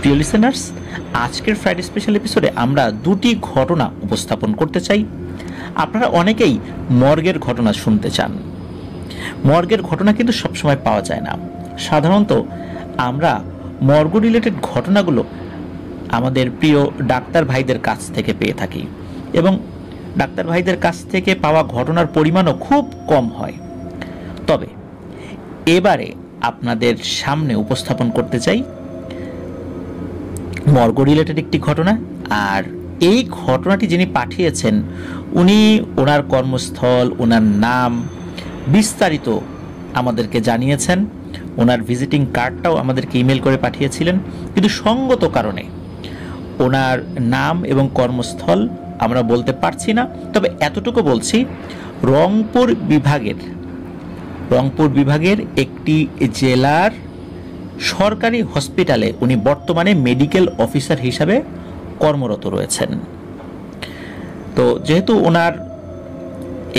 প্রিয় লিসেনার্স, আজকের Friday special এপিসোডে আমরা দুটি ঘটনা উপস্থাপন করতে চাই। আপনারা অনেকেই মর্গের ঘটনা শুনতে চান। মর্গের ঘটনা কিন্তু সবসময় পাওয়া যায় না। সাধারণত আমরা মর্গ রিলেটেড ঘটনাগুলো আমাদের প্রিয় ডাক্তার ভাইদের কাছ থেকে পেয়ে থাকি এবং ডাক্তার ভাইদের কাছ থেকে পাওয়া ঘটনার পরিমাণও খুব কম হয়। তবে এবারে আপনাদের সামনে উপস্থাপন করতে চাই মর্গ রিলেটেড একটি ঘটনা। আর এই ঘটনাটি যিনি পাঠিয়েছেন উনি ওনার কর্মস্থল, ওনার নাম বিস্তারিত আমাদেরকে জানিয়েছেন। ওনার ভিজিটিং কার্ডটাও আমাদেরকে ইমেল করে পাঠিয়েছিলেন, কিন্তু সঙ্গত কারণে ওনার নাম এবং কর্মস্থল আমরা বলতে পারছি না। তবে এতটুকু বলছি, রংপুর বিভাগের একটি জেলার সরকারি হসপিটালে উনি বর্তমানে মেডিকেল অফিসার হিসাবে কর্মরত রয়েছেন। তো যেহেতু ওনার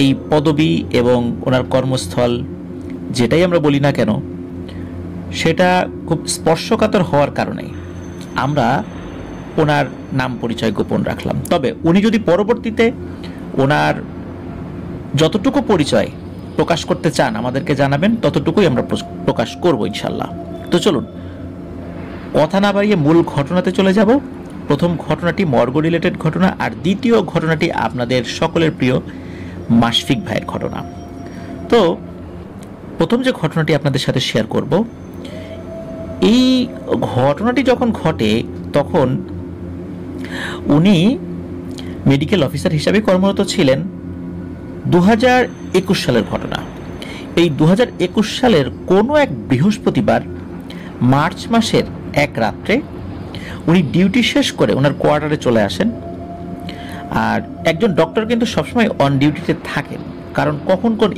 এই পদবি এবং ওনার কর্মস্থল যেটাই আমরা বলি না কেন সেটা খুব স্পর্শকাতর হওয়ার কারণে আমরা ওনার নাম পরিচয় গোপন রাখলাম। তবে উনি যদি পরবর্তীতে ওনার যতটুকু পরিচয় প্রকাশ করতে চান আমাদেরকে জানাবেন, ততটুকুই আমরা প্রকাশ করব ইনশাল্লাহ। তো চলুন কথা না বাড়িয়ে মূল ঘটনাতে চলে যাব। প্রথম ঘটনাটি মর্গ রিলেটেড ঘটনা, আর দ্বিতীয় ঘটনাটি আপনাদের সকলের প্রিয় মাশফিক ভাইয়ের ঘটনা। তো প্রথম যে ঘটনাটি আপনাদের সাথে শেয়ার করব, এই ঘটনাটি যখন ঘটে তখন উনি মেডিকেল অফিসার হিসাবে কর্মরত ছিলেন। 2021 সালের ঘটনা। এই 2021 সালের কোনো এক বৃহস্পতিবার মার্চ মাসের এক রাত্রে উনি ডিউটি শেষ করে ওনার কোয়ার্টারে চলে আসেন। আর একজন ডক্টর কিন্তু সবসময় অন ডিউটিতে থাকেন, কারণ কখন কোন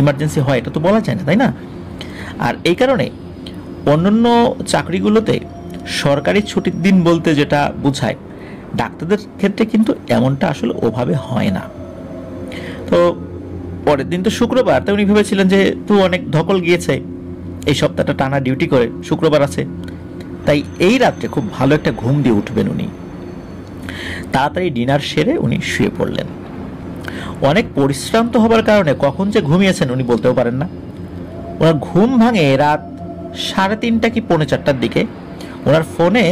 ইমার্জেন্সি হয় এটা তো বলা যায় না, তাই না? আর এই কারণে অন্যান্য চাকরিগুলোতে সরকারি ছুটির দিন বলতে যেটা বোঝায়, ডাক্তারদের ক্ষেত্রে কিন্তু এমনটা আসলে ওভাবে হয় না। তো পরের দিন তো শুক্রবার, তাই উনি ভেবেছিলেন যে তো অনেক ধকল গিয়েছে, এই সপ্তাহটা টানা ডিউটি করে শুক্রবার আছে, তাই এই রাত্রে খুব ভালো একটা ঘুম দিয়ে উঠবেন উনি। তাড়াতাড়ি ডিনার সেরে উনি শুয়ে পড়লেন। অনেক পরিশ্রান্ত হবার কারণে কখন যে ঘুমিয়েছেন উনি বলতেও পারেন না। ওনার ঘুম ভাঙে রাত 3:30 কি 4:45 দিকে। ওনার ফোনে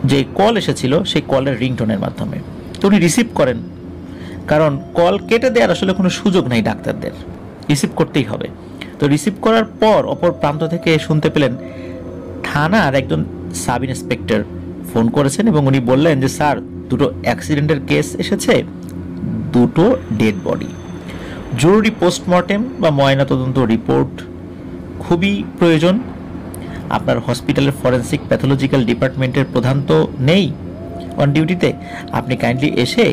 যে কল এসেছিল সেই কলের রিংটোনের মাধ্যমে। তো উনি রিসিভ করেন, কারণ কল কেটে দেওয়ার আসলে কোনো সুযোগ নাই ডাক্তারদের, রিসিভ করতেই হবে। তো রিসিভ করার পর অপর প্রান্ত থেকে শুনতে পেলেন থানার একজন সাব ইন্সপেক্টর ফোন করেছেন এবং উনি বললেন যে স্যার, দুটো অ্যাক্সিডেন্টের কেস এসেছে, দুটো ডেড বডি, জরুরি পোস্টমর্টেম বা ময়নাতদন্ত রিপোর্ট খুবই প্রয়োজন। আপনার হসপিটালের ফরেন্সিক প্যাথোলজিক্যাল ডিপার্টমেন্টের প্রধান তো নেই অন ডিউটিতে, আপনি কাইন্ডলি এসে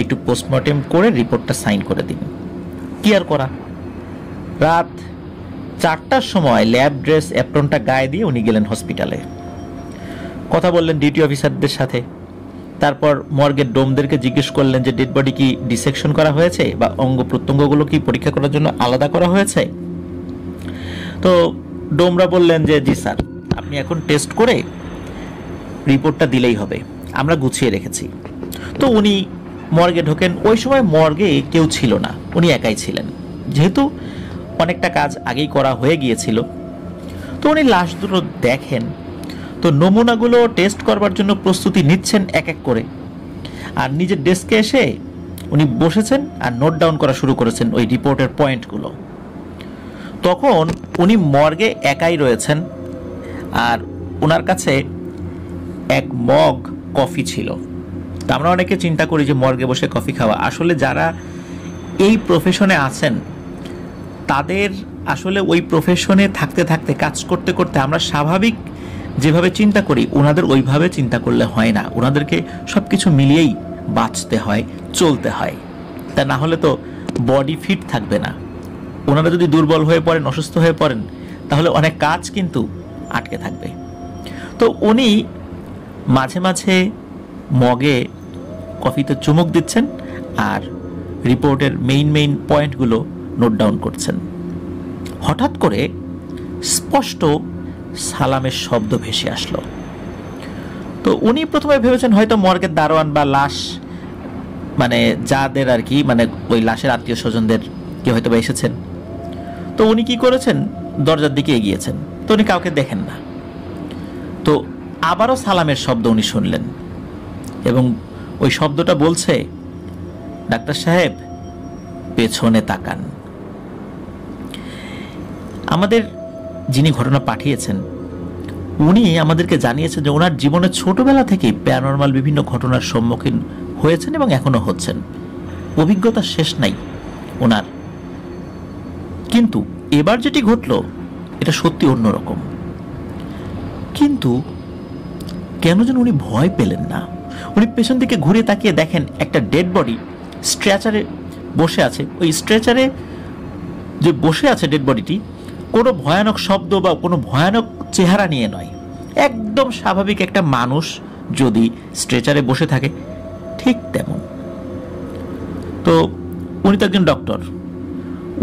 একটু পোস্টমর্টেম করে রিপোর্টটা সাইন করে দিন। কি আর করা, রাত 4টার সময় ল্যাব ড্রেস অ্যাপ্রনটা গায়ে দিয়ে উনি গেলেন হসপিটালে। কথা বললেন ডিউটি অফিসারদের সাথে। তারপর মর্গের ডোমদেরকে জিজ্ঞেস করলেন যে ডেড বডি কি ডিসেকশন করা হয়েছে বা অঙ্গ প্রত্যঙ্গগুলো কি পরীক্ষা করার জন্য আলাদা করা হয়েছে। তো ডোমরা বললেন যে জি স্যার, আপনি এখন টেস্ট করে রিপোর্টটা দিলেই হবে, আমরা গুছিয়ে রেখেছি। তো উনি মর্গে ঢোকেন। ওই সময় মর্গে কেউ ছিল না, উনি একাই ছিলেন, যেহেতু অনেকটা কাজ আগেই করা হয়ে গিয়েছিল। তো উনি লাশ দুটো দেখেন। তো নমুনাগুলো টেস্ট করবার জন্য প্রস্তুতি নিচ্ছেন এক এক করে। আর নিজের ডেস্কে এসে উনি বসেছেন আর নোট ডাউন করা শুরু করেছেন ওই রিপোর্টের পয়েন্টগুলো। তখন উনি মর্গে একাই রয়েছেন, আর ওনার কাছে এক মগ কফি ছিল। তা আমরা অনেকে চিন্তা করি যে মর্গে বসে কফি খাওয়া, আসলে যারা এই প্রফেশনে আছেন তাদের আসলে ওই প্রফেশনে থাকতে থাকতে কাজ করতে করতে আমরা স্বাভাবিক যেভাবে চিন্তা করি ওনাদের ওইভাবে চিন্তা করলে হয় না। ওনাদেরকে সব কিছু মিলিয়েই বাঁচতে হয়, চলতে হয়, তা না হলে তো বডি ফিট থাকবে না। ওনারা যদি দুর্বল হয়ে পড়েন, অসুস্থ হয়ে পড়েন, তাহলে অনেক কাজ কিন্তু আটকে থাকবে। তো উনি মাঝে মাঝে মগে কফিতে চুমুক দিচ্ছেন আর রিপোর্টের মেইন পয়েন্টগুলো নোট ডাউন করছেন। হঠাৎ করে স্পষ্ট সালামের শব্দ ভেসে আসলো। তো উনি প্রথমে ভেবেছেন হয়তো মর্গের দারোয়ান বা লাশ, মানে যাদের আর কি, মানে ওই লাশের আত্মীয় স্বজনদের কেউ হয়তো বা এসেছেন। তো উনি কি করেছেন, দরজার দিকে এগিয়েছেন, তো উনি কাউকে দেখেন না। তো আবারও সালামের শব্দ উনি শুনলেন, এবং ওই শব্দটা বলছে, ডাক্তার সাহেব পেছনে তাকান। আমাদের যিনি ঘটনা পাঠিয়েছেন উনি আমাদেরকে জানিয়েছেন যে ওনার জীবনে ছোটবেলা থেকেই প্যারানরমাল বিভিন্ন ঘটনার সম্মুখীন হয়েছেন এবং এখনো হচ্ছেন। অভিজ্ঞতা শেষ নাই ওনার। কিন্তু এবার যেটি ঘটল এটা সত্যি অন্যরকম। কিন্তু কেন যেন উনি ভয় পেলেন না। উনি পেছন দিকে ঘুরে তাকিয়ে দেখেন একটা ডেড বডি স্ট্রেচারে বসে আছে। ওই স্ট্রেচারে যে বসে আছে ডেড বডিটি কোনো ভয়ানক শব্দ বা কোনো ভয়ানক চেহারা নিয়ে নয়, একদম স্বাভাবিক একটা মানুষ যদি স্ট্রেচারে বসে থাকে ঠিক তেমন। তো উনি তো একজন ডক্টর,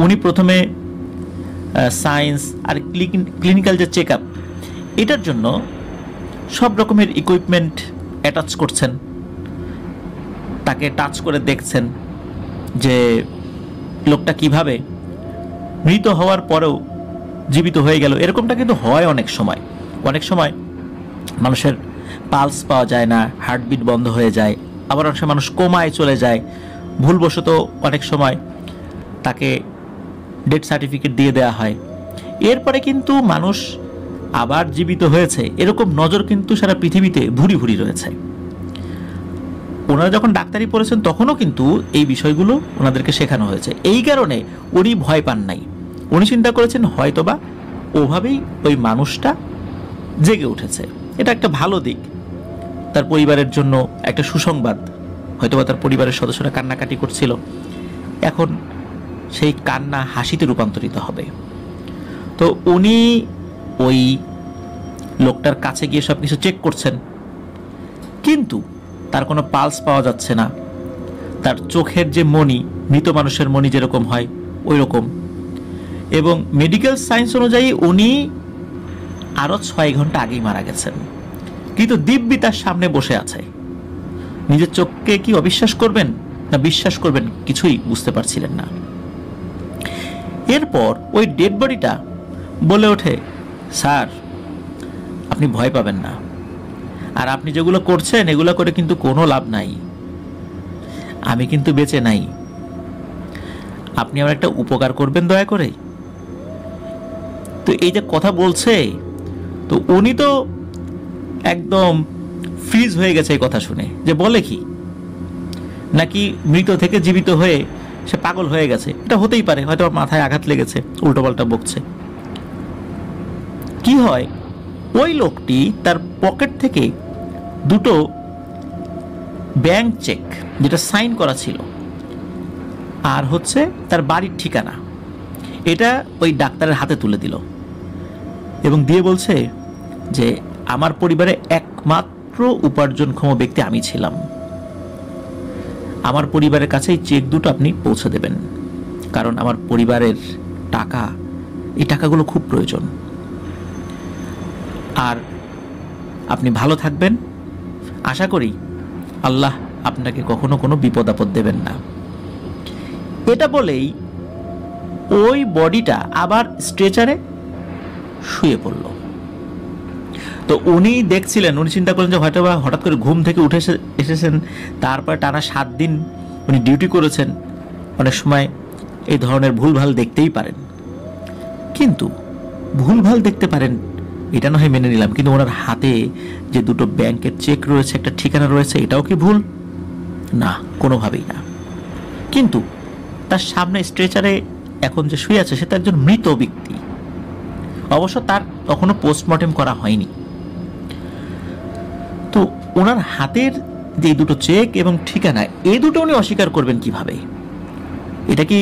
উনি প্রথমে সায়েন্স আর ক্লিনিক্যাল যে চেক আপ এটার জন্য সব রকমের ইকুইপমেন্ট অ্যাটাচ করছেন, তাকে টাচ করে দেখছেন যে লোকটা কিভাবে মৃত হওয়ার পরেও জীবিত হয়ে গেল। এরকমটা কিন্তু হয় অনেক সময়। অনেক সময় মানুষের পালস পাওয়া যায় না, হার্টবিট বন্ধ হয়ে যায়, আবার অনেক সময় মানুষ কোমায় চলে যায়। ভুলবশত অনেক সময় তাকে ডেথ সার্টিফিকেট দিয়ে দেওয়া হয়, এরপরে কিন্তু মানুষ আবার জীবিত হয়েছে, এরকম নজর কিন্তু সারা পৃথিবীতে ভুরি ভুরি রয়েছে। ওনারা যখন ডাক্তারি পড়েছেন তখনও কিন্তু এই বিষয়গুলো ওনাদেরকে শেখানো হয়েছে। এই কারণে উনি ভয় পান নাই। উনি চিন্তা করেছেন হয়তোবা ওভাবেই ওই মানুষটা জেগে উঠেছে, এটা একটা ভালো দিক, তার পরিবারের জন্য একটা সুসংবাদ। হয়তোবা তার পরিবারের সদস্যরা কান্নাকাটি করছিল, এখন সেই কান্না হাসিতে রূপান্তরিত হবে। তো উনি ওই লোকটার কাছে গিয়ে সব কিছু চেক করছেন, কিন্তু তার কোনো পালস পাওয়া যাচ্ছে না। তার চোখের যে মণি, মৃত মানুষের মণি যেরকম হয় ওই রকম, এবং মেডিকেল সায়েন্স অনুযায়ী উনি আরও 6 ঘন্টা আগেই মারা গেছেন। কিন্তু দিব্যি তার সামনে বসে আছে। নিজের চোখকে কি অবিশ্বাস করবেন না বিশ্বাস করবেন কিছুই বুঝতে পারছিলেন না। এরপর ওই ডেড বডিটা বলে ওঠে, স্যার আপনি ভয় পাবেন না, আর আপনি যেগুলো করছেন এগুলো করে কিন্তু কোনো লাভ নাই, আমি কিন্তু বেঁচে নাই, আপনি আমার একটা উপকার করবেন দয়া করে। তো এই যে কথা বলছে, তো উনি তো একদম ফ্রিজ হয়ে গেছে এই কথা শুনে, যে বলে কি নাকি মৃত থেকে জীবিত হয়ে সে পাগল হয়ে গেছে। এটা হতেই পারে, হয়তো মাথায় আঘাত লেগেছে, উল্টোপাল্টা বকছে। কি হয়, ওই লোকটি তার পকেট থেকে দুটো ব্যাংক চেক, যেটা সাইন করা ছিল, আর হচ্ছে তার বাড়ির ঠিকানা, এটা ওই ডাক্তারের হাতে তুলে দিল এবং দিয়ে বলছে যে আমার পরিবারে একমাত্র উপার্জনক্ষম ব্যক্তি আমি ছিলাম, আমার পরিবারের কাছে এই চেক দুটো আপনি পৌঁছে দেবেন, কারণ আমার পরিবারের টাকা, এই টাকাগুলো খুব প্রয়োজন, আর আপনি ভালো থাকবেন, আশা করি আল্লাহ আপনাকে কখনো কোনো বিপদ আপদ দেবেন না। এটা বলেই ওই বডিটা আবার স্ট্রেচারে শুয়ে পড়ল। তো উনি দেখছিলেন, উনি চিন্তা করলেন যে হয়তো বা হঠাৎ করে ঘুম থেকে উঠে এসেছেন, তারপর টানা 7 দিন উনি ডিউটি করেছেন, অনেক সময় এই ধরনের ভুলভাল দেখতেই পারেন। কিন্তু ভুলভাল দেখতে পারেন এটা না হয় মেনে নিলাম, কিন্তু ওনার হাতে যে দুটো ব্যাংকের চেক রয়েছে, একটা ঠিকানা রয়েছে, এটাও কি ভুল? না, কোনোভাবেই না। কিন্তু তার সামনে স্ট্রেচারে এখন যে শুয়ে আছে সেটা একজন মৃত ব্যক্তি, অবশ্য তার তখনও পোস্টমর্টেম করা হয়নি। তো ওনার হাতের যে দুটো চেক এবং ঠিকানা, এই দুটো উনি অস্বীকার করবেন কিভাবে? এটা কি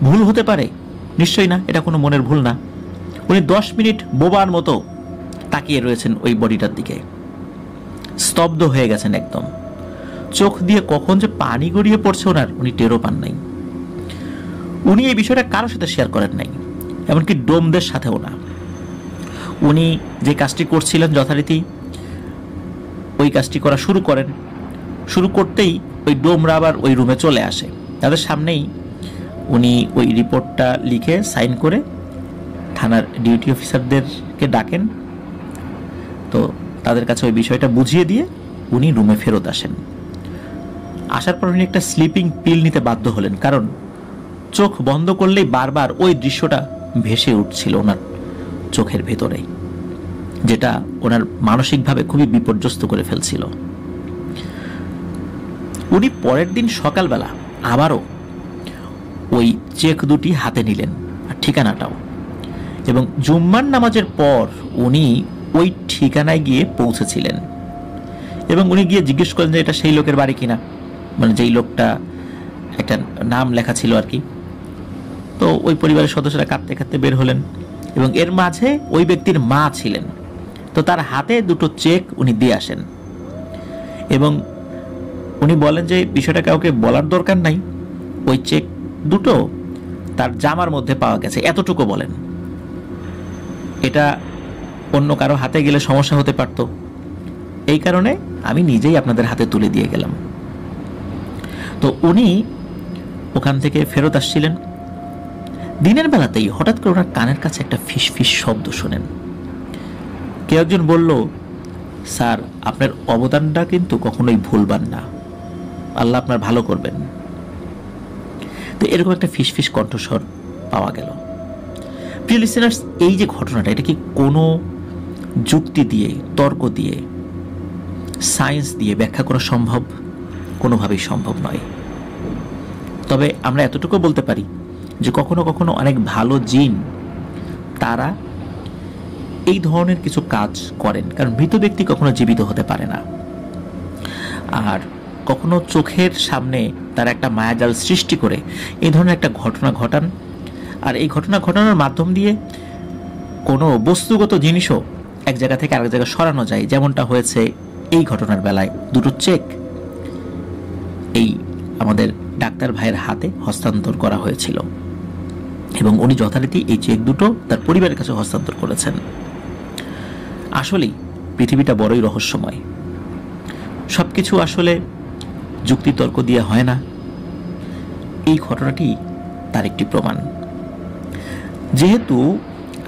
ভুল হতে পারে? নিশ্চয়ই না, এটা কোনো মনের ভুল না। উনি 10 মিনিট বোবার মতো তাকিয়ে রয়েছেন ওই বডিটার দিকে, স্তব্ধ হয়ে গেছেন একদম। চোখ দিয়ে কখন যে পানি গড়িয়ে পড়ছে ওনার, উনি টেরও পান নাই। উনি এই বিষয়টা কারোর সাথে শেয়ার করেন নাই, এমনকি ডোমদের সাথেও না। উনি যে কাজটি করছিলেন যথারীতি ওই কাজটি করা শুরু করেন। শুরু করতেই ওই ডোমরা আবার ওই রুমে চলে আসে। তাদের সামনেই উনি ওই রিপোর্টটা লিখে সাইন করে থানার ডিউটি অফিসারদেরকে ডাকেন। তো তাদের কাছে ওই বিষয়টা বুঝিয়ে দিয়ে উনি রুমে ফেরত আসেন। আসার পর উনি একটা স্লিপিং পিল নিতে বাধ্য হলেন, কারণ চোখ বন্ধ করলেই বারবার ওই দৃশ্যটা ভেসে উঠছিল ওনার চোখের ভেতরে, যেটা ওনার মানসিকভাবে খুবই বিপর্যস্ত করে ফেলছিল। উনি পরের দিন সকালবেলা আবারও ওই চেক দুটি হাতে নিলেন, আর ঠিকানাটাও, এবং জুম্মার নামাজের পর উনি ওই ঠিকানায় গিয়ে পৌঁছেছিলেন। এবং উনি গিয়ে জিজ্ঞেস করেন যে এটা সেই লোকের বাড়ি কিনা, মানে যেই লোকটা একটা নাম লেখা ছিল আর কি। তো ওই পরিবারের সদস্যরা কাঁদতে কাঁদতে বের হলেন, এবং এর মাঝে ওই ব্যক্তির মা ছিলেন। তো তার হাতে দুটো চেক উনি দিয়ে আসেন, এবং উনি বলেন যে বিষয়টা কাউকে বলার দরকার নাই, ওই চেক দুটো তার জামার মধ্যে পাওয়া গেছে, এতটুকু বলেন। এটা অন্য কারো হাতে গেলে সমস্যা হতে পারত, এই কারণে আমি নিজেই আপনাদের হাতে তুলে দিয়ে গেলাম। তো উনি ওখান থেকে ফেরত আসছিলেন। দিনের বেলাতেই হঠাৎ করে ওনার কানের কাছে একটা ফিস ফিস শব্দ শোনেন। কেউ একজন বলল, স্যার আপনার অবদানটা কিন্তু কখনোই ভুলবেন না, আল্লাহ আপনার ভালো করবেন। তো এরকম একটা ফিস ফিস কণ্ঠস্বর পাওয়া গেল। প্রিয় লিসেনার্স, এই যে ঘটনাটা, এটা কি কোনো যুক্তি দিয়ে, তর্ক দিয়ে, সায়েন্স দিয়ে ব্যাখ্যা করা সম্ভব? কোনোভাবেই সম্ভব নয়। তবে আমরা এতটুকু বলতে পারি যে কখনো কখনো অনেক ভালো জিন তারা এই ধরনের কিছু কাজ করেন, কারণ মৃত ব্যক্তি কখনো জীবিত হতে পারে না। আর কখনো চোখের সামনে তারা একটা মায়াজাল সৃষ্টি করে এই ধরনের একটা ঘটনা ঘটান, আর এই ঘটনা ঘটানোর মাধ্যম দিয়ে কোনো বস্তুগত জিনিসও এক জায়গা থেকে আরেক জায়গায় সরানো যায়, যেমনটা হয়েছে এই ঘটনার বেলায়। দুটো চেক এই আমাদের ডাক্তার ভাইয়ের হাতে হস্তান্তর করা হয়েছিল, এবং উনি যথারীতি এই চেক দুটো তার পরিবারের কাছে হস্তান্তর করেছেন। আসলেই পৃথিবীটা বড়ই রহস্যময়। সবকিছু আসলে যুক্তিতর্ক দিয়ে হয় না। এই ঘটনাটি তার একটি প্রমাণ। যেহেতু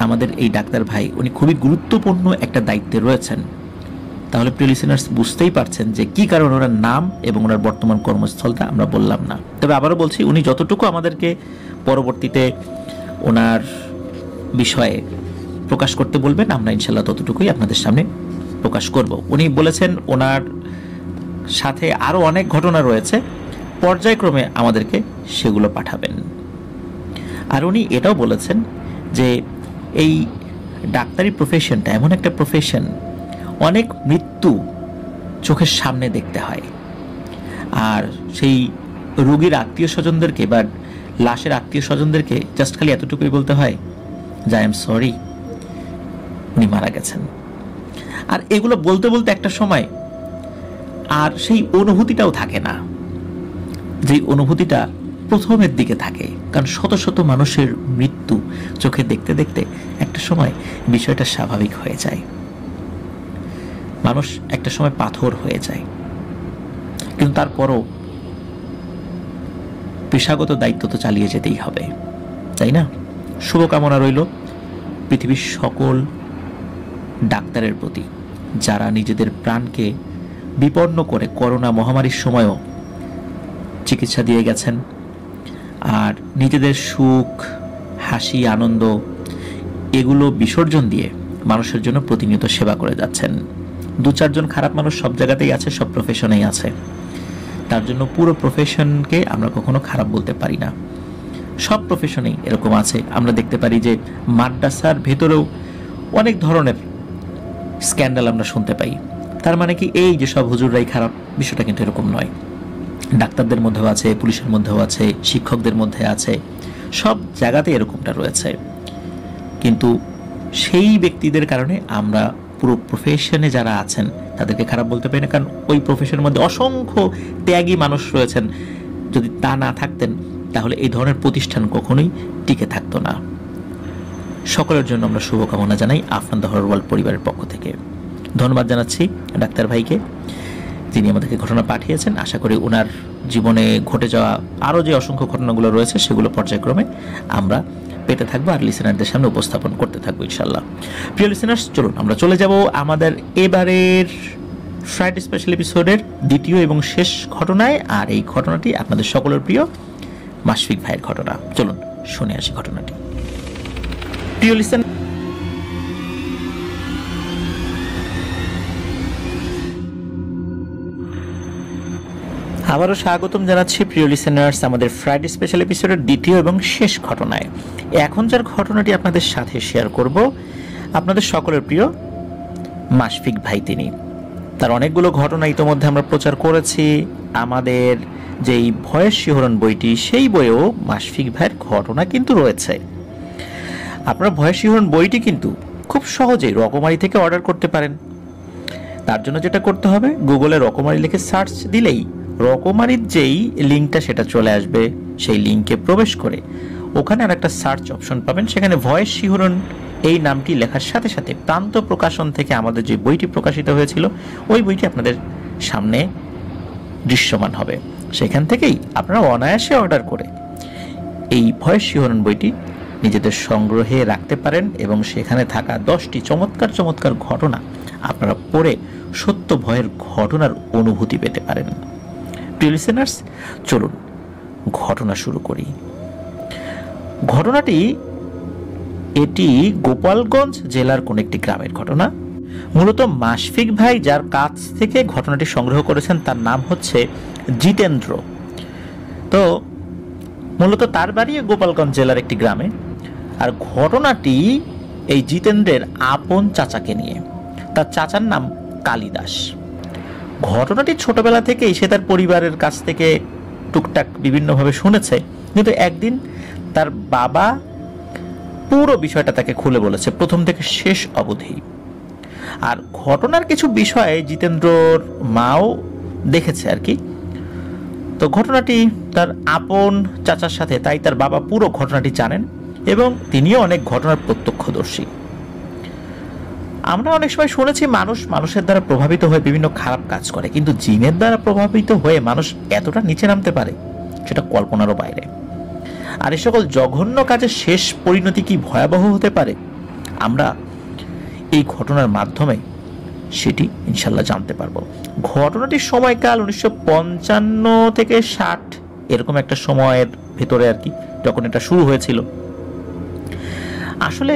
আমাদের এই ডাক্তার ভাই উনি খুবই গুরুত্বপূর্ণ একটা দায়িত্বে রয়েছেন, তাহলে প্রিয় লিসেনার্স বুঝতেই পারছেন যে কি কারণে ওনার নাম এবং ওনার বর্তমান কর্মস্থলটা আমরা বললাম না। তবে আবারও বলছি, উনি যতটুকু আমাদেরকে পরবর্তীতে ওনার বিষয়ে প্রকাশ করতে বলবেন, আমরা ইনশাল্লাহ ততটুকুই আপনাদের সামনে প্রকাশ করব। উনি বলেছেন ওনার সাথে আরও অনেক ঘটনা রয়েছে, পর্যায়ক্রমে আমাদেরকে সেগুলো পাঠাবেন। আর উনি এটাও বলেছেন যে এই ডাক্তারি প্রফেশনটা এমন একটা প্রফেশন, অনেক মৃত্যু চোখের সামনে দেখতে হয়, আর সেই রোগীর আত্মীয় স্বজনদেরকে বা লাশের আত্মীয় স্বজনদেরকে জাস্ট খালি এতটুকুই বলতে হয় যে আই এম সরি, উনি মারা গেছেন। আর এগুলো বলতে বলতে একটা সময় আর সেই অনুভূতিটাও থাকে না, যে অনুভূতিটা প্রথমের দিকে থাকে, কারণ শত শত মানুষের মৃত্যু চোখে দেখতে দেখতে একটা সময় বিষয়টা স্বাভাবিক হয়ে যায়। মানুষ একটা সময় পাথর হয়ে যায়, কিন্তু তারপরও পেশাগত দায়িত্ব তো চালিয়ে যেতেই হবে, তাই না? শুভকামনা রইল পৃথিবীর সকল ডাক্তারের প্রতি, যারা নিজেদের প্রাণকে বিপন্ন করে করোনা মহামারীর সময়ও চিকিৎসা দিয়ে গেছেন, আর নিজেদের সুখ, হাসি, আনন্দ এগুলো বিসর্জন দিয়ে মানুষের জন্য প্রতিনিয়ত সেবা করে যাচ্ছেন। দু চারজন খারাপ মানুষ সব জায়গাতেই আছে, সব প্রফেশনেই আছে, তার জন্য পুরো প্রফেশনকে আমরা কখনো খারাপ বলতে পারি না। সব প্রফেশনেই এরকম আছে। আমরা দেখতে পারি যে মাদ্রাসার ভেতরেও অনেক ধরনের স্ক্যান্ডাল আমরা শুনতে পাই। তার মানে কি এই যে সব হুজুররাই খারাপ? বিষয়টা কিন্তু এরকম নয়। ডাক্তারদের মধ্যেও আছে, পুলিশের মধ্যেও আছে, শিক্ষকদের মধ্যে আছে, সব জায়গাতে এরকমটা রয়েছে। কিন্তু সেই ব্যক্তিদের কারণে আমরা পুরো প্রফেশনে যারা আছেন তাদেরকে খারাপ বলতে পারি না, কারণ ওই প্রফেশনের মধ্যে অসংখ্য ত্যাগী মানুষ রয়েছেন। যদি তা না থাকতেন তাহলে এই ধরনের প্রতিষ্ঠান কখনোই টিকে থাকতো না। সকলের জন্য আমরা শুভকামনা জানাই আফনান দ্য হরর ওয়ার্ল্ড পরিবারের পক্ষ থেকে। ধন্যবাদ জানাচ্ছি ডাক্তার ভাইকে, তিনি আমাদেরকে ঘটনা পাঠিয়েছেন। আশা করি ওনার জীবনে ঘটে যাওয়া আরও যে অসংখ্য ঘটনাগুলো রয়েছে সেগুলো পর্যায়ক্রমে আমরা পেতে থাকবো আর লিসেনারদের সামনে উপস্থাপন করতে থাকবো ইনশাল্লাহ। প্রিয় লিসেনার্স, চলুন আমরা চলে যাব আমাদের এবারের ফ্রাইডে স্পেশাল এপিসোডের দ্বিতীয় এবং শেষ ঘটনায়। আর এই ঘটনাটি আপনাদের সকলের প্রিয় মাশফিক ভাইয়ের ঘটনা। চলুন শুনে আসি ঘটনাটি। প্রিয় লিসেনার, আবারও স্বাগতম জানাচ্ছি প্রিয় লিসেনার্স আমাদের ফ্রাইডে স্পেশাল এপিসোডের দ্বিতীয় এবং শেষ ঘটনায়। এখন যার ঘটনাটি আপনাদের সাথে শেয়ার করব আপনাদের সকলের প্রিয় মাশফিক ভাই। তিনি তার অনেকগুলো ঘটনা ইতোমধ্যে আমরা প্রচার করেছি। আমাদের যেই ভয়েস শিহরণ বইটি, সেই বইয়েও মাশফিক ভাইয়ের ঘটনা কিন্তু রয়েছে। আপনারা ভয়েস শিহরণ বইটি কিন্তু খুব সহজেই রকমারি থেকে অর্ডার করতে পারেন। তার জন্য যেটা করতে হবে, গুগলে রকমারি লিখে সার্চ দিলেই রকমারির যেই লিঙ্কটা সেটা চলে আসবে। সেই লিঙ্কে প্রবেশ করে ওখানে আর একটা সার্চ অপশন পাবেন, সেখানে ভয়েস শিহরণ এই নামটি লেখার সাথে সাথে প্রান্ত প্রকাশন থেকে আমাদের যে বইটি প্রকাশিত হয়েছিল ওই বইটি আপনাদের সামনে দৃশ্যমান হবে। সেখান থেকেই আপনারা অনায়াসে অর্ডার করে এই ভয়েস শিহরণ বইটি নিজেদের সংগ্রহে রাখতে পারেন এবং সেখানে থাকা 10টি চমৎকার চমৎকার ঘটনা আপনারা পড়ে সত্য ভয়ের ঘটনার অনুভূতি পেতে পারেন। প্রিয় লিসেনার্স, চলুন ঘটনা শুরু করি। ঘটনাটি এটি গোপালগঞ্জ জেলার কোন একটি গ্রামের ঘটনা। মূলত মাশফিক ভাই যার কাছ থেকে ঘটনাটি সংগ্রহ করেছেন তার নাম হচ্ছে জিতেন্দ্র। তো মূলত তার বাড়ি গোপালগঞ্জ জেলার একটি গ্রামে। আর ঘটনাটি এই জিতেন্দ্রের আপন চাচাকে নিয়ে। তার চাচার নাম কালিদাস। ঘটনাটি ছোটবেলা থেকেই সে তার পরিবারের কাছ থেকে টুকটাক বিভিন্নভাবে শুনেছে, কিন্তু একদিন তার বাবা পুরো বিষয়টা তাকে খুলে বলেছে, প্রথম থেকে শেষ অবধি। আর ঘটনার কিছু বিষয়ে জিতেন্দ্রর মাও দেখেছে আর কি। তো ঘটনাটি তার আপন চাচার সাথে, তাই তার বাবা পুরো ঘটনাটি জানেন এবং তিনিও অনেক ঘটনার প্রত্যক্ষদর্শী। আমরা অনেক সময় শুনেছি মানুষ মানুষের দ্বারা প্রভাবিত হয়ে বিভিন্ন খারাপ কাজ করে, কিন্তু জিনের দ্বারা প্রভাবিত হয়ে মানুষ এতটা নিচে নামতে পারে সেটা কল্পনারও বাইরে। আর এই সকল জঘন্য কাজের শেষ পরিণতি কি ভয়াবহ হতে পারে, আমরা এই ঘটনার মাধ্যমে সেটি ইনশাল্লাহ জানতে পারবো। ঘটনাটির সময়কাল 1955 থেকে 60 এরকম একটা সময়ের ভেতরে আর কি, যখন এটা শুরু হয়েছিল। আসলে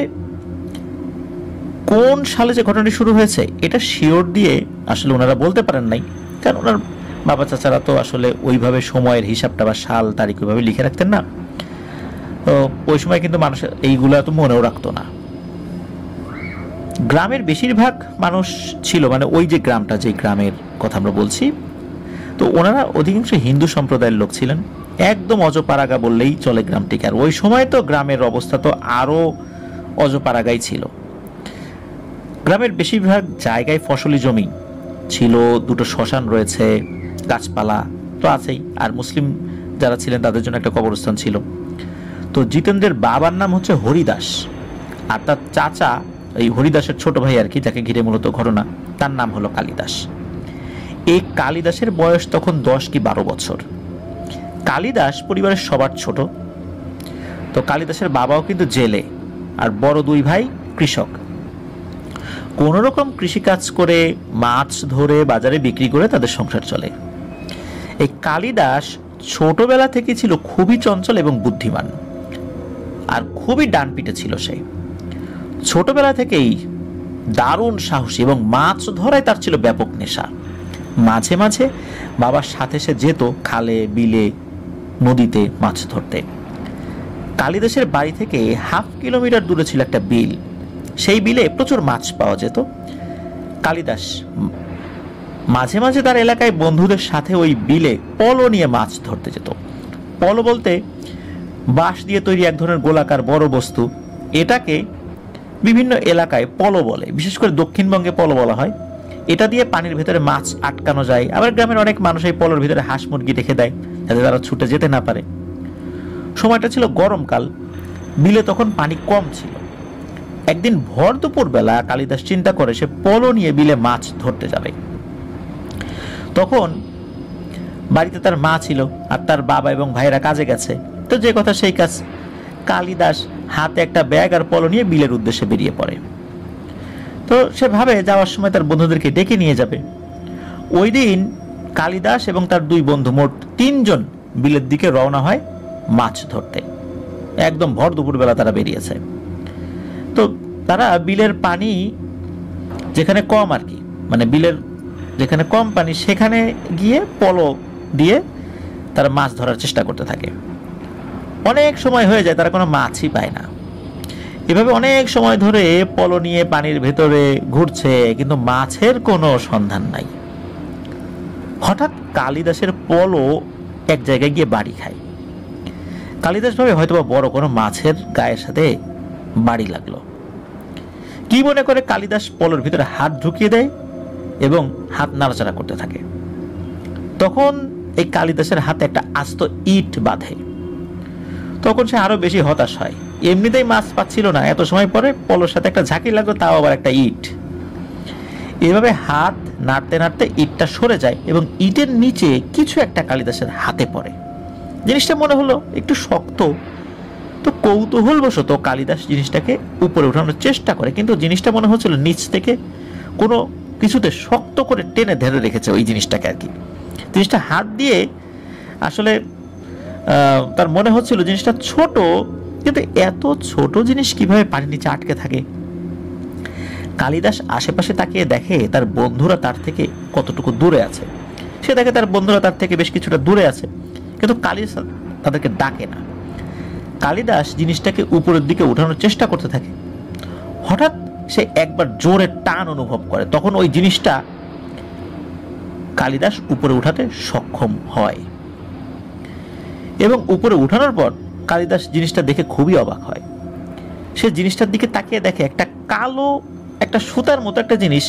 কোন সালে যে ঘটনাটি শুরু হয়েছে এটা শিওর দিয়ে আসলে ওনারা বলতে পারেন নাই, কারণ ওনার বাবা চাচারা তো আসলে ওইভাবে সময়ের হিসাবটা বা সাল তারিখ ওইভাবে লিখে রাখতেন না। তো ওই সময় কিন্তু মানুষের এইগুলো তো মনেও রাখতো না। গ্রামের বেশিরভাগ মানুষ ছিল, মানে ওই যে গ্রামটা, যে গ্রামের কথা আমরা বলছি, তো ওনারা অধিকাংশ হিন্দু সম্প্রদায়ের লোক ছিলেন। একদম অজপাড়াগা বললেই চলে গ্রামটিকে। আর ওই সময় তো গ্রামের অবস্থা তো আরও অজপাড়াগাই ছিল। গ্রামের বেশিরভাগ জায়গায় ফসলি জমি ছিল, দুটো শ্মশান রয়েছে, গাছপালা তো আছেই, আর মুসলিম যারা ছিলেন তাদের জন্য একটা কবরস্থান ছিল। তো জিতেন্দ্রের বাবার নাম হচ্ছে হরিদাস, আর তার চাচা এই হরিদাসের ছোট ভাই আর কি, যাকে ঘিরে মূলত ঘটনা, তার নাম হলো কালিদাস। এই কালিদাসের বয়স তখন 10 কি 12 বছর। কালিদাস পরিবারের সবার ছোট। তো কালিদাসের বাবাও কিন্তু জেলে, আর বড় দুই ভাই কৃষক। কোনো রকম কৃষিকাজ করে মাছ ধরে বাজারে বিক্রি করে তাদের সংসার চলে। এই কালিদাস ছোটবেলা থেকে ছিল খুবই চঞ্চল এবং বুদ্ধিমান, আর খুবই ডানপিটে ছিল সে। ছোটবেলা থেকেই দারুণ সাহসী এবং মাছ ধরায় তার ছিল ব্যাপক নেশা। মাঝে মাঝে বাবার সাথে সে যেত খালে, বিলে, নদীতে মাছ ধরতে। কালিদাসের বাড়ি থেকে 1/2 কিলোমিটার দূরে ছিল একটা বিল। সেই বিলে প্রচুর মাছ পাওয়া যেত। কালিদাস মাঝে মাঝে তার এলাকায় বন্ধুদের সাথে ওই বিলে পলো নিয়ে মাছ ধরতে যেত। পলো বলতে বাঁশ দিয়ে তৈরি এক ধরনের গোলাকার বড় বস্তু। এটাকে বিভিন্ন এলাকায় পলো বলে, বিশেষ করে দক্ষিণবঙ্গে পলো বলা হয়। এটা দিয়ে পানির ভেতরে মাছ আটকানো যায়। আবার গ্রামের অনেক মানুষ এই পলোর ভিতরে হাঁস মুরগি রেখে দেয় যাতে তারা ছুটে যেতে না পারে। সময়টা ছিল গরমকাল, বিলে তখন পানি কম ছিল। একদিন ভর দুপুর বেলা কালিদাস চিন্তা করে সে পলো নিয়ে বিলে মাছ ধরতে যাবে। তখন বাড়িতে তার মা ছিল আর তার বাবা এবং ভাইরা কাজে গেছে। তো যে কথা সেই কাজ, কালিদাস হাতে একটা ব্যাগ আর পলো নিয়ে বিলের উদ্দেশ্যে বেরিয়ে পড়ে। তো সে ভাবে যাওয়ার সময় তার বন্ধুদেরকে ডেকে নিয়ে যাবে। ওই দিন কালিদাস এবং তার দুই বন্ধু, মোট 3 জন বিলের দিকে রওনা হয় মাছ ধরতে। একদম ভর দুপুর বেলা তারা বেরিয়েছে। তো তারা বিলের পানি যেখানে কম আর কি, মানে বিলের যেখানে কম পানি সেখানে গিয়ে পলো দিয়ে তারা মাছ ধরার চেষ্টা করতে থাকে। অনেক সময় হয়ে যায়, তারা কোনো মাছই পায় না। এভাবে অনেক সময় ধরে পলো নিয়ে পানির ভেতরে ঘুরছে, কিন্তু মাছের কোনো সন্ধান নাই। হঠাৎ কালিদাসের পলো এক জায়গায় গিয়ে বাড়ি খায়। কালিদাস ভাবে হয়তোবা বড় কোনো মাছের গায়ের সাথে বাড়ি লাগলো। কি মনে করে কালিদাস পলোর ভিতরে হাত ঢুকিয়ে দেয় এবং হাত নাড়াচাড়া করতে থাকে। তখন এই কালিদাসের হাতে একটা আস্ত ইট বাঁধে। তখন সে আরো বেশি হতাশ হয়। এমনিতেই মাছ পাচ্ছিল না, এত সময় পরে পলোর সাথে একটা ঝাঁকি লাগলো, তাও আবার একটা ইট। এভাবে হাত নাড়তে নাড়তে ইটটা সরে যায় এবং ইটের নিচে কিছু একটা কালিদাসের হাতে পড়ে। জিনিসটা মনে হলো একটু শক্ত। তো কৌতূহলবশত কালিদাস জিনিসটাকে উপরে উঠানোর চেষ্টা করে, কিন্তু জিনিসটা মনে হচ্ছিল নিচ থেকে কোনো কিছুতে শক্ত করে টেনে ধরে রেখেছে ওই জিনিসটাকে আর কি। জিনিসটা হাত দিয়ে আসলে তার মনে হচ্ছিল জিনিসটা ছোট, কিন্তু এত ছোট জিনিস কিভাবে পানির নিচে আটকে থাকে। কালিদাস আশেপাশে তাকিয়ে দেখে তার বন্ধুরা তার থেকে কতটুকু দূরে আছে। সে দেখে তার বন্ধুরা তার থেকে বেশ কিছুটা দূরে আছে, কিন্তু কালিদাস তাদেরকে ডাকে না। কালিদাস জিনিসটাকে উপরের দিকে উঠানোর চেষ্টা করতে থাকে। হঠাৎ সে একবার জোরে টান অনুভব করে, তখন ওই জিনিসটা কালিদাস উপরে উঠাতে সক্ষম হয়। এবং উপরে উঠানোর পর কালিদাস জিনিসটা দেখে খুবই অবাক হয়। সে জিনিসটার দিকে তাকিয়ে দেখে একটা কালো, একটা সুতার মতো একটা জিনিস,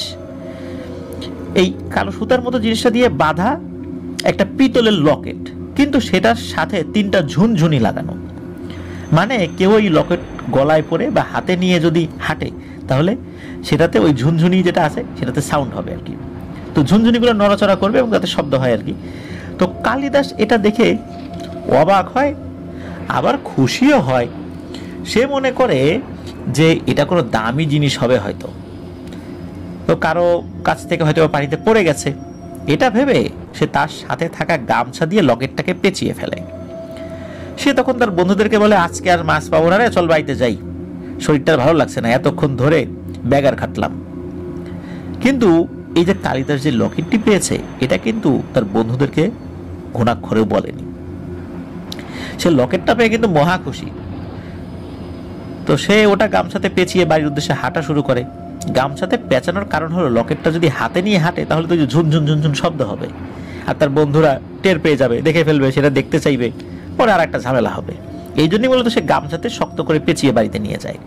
এই কালো সুতার মতো জিনিসটা দিয়ে বাঁধা একটা পিতলের লকেট, কিন্তু সেটার সাথে 3টা ঝুনঝুনি লাগানো। মানে কেউ ওই লকেট গলায় পরে বা হাতে নিয়ে যদি হাঁটে, তাহলে সেটাতে ওই ঝুনঝুনি যেটা আছে সেটাতে সাউন্ড হবে আর কি। তো ঝুনঝুনিগুলো নড়াচড়া করবে এবং তাতে শব্দ হয় আর কি। তো কালিদাস এটা দেখে অবাক হয়, আবার খুশিও হয়। সে মনে করে যে এটা কোনো দামি জিনিস হবে হয়তো, তো কারো কাছ থেকে হয়তো পানিতে পড়ে গেছে। এটা ভেবে সে তার সাথে থাকা গামছা দিয়ে লকেটটাকে পেঁচিয়ে ফেলে। সে তখন তার বন্ধুদেরকে বলে, আজকে আর মাছ পাবো না রে, চল বাড়িতে যাই, শরীরটা ভালো লাগছে না, এতক্ষণ ধরে ব্যাগার খাটলাম। কিন্তু এই যে কালিদাস যে লকেটটি পেয়েছে, এটা কিন্তু তার বন্ধুদেরকে ঘুণাক্ষরেও বলেনি। সে লকেটটা পেয়ে কিন্তু মহা খুশি। তো সে ওটা গামছাতে পেঁচিয়ে বাড়ির উদ্দেশ্যে হাঁটা শুরু করে। গামছাতে পেঁচানোর কারণ হলো লকেটটা যদি হাতে নিয়ে হাঁটে তাহলে তো ঝুনঝুন ঝুনঝুন শব্দ হবে, আর তার বন্ধুরা টের পেয়ে যাবে, দেখে ফেলবে, সেটা দেখতে চাইবে, পরে আর একটা ঝামেলা হবে। এই জন্যই মূলত সে গামছাতে শক্ত করে পেঁচিয়ে বাড়িতে নিয়ে যায়।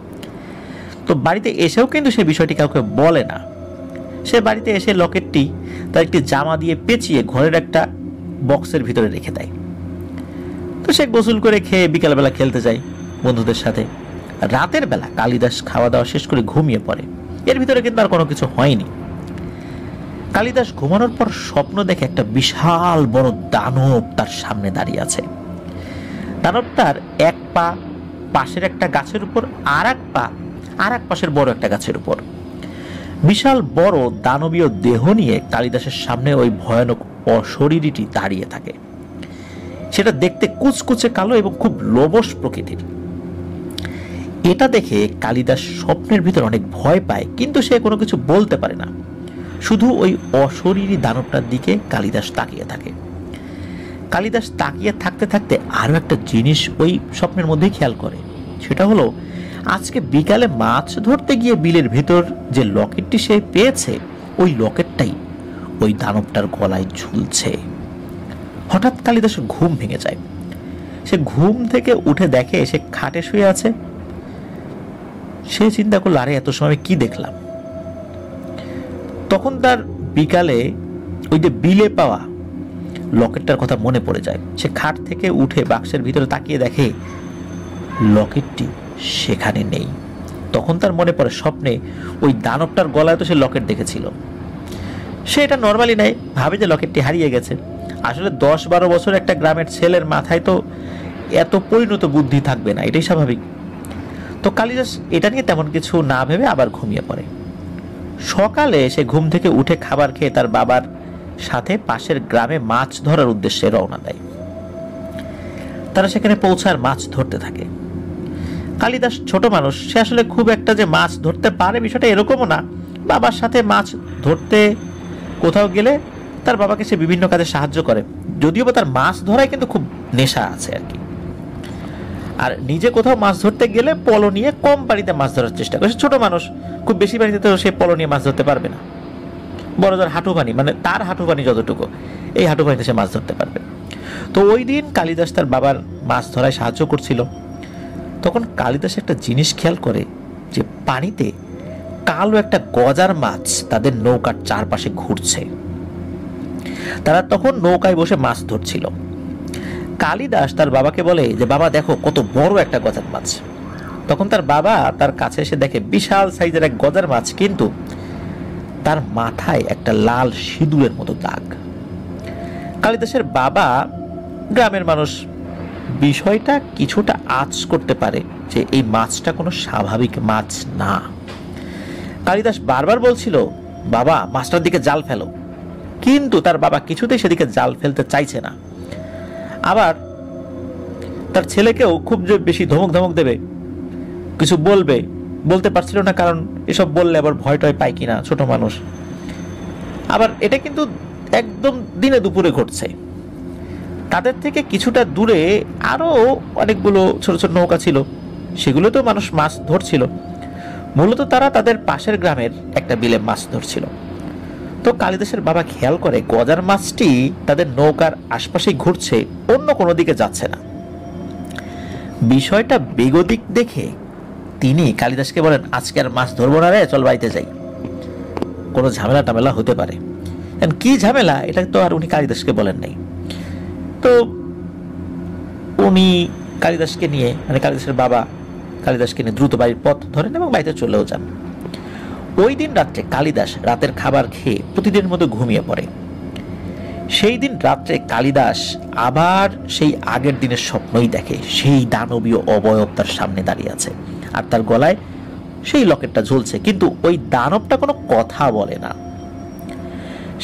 তো বাড়িতে এসেও কিন্তু সে বিষয়টি কাউকে বলে না। সে বাড়িতে এসে লকেটটি তার একটি জামা দিয়ে পেঁচিয়ে ঘরের একটা বক্সের ভিতরে রেখে দেয়। তো সে গোসল করে খেয়ে বিকালবেলা খেলতে যায় বন্ধুদের সাথে। রাতের বেলা কালিদাস খাওয়া দাওয়া শেষ করে ঘুমিয়ে পড়ে। এর ভিতরে কিন্তু আর কোনো কিছু হয়নি। কালিদাস ঘুমানোর পর স্বপ্ন দেখে একটা বিশাল বড় দানব তার সামনে দাঁড়িয়ে আছে। দানবটার এক পা পাশের একটা গাছের উপর, আর এক পা আর এক পাশের বড় একটা গাছের উপর। বিশাল বড় দানবীয় দেহ নিয়ে কালিদাসের সামনে ওই ভয়ানক অশরীরীটি দাঁড়িয়ে থাকে। সেটা দেখতে কুচকুচে কালো এবং খুব লোভস প্রকৃতির। এটা দেখে কালিদাস স্বপ্নের ভিতর অনেক ভয় পায়, কিন্তু সে কোনো কিছু বলতে পারে না। শুধু ওই অশরীরী দানবটার দিকে কালিদাস তাকিয়ে থাকে। কালিদাস তাকিয়ে থাকতে থাকতে আরো একটা জিনিস ওই স্বপ্নের মধ্যেই খেয়াল করে। সেটা হলো, আজকে বিকালে মাছ ধরতে গিয়ে বিলের ভেতর যে লকেটটি সে পেয়েছে, ওই লকেটটাই ওই দানবটার গলায় ঝুলছে। হঠাৎ কালিদাসের ঘুম ভেঙে যায়। সে ঘুম থেকে উঠে দেখে সে খাটে শুয়ে আছে। সে চিন্তা করলো, আরে এত সময় কি দেখলাম। তখন তার বিকালে ওই যে বিলে পাওয়া লকেটটার কথা মনে পড়ে যায়। সে খাট থেকে উঠে বাক্সের ভিতরে তাকিয়ে দেখে লকেটটি সেখানে নেই। তখন তার মনে পড়ে স্বপ্নে ওই দানবটার গলায় তো সে লকেট দেখেছিল। সে এটা নর্মালি নেয়, ভাবে যে লকেটটি হারিয়ে গেছে। আসলে 10-12 বছর একটা গ্রামের ছেলের মাথায় তো এত পরিণত বুদ্ধি থাকবে না, এটাই স্বাভাবিক। তো কালিদাস এটা নিয়ে তেমন কিছু না ভেবে আবার ঘুমিয়ে পড়ে। সকালে সে ঘুম থেকে উঠে খাবার খেয়ে তার বাবার সাথে পাশের গ্রামে মাছ ধরার উদ্দেশ্যে রওনা দেয়। তারা সেখানে পৌঁছার মাছ ধরতে থাকে। কালিদাস ছোট মানুষ, সে আসলে খুব একটা যে মাছ ধরতে পারে বিষয়টা এরকমও না। বাবার সাথে মাছ ধরতে কোথাও গেলে তার বাবাকে সে বিভিন্ন কাজে সাহায্য করে, যদিও বা তার মাছ ধরায় কিন্তু খুব নেশা আছে আর কি। আর নিজে কোথাও মাছ ধরতে গেলে পলো নিয়ে কম পানিতে মাছ ধরার চেষ্টা করে। ছোট মানুষ, খুব বেশি পানিতে তো সে পলো নিয়ে মাছ ধরতে পারবে না। বড় যার হাঁটু পানি, মানে তার হাঁটু পানি যতটুকু, এই হাঁটু পানিতে সে মাছ ধরতে পারবে। তো ওই দিন কালিদাস তার বাবার মাছ ধরায় সাহায্য করছিল। তখন কালিদাস একটা জিনিস খেয়াল করে যে পানিতে কালো একটা গজার মাছ তাদের নৌকার চারপাশে ঘুরছে। তারা তখন নৌকায় বসে মাছ ধরছিল। কালিদাস তার বাবাকে বলে যে বাবা দেখো কত বড় একটা গজার মাছ। তখন তার বাবা তার কাছে এসে দেখে বিশাল সাইজের এক গজার মাছ, কিন্তু তার মাথায় একটা লাল সিঁদুরের মতো দাগ। কালিদাসের বাবা গ্রামের মানুষ, বিষয়টা কিছুটা আঁচ করতে পারে যে এই মাছটা কোনো স্বাভাবিক মাছ না। কালিদাস বারবার বলছিল বাবা মাছটার দিকে জাল ফেলো, কিন্তু তার বাবা কিছুতেই সেদিকে জাল ফেলতে চাইছে না। আবার তার ছেলেকেও খুব যে বেশি ধমক ধমক দেবে, কিছু বলতে পারছিল না, কারণ এসব বললে আবার ভয় টয় পায় কিনা ছোট মানুষ। আবার এটা কিন্তু একদম দিনে দুপুরে ঘটছে। তাদের থেকে কিছুটা দূরে আরো অনেকগুলো ছোট ছোট নৌকা ছিল, সেগুলো তো মানুষ মাছ ধরছিল। মূলত তারা তাদের পাশের গ্রামের একটা বিলে মাছ ধরছিল। তো কালিদাসের বাবা খেয়াল করে গজার মাছটি তাদের নৌকার আশপাশেই ঘুরছে, অন্য কোনো দিকে যাচ্ছে না। বিষয়টা বেগতিক দেখে তিনি কালিদাসকে বলেন আজকে আর মাছ ধরবো না রে, চল বাড়িতে যাই, কোনো ঝামেলা টামেলা হতে পারে। কি ঝামেলা এটা তো আর উনি কালিদাসকে বলেন নাই। তো উনি কালিদাসকে নিয়ে, মানে কালিদাসের বাবা কালিদাসকে নিয়ে দ্রুত বাড়ির পথ ধরেন এবং বাড়িতে চলেও যান। ওই দিন রাত্রে কালিদাস রাতের খাবার খেয়ে প্রতিদিনের মতো ঘুমিয়ে পড়ে। সেই দিন রাত্রে কালিদাস আবার সেই আগের দিনের স্বপ্নই দেখে। সেই দানবীয় অবয়ব তার সামনে দাঁড়িয়ে আছে, আর তার গলায় সেই লকেটটা ঝুলছে, কিন্তু ওই দানবটা কোনো কথা বলে না।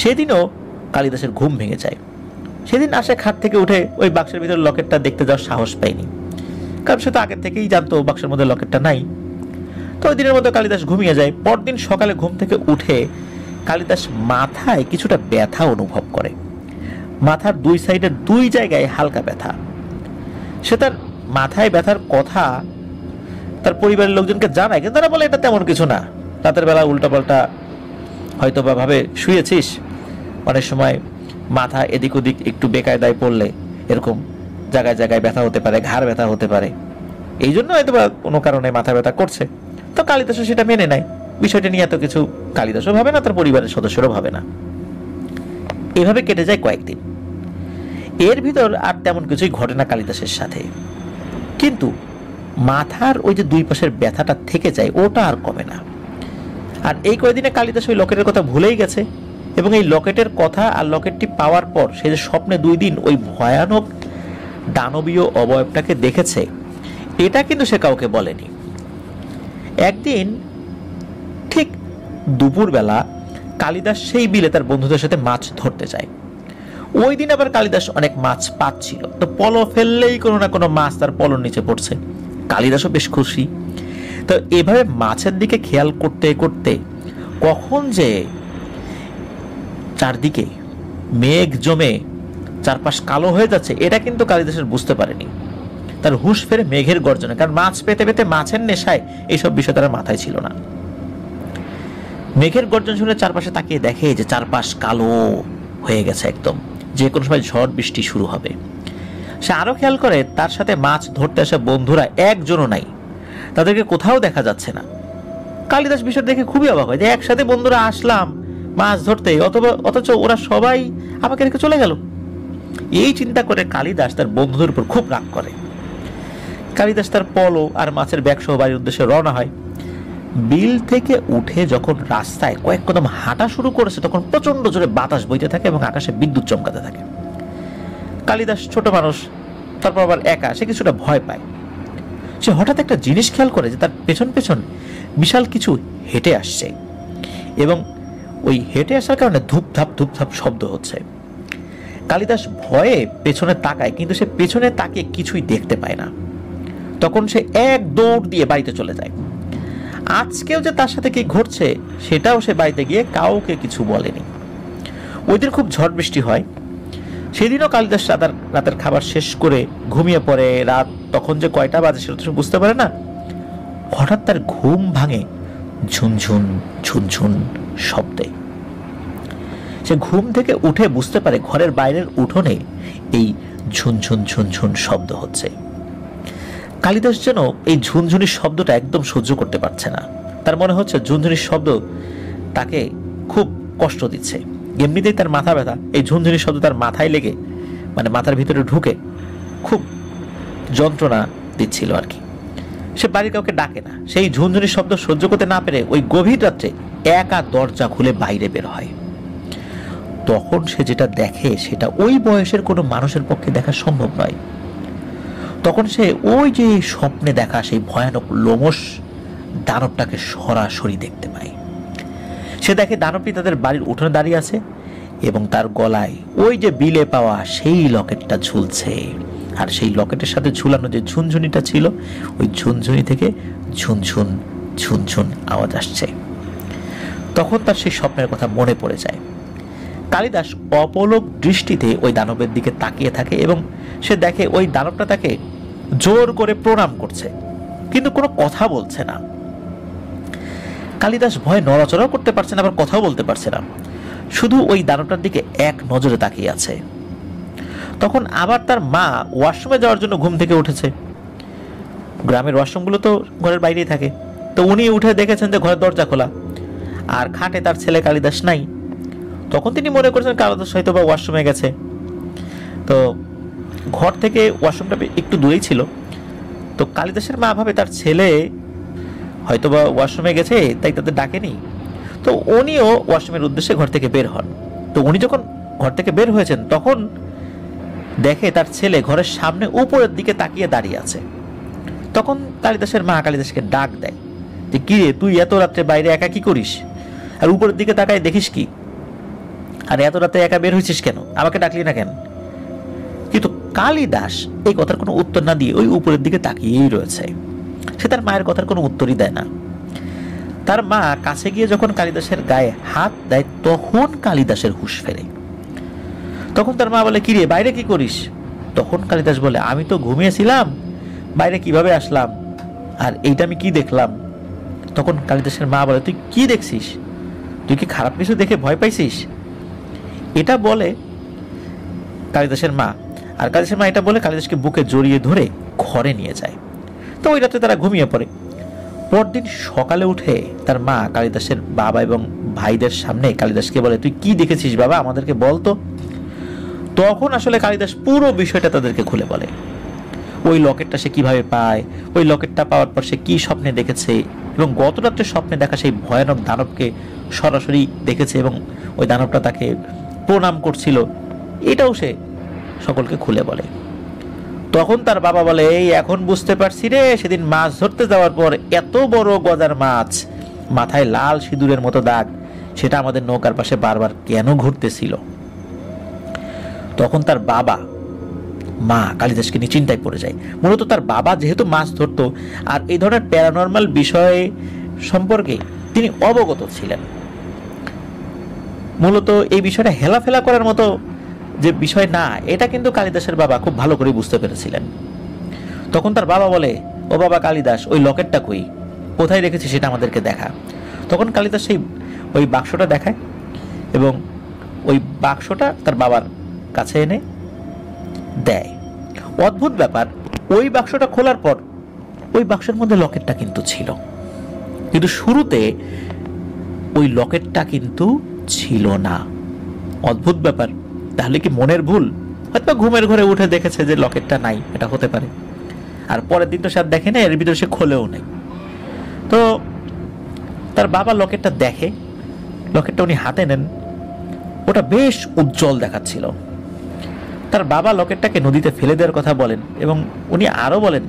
সেদিনও কালিদাসের ঘুম ভেঙে যায়। সেদিন আসে খাট থেকে উঠে ওই বাক্সের ভিতরে লকেটটা দেখতে যাওয়ার সাহস পায়নি, কারণ সে তো আগের থেকেই জানতো বাক্সের মধ্যে লকেটটা নাই। তো ওই দিনের মতো কালিদাস ঘুমিয়ে যায়। পরদিন সকালে ঘুম থেকে উঠে কালিদাস মাথায় কিছুটা ব্যথা অনুভব করে। মাথার দুই সাইডের দুই জায়গায় হালকা ব্যথা। সে তার মাথায় ব্যথার কথা তার পরিবারের লোকজনকে জানায়, কিন্তু তারা বলে এটা তেমন কিছু না, রাতের বেলা উল্টাপাল্টা হয়তো বা ভাবে শুয়েছিস, অনেক সময় মাথা এদিক ওদিক একটু বেকায়দায় পড়লে এরকম জায়গায় জায়গায় ব্যথা হতে পারে, ঘাড় ব্যথা হতে পারে, এই জন্য হয়তো বা কোনো কারণে মাথা ব্যথা করছে। তো কালিদাসও সেটা মেনে নেয়। বিষয়টা নিয়ে এত কিছু কালিদাসও ভাবে না, তার পরিবারের সদস্যরাও ভাবে না। এভাবে কেটে যায় কয়েকদিন। এর ভিতর আর তেমন কিছুই ঘটে না কালিদাসের সাথে, কিন্তু মাথার ওই যে দুই পাশের ব্যথাটা থেকে যায়, ওটা আর কমে না। আর এই কয়েকদিনে কালিদাস ওই লকেটের কথা ভুলেই গেছে, এবং এই লকেটের কথা আর লকেটটি পাওয়ার পর সে যে স্বপ্নে 2 দিন ওই ভয়ানক দানবীয় অবয়বটাকে দেখেছে, এটা কিন্তু সে কাউকে বলেনি। একদিন ঠিক দুপুরবেলা কালিদাস সেই বিলে তার বন্ধুদের সাথে মাছ ধরতে যায়। ওই দিন আবার কালিদাস অনেক মাছ পাচ্ছিল, তো পলো ফেললেই কোনো না কোনো মাছ তার পলোর নিচে পড়ছে। কালিদাসও বেশ খুশি। তো এভাবে মাছের দিকে খেয়াল করতে করতে কখন যে চারদিকে মেঘ জমে চারপাশ কালো হয়ে যাচ্ছে, এটা কিন্তু কালিদাসের বুঝতে পারেনি। তার হুঁশ ফেরে মেঘের গর্জনে, কারণ মাছ পেতে পেতে মাছের নেশায় এইসব বিষয় তার মাথায় ছিল না। মেঘের গর্জন শুনে চারপাশে তাকিয়ে দেখে যে চারপাশ কালো হয়ে গেছে একদম, যে কোনো সময় ঝড় বৃষ্টি শুরু হবে। সে আরো খেয়াল করে তার সাথে মাছ ধরতে আসা বন্ধুরা একজনও নাই, তাদেরকে কোথাও দেখা যাচ্ছে না। কালিদাস বিষয় দেখে খুবই অবাক হয় যে একসাথে বন্ধুরা আসলাম মাছ ধরতে, অথচ ওরা সবাই আমাকে রেখে চলে গেল। এই চিন্তা করে কালিদাস তার বন্ধুদের উপর খুব রাগ করে। কালিদাস তার পলো আর মাছের ব্যাগ সহ বাড়ির উদ্দেশ্যে রওনা হয়। বিল থেকে উঠে যখন রাস্তায় কয়েক কদম হাঁটা শুরু করেছে তখন প্রচন্ড জোরে বাতাস বইতে থাকে এবং আকাশে বিদ্যুৎ চমকাতে থাকে। কালিদাস ছোট মানুষ, তারপর আবার একা, সে কিছুটা ভয় পায়। সে হঠাৎ একটা জিনিস খেয়াল করে যে তার পেছন পেছন বিশাল কিছু হেঁটে আসছে এবং ওই হেঁটে আসার কারণে ধূপধাপ ধূপধাপ শব্দ হচ্ছে। কালিদাস ভয়ে পেছনে তাকায়, কিন্তু সে পেছনে তাকিয়ে কিছুই দেখতে পায় না। তখন সে এক দৌড় দিয়ে বাড়িতে চলে যায়। আজকেও যে তার সাথে কি ঘটছে সেটাও সে বাড়িতে গিয়ে কাউকে কিছু বলেনি। ওই দিন খুব ঝড় বৃষ্টি হয়। সেদিনও কালিদাস রাতের খাবার শেষ করে ঘুমিয়ে পড়ে। রাত তখন যে কয়টা বাজে সেটা তো সে বুঝতে পারে না। হঠাৎ তার ঘুম ভাঙে ঝুনঝুন ঝুনঝুন শব্দে। সে ঘুম থেকে উঠে বুঝতে পারে ঘরের বাইরের উঠোনে এই ঝুনঝুন ঝুনঝুন শব্দ হচ্ছে। কালিদাস যেন এই ঝুনঝুনির শব্দটা একদম সহ্য করতে পারছে না। তার মনে হচ্ছে ঝুনঝুনির শব্দ তাকে খুব কষ্ট দিচ্ছে। এমনিতেই তার মাথা ব্যথা, এই ঝুনঝুনির শব্দ তার মাথায় লেগে মানে মাথার ভিতরে ঢুকে খুব যন্ত্রণা দিচ্ছিল আর কি। সে বাড়ির কাউকে ডাকে না। সেই ঝুনঝুনির শব্দ সহ্য করতে না পেরে ওই গভীর রাত্রে একা দরজা খুলে বাইরে বের হয়। তখন সে যেটা দেখে সেটা ওই বয়সের কোনো মানুষের পক্ষে দেখা সম্ভব নয়। তখন সে ওই যে স্বপ্নে দেখা সেই ভয়ানক লোমশ দানবটাকে সরাসরি দেখতে পায়। সে দেখে দানবটি তাদের বাড়ির উঠোনে দাঁড়িয়ে আছে এবং তার গলায় ওই যে বিলে পাওয়া সেই লকেটটা ঝুলছে। আর সেই লকেটের সাথে ঝুলানো যে ঝুনঝুনিটা ছিল, ওই ঝুনঝুনি থেকে ঝুনঝুন ঝুনঝুন আওয়াজ আসছে। তখন তার সেই স্বপ্নের কথা মনে পড়ে যায়। কালিদাস অপলক দৃষ্টিতে ওই দানবের দিকে তাকিয়ে থাকে এবং সে দেখে ওই দানবটা তাকে জোর করে প্রণাম করছে, কিন্তু কোনো কথা বলছে না। কালিদাস ভয়ে নড়াচড়াও করতে পারছে না, আবার কথাও বলতে পারছে না, শুধু ওই দানবটার দিকে এক নজরে তাকিয়ে আছে। তখন আবার তার মা ওয়াশরুমে যাওয়ার জন্য ঘুম থেকে উঠেছে। গ্রামের ওয়াশরুমগুলো তো ঘরের বাইরেই থাকে। তো উনি উঠে দেখেছেন যে ঘরের দরজা খোলা আর খাটে তার ছেলে কালিদাস নাই। তখন তিনি মনে করেছেন কালিদাস হয়তো বা ওয়াশরুমে গেছে। তো ঘর থেকে ওয়াশরুমটা একটু দূরেই ছিল। তো কালিদাসের মা ভাবে তার ছেলে হয়তো বা ওয়াশরুমে গেছে, তাই তাদের ডাকেনি। তো উনিও ওয়াশরুমের উদ্দেশ্যে ঘর থেকে বের হন। তো উনি যখন ঘর থেকে বের হয়েছেন তখন দেখে তার ছেলে ঘরের সামনে উপরের দিকে তাকিয়ে দাঁড়িয়ে আছে। তখন কালিদাসের মা কালিদাসকে ডাক দেয় যে, কি রে, তুই এত রাত্রে বাইরে একা কি করিস? আর উপরের দিকে তাকায় দেখিস কি? আর এত রাতে একা বের হয়েছিস কেন? আমাকে ডাকলি না কেন? কিন্তু কালিদাস এই কথার কোনো উত্তর না দিয়ে ওই উপরের দিকে তাকিয়েই রয়েছে। সে তার মায়ের কথার কোনো উত্তরই দেয় না। তার মা কাছে গিয়ে যখন কালিদাসের গায়ে হাত দেয় তখন কালিদাসের হুঁশ ফেরে। তখন তার মা বলে, কিরে, বাইরে কি করিস? তখন কালিদাস বলে, আমি তো ঘুমিয়েছিলাম, বাইরে কিভাবে আসলাম? আর এইটা আমি কি দেখলাম? তখন কালিদাসের মা বলে, তুই কি দেখছিস? তুই কি খারাপ কিছু দেখে ভয় পাইছিস? এটা বলে কালিদাসের মা। আর কালিদাসের মা এটা বলে কালিদাসকে বুকে জড়িয়ে ধরে ঘরে নিয়ে যায়। তো ওই রাতে তারা ঘুমিয়ে পড়ে। পরদিন সকালে উঠে তার মা কালিদাসের বাবা এবং ভাইদের সামনে কালিদাসকে বলে, তুই কি দেখেছিস বাবা, আমাদেরকে বল তো। তখন আসলে কালিদাস পুরো বিষয়টা তাদেরকে খুলে বলে। ওই লকেটটা সে কিভাবে পায়, ওই লকেটটা পাওয়ার পর সে কি স্বপ্নে দেখেছে এবং গত রাত্রে স্বপ্নে দেখা সেই ভয়ানক দানবকে সরাসরি দেখেছে এবং ওই দানবটা তাকে প্রণাম করছিল, এটাও সে সকলকে খুলে বলে। তখন তার বাবা বলে, এই এখন বুঝতে পারছি রে, সেদিন মাছ ধরতে যাওয়ার পর এত বড় গজার মাছ, মাথায় লাল সিঁদুরের মতো দাগ, সেটা আমাদের নৌকার পাশে বারবার কেন ঘুরতেছিল। তখন তার বাবা মা কালিদাসকে নিয়ে চিন্তায় পড়ে যায়। মূলত তার বাবা যেহেতু মাছ ধরতো আর এই ধরনের প্যারানর্মাল বিষয় সম্পর্কে তিনি অবগত ছিলেন। মূলত এই বিষয়টা হেলাফেলা করার মতো যে বিষয় না, এটা কিন্তু কালিদাসের বাবা খুব ভালো করে বুঝতে পেরেছিলেন। তখন তার বাবা বলে, ও বাবা কালিদাস, ওই লকেটটা কই, কোথায় রেখেছি সেটা আমাদেরকে দেখা। তখন কালিদাস সেই ওই বাক্সটা দেখায় এবং ওই বাক্সটা তার বাবার কাছে এনে দেয়। অদ্ভুত ব্যাপার, ওই বাক্সটা খোলার পর ওই বাক্সের মধ্যে লকেটটা কিন্তু ছিল, কিন্তু শুরুতে ওই লকেটটা কিন্তু ছিল না। অদ্ভুত ব্যাপার। তাহলে কি মনের ভুল? হয়তো ঘুমের ঘরে উঠে দেখেছে যে লকেটটা নাই, এটা হতে পারে। আর পরের দিন তো সে দেখে না, এর ভিতরে সে খোলেও নেই। তো তার বাবা লকেটটা দেখে, লকেটটা উনি হাতে নেন, ওটা বেশ উজ্জ্বল দেখাচ্ছিল। তার বাবা লকেটটাকে নদীতে ফেলে দেওয়ার কথা বলেন এবং উনি আরও বলেন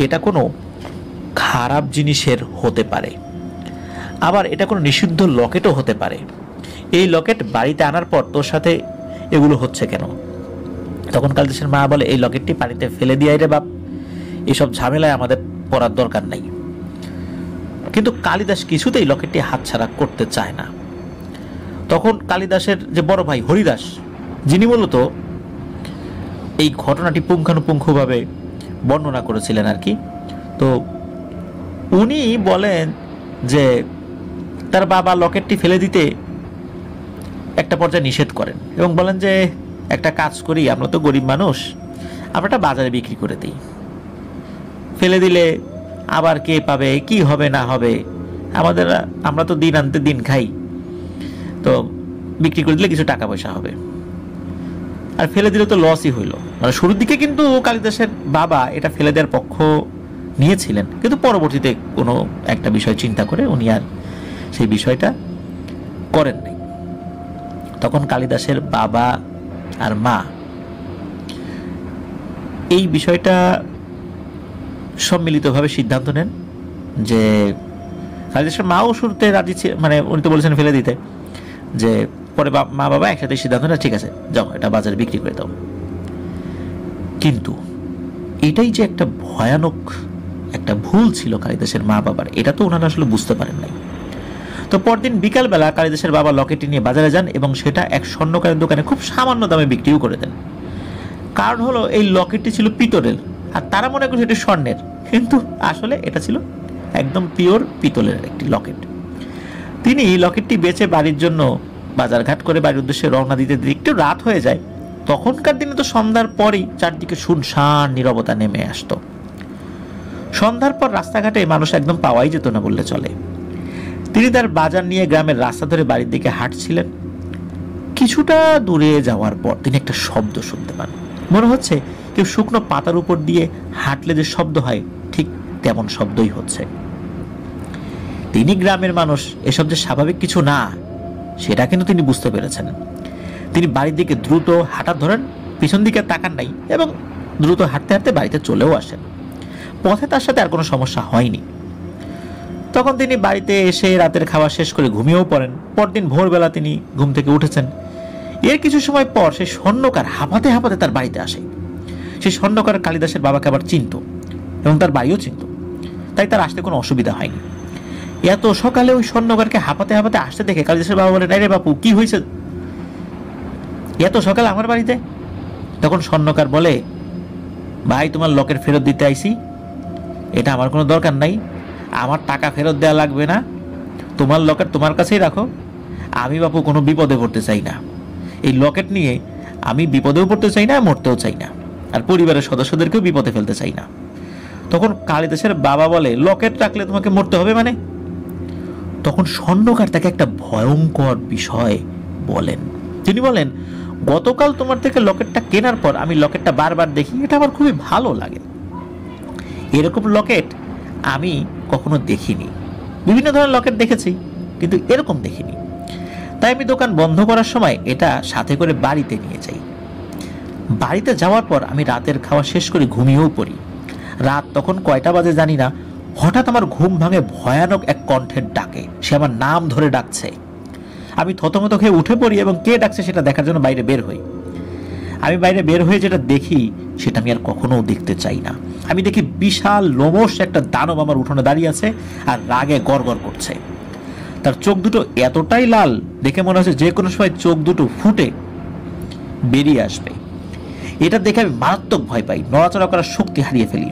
এটা কোনো খারাপ জিনিসের হতে পারে, আবার এটা কোনো নিষিদ্ধ লকেটও হতে পারে। এই লকেট বাড়িতে আনার পর তোর সাথে এগুলো হচ্ছে কেন? তখন কালিদাসের মা বলে, এই লকেটটি পানিতে ফেলে দিয়ে রে বাপ, এসব ঝামেলায় আমাদের পড়ার দরকার নাই। কিন্তু কালিদাস কিছুতেই লকেটটি হাতছাড়া করতে চায় না। তখন কালিদাসের যে বড় ভাই হরিদাস, যিনি মূলত এই ঘটনাটি পুঙ্খানুপুঙ্খভাবে বর্ণনা করেছিলেন আর কি, তো উনি বলেন যে তার বাবা লকেটটি ফেলে দিতে একটা পর্যায়ে নিষেধ করেন এবং বলেন যে একটা কাজ করি, আমরা তো গরিব মানুষ, আমরা একটা বাজারে বিক্রি করে দিই, ফেলে দিলে আবার কে পাবে, কি হবে না হবে, আমরা তো দিন আনতে দিন খাই, তো বিক্রি করে দিলে কিছু টাকা পয়সা হবে, আর ফেলে দিলে তো লসই হইল। মানে শুরুর দিকে কিন্তু কালিদাসের বাবা এটা ফেলে দেওয়ার পক্ষ নিয়েছিলেন, কিন্তু পরবর্তীতে কোনো একটা বিষয় চিন্তা করে উনি আর সেই বিষয়টা করেন নাই। তখন কালিদাসের বাবা আর মা এই বিষয়টা সম্মিলিতভাবে সিদ্ধান্ত নেন যে কালিদাসের মাও শুরুতে রাজি ছিল, মানে উনি তো বলেছেন ফেলে দিতে, যে পরে মা বাবা একসাথে সিদ্ধান্ত নেন ঠিক আছে যাও এটা বাজারে বিক্রি করে দাও। কিন্তু এটাই যে একটা ভয়ানক একটা ভুল ছিল কালিদাসের মা বাবার, এটা তো ওনারা আসলে বুঝতে পারেন নাই। তো পরদিন বিকালবেলা কালিদাসের বাবা লকেটটি নিয়ে বাজারে যান এবং সেটা এক স্বর্ণকারের দোকানে খুব সামান্য দামে বিক্রিও করে দেন। কারণ হলো এই লকেটটি ছিল পিতলের, আর তারা মনে করছে এটি স্বর্ণের, কিন্তু আসলে এটা ছিল একদম পিওর পিতলের একটি লকেট। তিনি লকেটটি বেচে বাড়ির জন্য বাজারঘাট করে বাড়ির উদ্দেশ্যে রওনা দিতে একটু রাত হয়ে যায়। তখনকার দিনে তো সন্ধ্যার পরেই চারদিকে শুনশান নীরবতা নেমে আসতো। সন্ধ্যার পর রাস্তাঘাটে মানুষ একদম পাওয়াই যেত না বললে চলে। তিনি তার বাজার নিয়ে গ্রামের রাস্তা ধরে বাড়ির দিকে হাঁটছিলেন। কিছুটা দূরে যাওয়ার পর তিনি একটা শব্দ শুনতে পান। মনে হচ্ছে কেউ শুকনো পাতার উপর দিয়ে হাঁটলে যে শব্দ হয় ঠিক তেমন শব্দই হচ্ছে। তিনি গ্রামের মানুষ, এসব যে স্বাভাবিক কিছু না সেটা কিন্তু তিনি বুঝতে পেরেছেন। তিনি বাড়ির দিকে দ্রুত হাঁটা ধরেন, পিছন দিকে তাকান নাই এবং দ্রুত হাঁটতে হাঁটতে বাড়িতে চলেও আসেন। পথে তার সাথে আর কোনো সমস্যা হয়নি। তখন তিনি বাড়িতে এসে রাতের খাওয়া শেষ করে ঘুমিয়েও পড়েন। পরদিন ভোরবেলা তিনি ঘুম থেকে উঠেছেন। এর কিছু সময় পর সেই স্বর্ণকার হাঁপাতে হাঁপাতে তার বাড়িতে আসে। সেই স্বর্ণকার কালিদাসের বাবাকে আবার চিনত এবং তার বাড়িও চিনত, তাই তার আসতে কোনো অসুবিধা হয়নি। এত সকালে ওই স্বর্ণকারকে হাঁপাতে হাঁপাতে আসতে দেখে কালিদাসের বাবা বলে, নাই রে বাপু, কি হয়েছে এত সকালে আমার বাড়িতে? তখন স্বর্ণকার বলে, ভাই তোমার লকেট ফেরত দিতে আইছি, এটা আমার কোনো দরকার নাই, আমার টাকা ফেরত দেওয়া লাগবে না, তোমার লকেট তোমার কাছেই রাখো, আমি বাপু কোনো বিপদে পড়তে চাই না, এই লকেট নিয়ে আমি বিপদেও পড়তে চাই না, মরতেও চাই না, আর পরিবারের সদস্যদেরকেও বিপদে ফেলতে চাই না। তখন কালিদাসের বাবা বলে, লকেট রাখলে তোমাকে মরতে হবে মানে? তখন স্বর্ণকার তাকে একটা ভয়ঙ্কর বিষয় বলেন। তিনি বলেন, গতকাল তোমার থেকে লকেটটা কেনার পর আমি লকেটটা বারবার দেখি, এটা আমার খুবই ভালো লাগে। এরকম লকেট আমি কখনো দেখিনি, বিভিন্ন ধরনের লকেট দেখেছি কিন্তু এরকম দেখিনি, তাই আমি দোকান বন্ধ করার সময় এটা সাথে করে বাড়িতে নিয়ে যাই। বাড়িতে যাওয়ার পর আমি রাতের খাওয়া শেষ করে ঘুমিয়েও পড়ি। রাত তখন কয়টা বাজে জানি না, হঠাৎ আমার ঘুম ভাঙে ভয়ানক এক কণ্ঠের ডাকে। সে আমার নাম ধরে ডাকছে। আমি থতমত খেয়ে উঠে পড়ি এবং কে ডাকছে সেটা দেখার জন্য বাইরে বের হই। আমি বাইরে বের হয়ে যেটা দেখি সেটা আমি আর কখনো দেখতে চাই না। আমি দেখি বিশাল লোমশ একটা দানব আমার উঠোনে দাঁড়িয়ে আছে আর রাগে গড়গড় করছে। তার চোখ দুটো এতটাই লাল, দেখে মনে হচ্ছে যে কোনো সময় চোখ দুটো ফুটে বেরিয়ে আসবে। এটা দেখে আমি মারাত্মক ভয় পাই, নড়াচড়া করার শক্তি হারিয়ে ফেলি।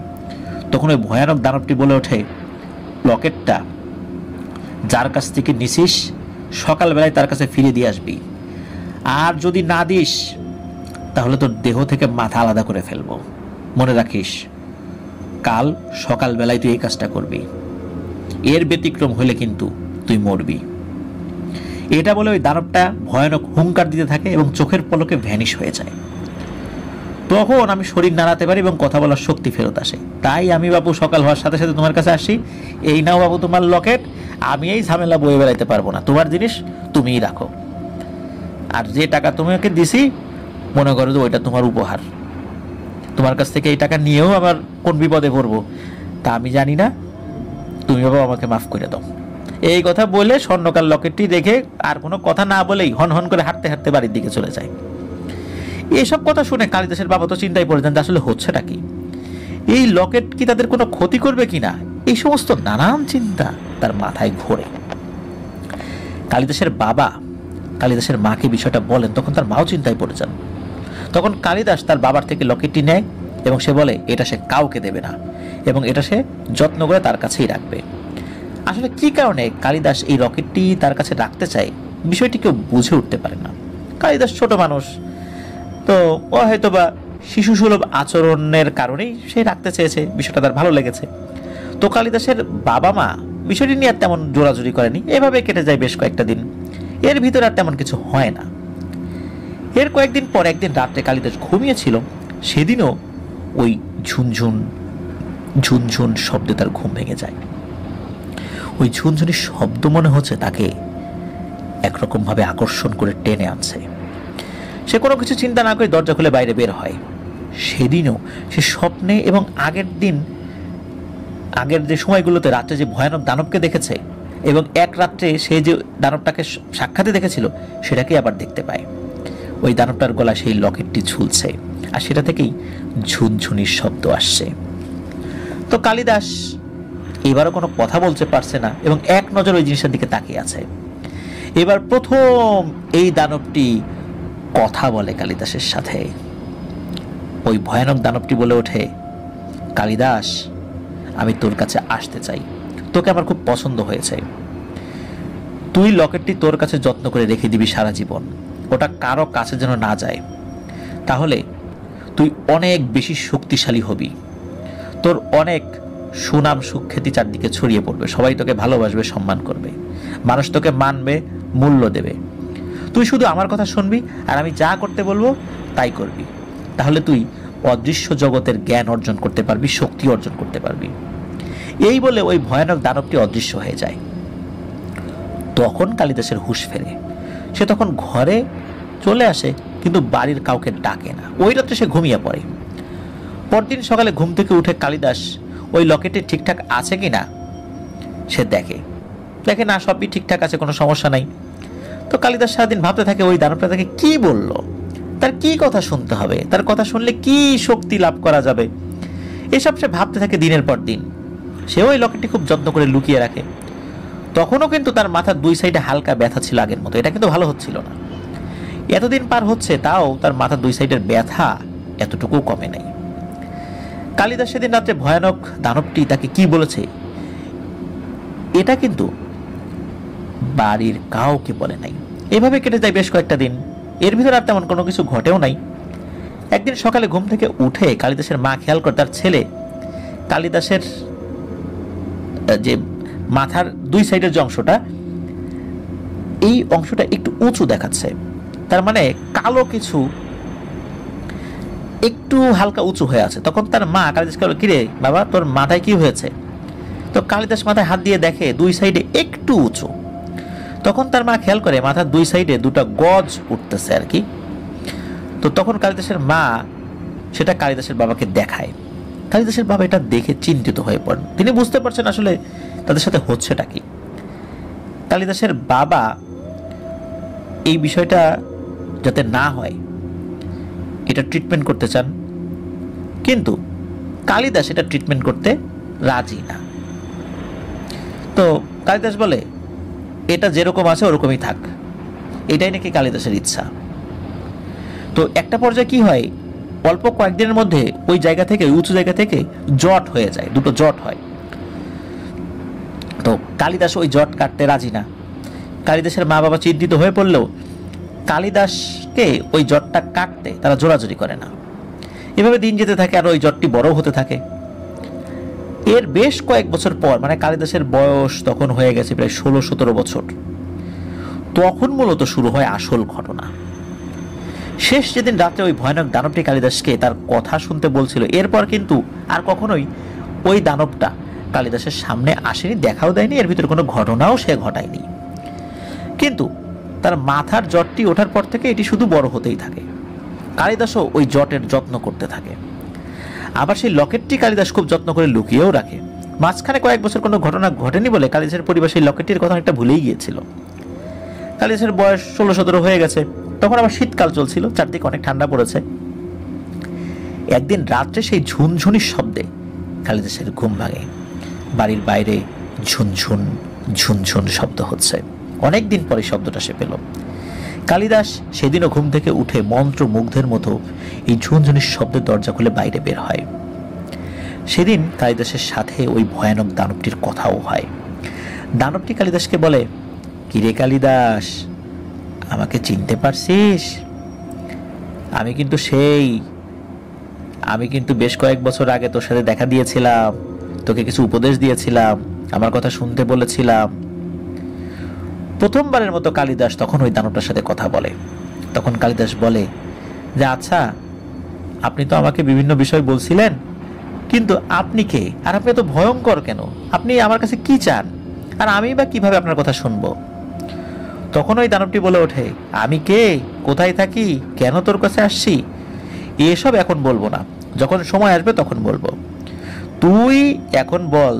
তখন ওই ভয়ানক দানবটি বলে ওঠে, লকেটটা যার কাছ থেকে নিছিস সকালবেলায় তার কাছে ফিরে দিয়ে আসবি, আর যদি না দিস তাহলে তোর দেহ থেকে মাথা আলাদা করে ফেলবো। মনে রাখিস, কাল সকালবেলায় তুই এই কাজটা করবি, এর ব্যতিক্রম হলে কিন্তু তুই মরবি। এটা বলে ওই দানবটা ভয়ানক হুঙ্কার দিতে থাকে এবং চোখের পলকে ভ্যানিশ হয়ে যায়। তখন আমি শরীর নাড়াতে পারি এবং কথা বলার শক্তি ফেরত আসে। তাই আমি বাবু সকাল হওয়ার সাথে সাথে তোমার কাছে আসি, এই নাও বাবু তোমার লকেট, আমি এই ঝামেলা বয়ে বেড়াইতে পারবো না, তোমার জিনিস তুমিই রাখো, আর যে টাকা তোমাকে দিছি মনে করো যে ওইটা তোমার উপহার, তোমার কাছ থেকে এই টাকা নিয়েও আবার কোন বিপদে পড়বো তা আমি জানি না, তুমি বাবা আমাকে মাফ করে দাও। এই কথা বলে স্বর্ণকার লকেটটি দেখে আর কোনো কথা না বলেই হন হন করে হাঁটতে হাঁটতে বাড়ির দিকে চলে যায়। এসব কথা শুনে কালিদাসের বাবা তো চিন্তায় পড়ে যান যে আসলে হচ্ছেটা কি, এই লকেট কি তাদের কোনো ক্ষতি করবে কিনা, এই সমস্ত নানান চিন্তা তার মাথায় ঘোরে। কালিদাসের বাবা কালিদাসের মাকে বিষয়টা বলেন, তখন তার মাও চিন্তায় পড়ে যান। তখন কালিদাস তার বাবার থেকে লকেটটি নেয় এবং সে বলে এটা সে কাউকে দেবে না এবং এটা সে যত্ন করে তার কাছেই রাখবে। আসলে কি কারণে কালিদাস এই লকেটটি তার কাছে রাখতে চায় বিষয়টি কেউ বুঝে উঠতে পারে না। কালিদাস ছোট মানুষ, তো ও হয়তোবা শিশুসুলভ আচরণের কারণেই সে রাখতে চেয়েছে, বিষয়টা তার ভালো লেগেছে। তো কালিদাসের বাবা মা বিষয়টি নিয়ে আর তেমন জোরাজুরি করেনি, এভাবে কেটে যায় বেশ কয়েকটা দিন। এর ভিতরে আর তেমন কিছু হয় না। এর কয়েকদিন পর একদিন রাত্রে কালিদাস ঘুমিয়েছিল, সেদিনও ওই ঝুনঝুন ঝুনঝুন শব্দে তার ঘুম ভেঙে যায়। ওই ঝুনঝুনির শব্দ মনে হচ্ছে তাকে একরকম ভাবে আকর্ষণ করে টেনে আনছে। সে কোনো কিছু চিন্তা না করে দরজা খুলে বাইরে বের হয়। সেদিনও সে স্বপ্নে এবং আগের যে সময়গুলোতে রাত্রে যে ভয়ানক দানবকে দেখেছে এবং এক রাত্রে সে যে দানবটাকে সাক্ষাতে দেখেছিল সেটাকে আবার দেখতে পায়। ওই দানবটার গলায় সেই লকেটটি ঝুলছে আর সেটা থেকেই ঝুনঝুনির শব্দ আসছে। তো কালিদাস এবারও কোনো কথা বলতে পারছে না এবং এক নজর ওই জিনিসের দিকে তাকিয়ে আছে। এবার প্রথম এই দানবটি কথা বলে কালিদাসের সাথে। ওই ভয়ানক দানবটি বলে ওঠে, কালিদাস, আমি তোর কাছে আসতে চাই, তোকে আমার খুব পছন্দ হয়েছে, তুই লকেটটি তোর কাছে যত্ন করে রেখে দিবি সারা জীবন, ওটা কারো কাছে যেন না যায়, তাহলে তুই অনেক বেশি শক্তিশালী হবি, তোর অনেক সুনাম সুখ্যাতি চারদিকে ছড়িয়ে পড়বে, সবাই তোকে ভালোবাসবে, সম্মান করবে, মানুষ তোকে মানবে, মূল্য দেবে। তুই শুধু আমার কথা শুনবি আর আমি যা করতে বলবো তাই করবি, তাহলে তুই অদৃশ্য জগতের জ্ঞান অর্জন করতে পারবি, শক্তি অর্জন করতে পারবি। এই বলে ওই ভয়ানক দানবটি অদৃশ্য হয়ে যায়। তখন কালিদাসের হুঁশ ফেরে। সে তখন ঘরে চলে আসে কিন্তু বাড়ির কাউকে ডাকে না। ওই রাত্রে সে ঘুমিয়ে পড়ে। পরদিন সকালে ঘুম থেকে উঠে কালিদাস ওই লকেটে ঠিকঠাক আছে কিনা সে দেখে না, সবই ঠিকঠাক আছে, কোনো সমস্যা নাই। তো কালিদাস সারাদিন ভাবতে থাকে ওই দানবটা তাকে কি বলল, তার কি কথা শুনতে হবে, তার কথা শুনলে কি শক্তি লাভ করা যাবে, এসব সে ভাবতে থাকে দিনের পর দিন। সে ওই লকেটটি খুব যত্ন করে লুকিয়ে রাখে। তখনও কিন্তু তার মাথার দুই সাইডে হালকা ব্যথা ছিল আগের মতো, এটা কিন্তু ভালো হচ্ছিল না। এতদিন পার হচ্ছে তাও তার মাথার দুই সাইডের ব্যথা এতটুকু কমে নাই। কালিদাস সেদিন রাত্রে ভয়ানক দানবটি তাকে কি বলেছে এটা কিন্তু বাড়ির কাউকে বলে নাই। এভাবে কেটে যায় বেশ কয়েকটা দিন। এর ভিতরে আর তেমন কোনো কিছু ঘটেও নাই। একদিন সকালে ঘুম থেকে উঠে কালিদাসের মা খেয়াল করে তার ছেলে কালিদাসের যে মাথার দুই সাইডের যে অংশটা, এই অংশটা একটু উঁচু দেখাচ্ছে, তার মানে কালো কিছু একটু হালকা উঁচু হয়ে আছে। তখন তার মা কালিদাসকে বলে, কিরে বাবা, তোর মাথায় কি হয়েছে? তো কালিদাস মাথায় হাত দিয়ে দেখে দুই সাইডে একটু উঁচু। তখন তার মা খেয়াল করে মাথার দুই সাইডে দুটো গজ উঠতেছে আর কি। তো তখন কালিদাসের মা সেটা কালিদাসের বাবাকে দেখায়। কালিদাসের বাবা এটা দেখে চিন্তিত হয়ে পড়েন। তিনি বুঝতে পারছেন আসলে তাদের সাথে হচ্ছেটা কি। কালিদাসের বাবা এই বিষয়টা যাতে না হয় এটা ট্রিটমেন্ট করতে চান, কিন্তু কালিদাস এটা ট্রিটমেন্ট করতে রাজি না। তো কালিদাস বলে, এটা যেরকম আছে ওরকমই থাক, এটাই নাকি কালিদাসের ইচ্ছা। তো একটা পর্যায়ে কি হয়, অল্প কয়েকদিনের মধ্যে ওই জায়গা থেকে, উঁচু জায়গা থেকে জট হয়ে যায়, দুটো জট হয়। তো কালিদাস ওই জট কাটতে রাজি না। কালিদাসের মা বাবা চিন্তিত হয়ে পড়লেও কালিদাসকে ওই জটটা কাটতে তারা জোরাজোরি করে না। এভাবে দিন যেতে থাকে আর ওই জটটি বড় হতে থাকে। এর বেশ কয়েক বছর পর, মানে কালিদাসের বয়স তখন হয়ে গেছে প্রায় 16-17 বছর, তখন মূলত শুরু হয় আসল ঘটনা। শেষ যেদিন রাত্রে ওই ভয়ানক দানবটি কালিদাসকে তার কথা শুনতে বলছিল, এরপর কিন্তু আর কখনোই ওই দানবটা কালিদাসের সামনে আসেনি, দেখাও দেয়নি, এর ভিতরে কোনো ঘটনাও সে ঘটায়নি। কিন্তু তার মাথার জটটি ওঠার পর থেকে এটি শুধু বড় হতেই থাকে। কালিদাসও ওই জটের যত্ন করতে থাকে। আবার সেই লকেটটি কালিদাস খুব যত্ন করে লুকিয়েও রাখে। মাঝখানে কয়েক বছর কোনো ঘটনা ঘটেনি বলে কালিদাসের পরিবার সেই লকেটটির কথা একটা ভুলেই গিয়েছিল। কালিদাসের বয়স 16-17 হয়ে গেছে, তখন আবার শীতকাল চলছিল, চারদিকে অনেক ঠান্ডা পড়েছে। একদিন রাত্রে সেই ঝুনঝুনির শব্দে কালিদাসের ঘুম ভাঙে। বাড়ির বাইরে ঝুনঝুন ঝুনঝুন শব্দ হচ্ছে। অনেকদিন পরে শব্দটা সে পেল। কালিদাস সেদিনও ঘুম থেকে উঠে মন্ত্রমুগ্ধের মতো এই ঝুনঝুনির শব্দের দরজা খুলে বাইরে বের হয়। সেদিন কালিদাসের সাথে ওই ভয়ানক দানবটির কথাও হয়। দানবটি কালিদাসকে বলে, কিরে কালিদাস, আমাকে চিনতে পারছিস? আমি কিন্তু বেশ কয়েক বছর আগে তোর সাথে দেখা দিয়েছিলাম, তোকে কিছু উপদেশ দিয়েছিলাম, আমার কথা শুনতে বলেছিলাম। প্রথমবারের মতো কালিদাস তখন ওই দানবটার সাথে কথা বলে। তখন কালিদাস বলে যে, আচ্ছা, আপনি তো আমাকে বিভিন্ন বিষয় বলছিলেন, কিন্তু আপনি কে, আর আপনি এত ভয়ঙ্কর কেন? আপনি আমার কাছে কি চান, আর আমি বা কিভাবে আপনার কথা শুনবো? তখন ওই দানবটি বলে ওঠে, আমি কে, কোথায় থাকি, কেন তোর কাছে আসছি, এসব এখন বলবো না, যখন সময় আসবে তখন বলবো। তুই এখন বল,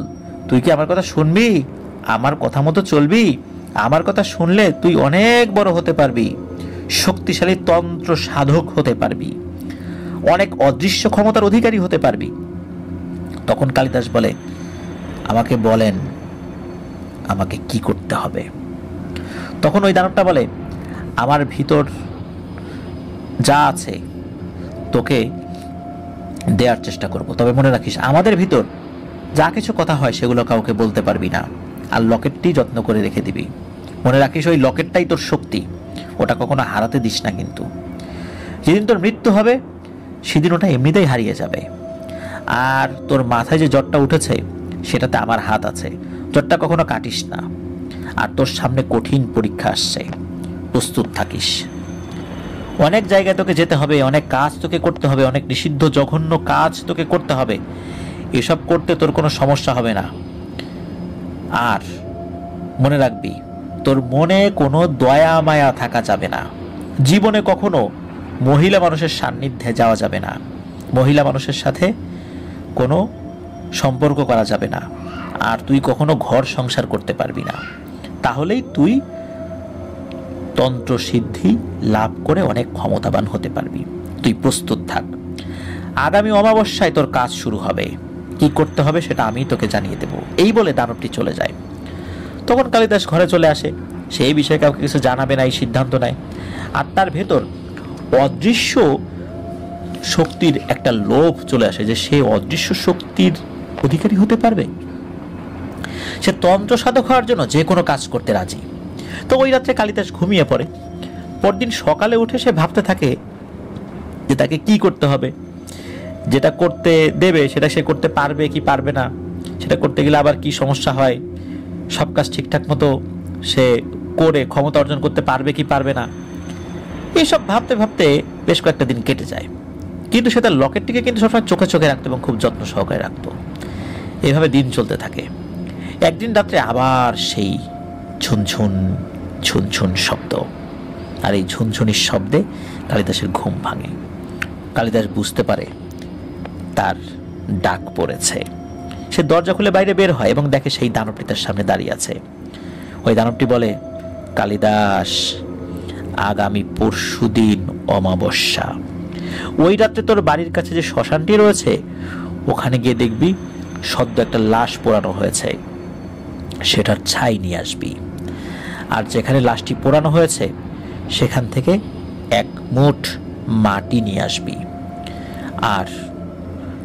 তুই কি আমার কথা শুনবি, আমার কথা মতো চলবি? আমার কথা শুনলে তুই অনেক বড় হতে পারবি, শক্তিশালী তন্ত্র সাধক হতে পারবি, অনেক অদৃশ্য ক্ষমতার অধিকারী হতে পারবি। তখন কালিদাস বলে, আমাকে বলেন, আমাকে কি করতে হবে? তখন ওই দানবটা বলে, আমার ভিতর যা আছে তোকে দেওয়ার চেষ্টা করব, তবে মনে রাখিস আমাদের ভিতর যা কিছু কথা হয় সেগুলো কাউকে বলতে পারবি না, আর লকেটটি যত্ন করে রেখে দিবি। মনে রাখিস ওই লকেটটাই তোর শক্তি, ওটা কখনো হারাতে দিস না। কিন্তু যেদিন তোর মৃত্যু হবে সেদিন ওটা এমনিতেই হারিয়ে যাবে। আর তোর মাথায় যে জটটা উঠেছে সেটাতে আমার হাত আছে, জটটা কখনো কাটিস না। আর তোর সামনে কঠিন পরীক্ষা আসছে, প্রস্তুত থাকিস। অনেক জায়গায় তোকে যেতে হবে, অনেক কাজ তোকে করতে হবে, অনেক নিষিদ্ধ জঘন্য কাজ তোকে করতে হবে। এসব করতে তোর কোনো সমস্যা হবে না। আর মনে রাখবি, তোর মনে কোনো দয়া মায়া থাকা যাবে না। জীবনে কখনো মহিলা মানুষের সান্নিধ্যে যাওয়া যাবে না, মহিলা মানুষের সাথে কোনো সম্পর্ক করা যাবে না। আর তুই কখনো ঘর সংসার করতে পারবি না, তাহলেই তুই তন্ত্র সিদ্ধি লাভ করে অনেক ক্ষমতাবান হতে পারবি। তুই প্রস্তুত থাক। আগামী অমাবস্যায় তোর কাজ শুরু হবে, কি করতে হবে সেটা আমি তোকে জানিয়ে দেব। এই বলে দানবটি চলে যায়। তখন কালিদাস ঘরে চলে আসে, সেই বিষয়ে কাউকে কিছু জানাবে না এই সিদ্ধান্ত নেয়। আর তার ভেতর অদৃশ্য শক্তির একটা লোভ চলে আসে যে সে অদৃশ্য শক্তির অধিকারী হতে পারবে। সে তন্ত্র সাধক হওয়ার জন্য যে কোনো কাজ করতে রাজি। তো ওই রাত্রে কালিদাস ঘুমিয়ে পড়ে। পরদিন সকালে উঠে সে ভাবতে থাকে যে তাকে কি করতে হবে, যেটা করতে দেবে সেটা সে করতে পারবে কি পারবে না, সেটা করতে গেলে আবার কি সমস্যা হয়, সব কাজ ঠিকঠাক মতো সে করে ক্ষমতা অর্জন করতে পারবে কি পারবে না। এইসব ভাবতে ভাবতে বেশ কয়েকটা দিন কেটে যায়। কিন্তু সে তার লকেটটিকে কিন্তু সবসময় চোখে চোখে রাখতো এবং খুব যত্ন সহকারে রাখতো। এইভাবে দিন চলতে থাকে। একদিন রাত্রে আবার সেই ঝুনঝুন ঝুনঝুন শব্দ, আর এই ঝুনঝুনির শব্দে কালিদাসের ঘুম ভাঙে। কালিদাস বুঝতে পারে তার ডাক পড়েছে। সে দরজা খুলে বাইরে বের হয় এবং দেখে সেই দানবটি তার সামনে দাঁড়িয়ে আছে। ওই দানবটি বলে, কালিদাস, আগামী পরশুদিন অমাবস্যা, ওই রাত্রে তোর বাড়ির কাছে যে শ্মশানটি রয়েছে ওখানে গিয়ে দেখবি সদ্য একটা লাশ পোড়ানো হয়েছে, সেটার ছাই নিয়ে আসবি। আর যেখানে লাশটি পোড়ানো হয়েছে সেখান থেকে এক মুঠ মাটি নিয়ে আসবি। আর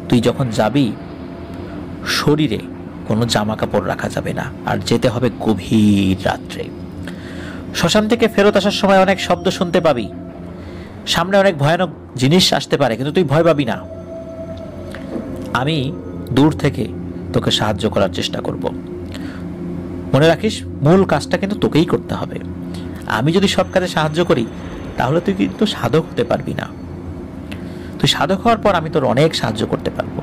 তুই যখন যাবি শরীরে কোনো জামা কাপড় রাখা যাবে না, আর যেতে হবে গভীর রাত্রে। শ্মশান থেকে ফেরত আসার সময় অনেক শব্দ শুনতে পাবি, সামনে অনেক ভয়ানক জিনিস আসতে পারে, কিন্তু তুই ভয় পাবি না। আমি দূর থেকে তোকে সাহায্য করার চেষ্টা করব। মনে রাখিস, মূল কাজটা কিন্তু তোকেই করতে হবে। আমি যদি সব কাজে সাহায্য করি তাহলে তুই কিন্তু সাধক হতে পারবি না। তুই সাধক হওয়ার পর আমি তোর অনেক সাহায্য করতে পারবো।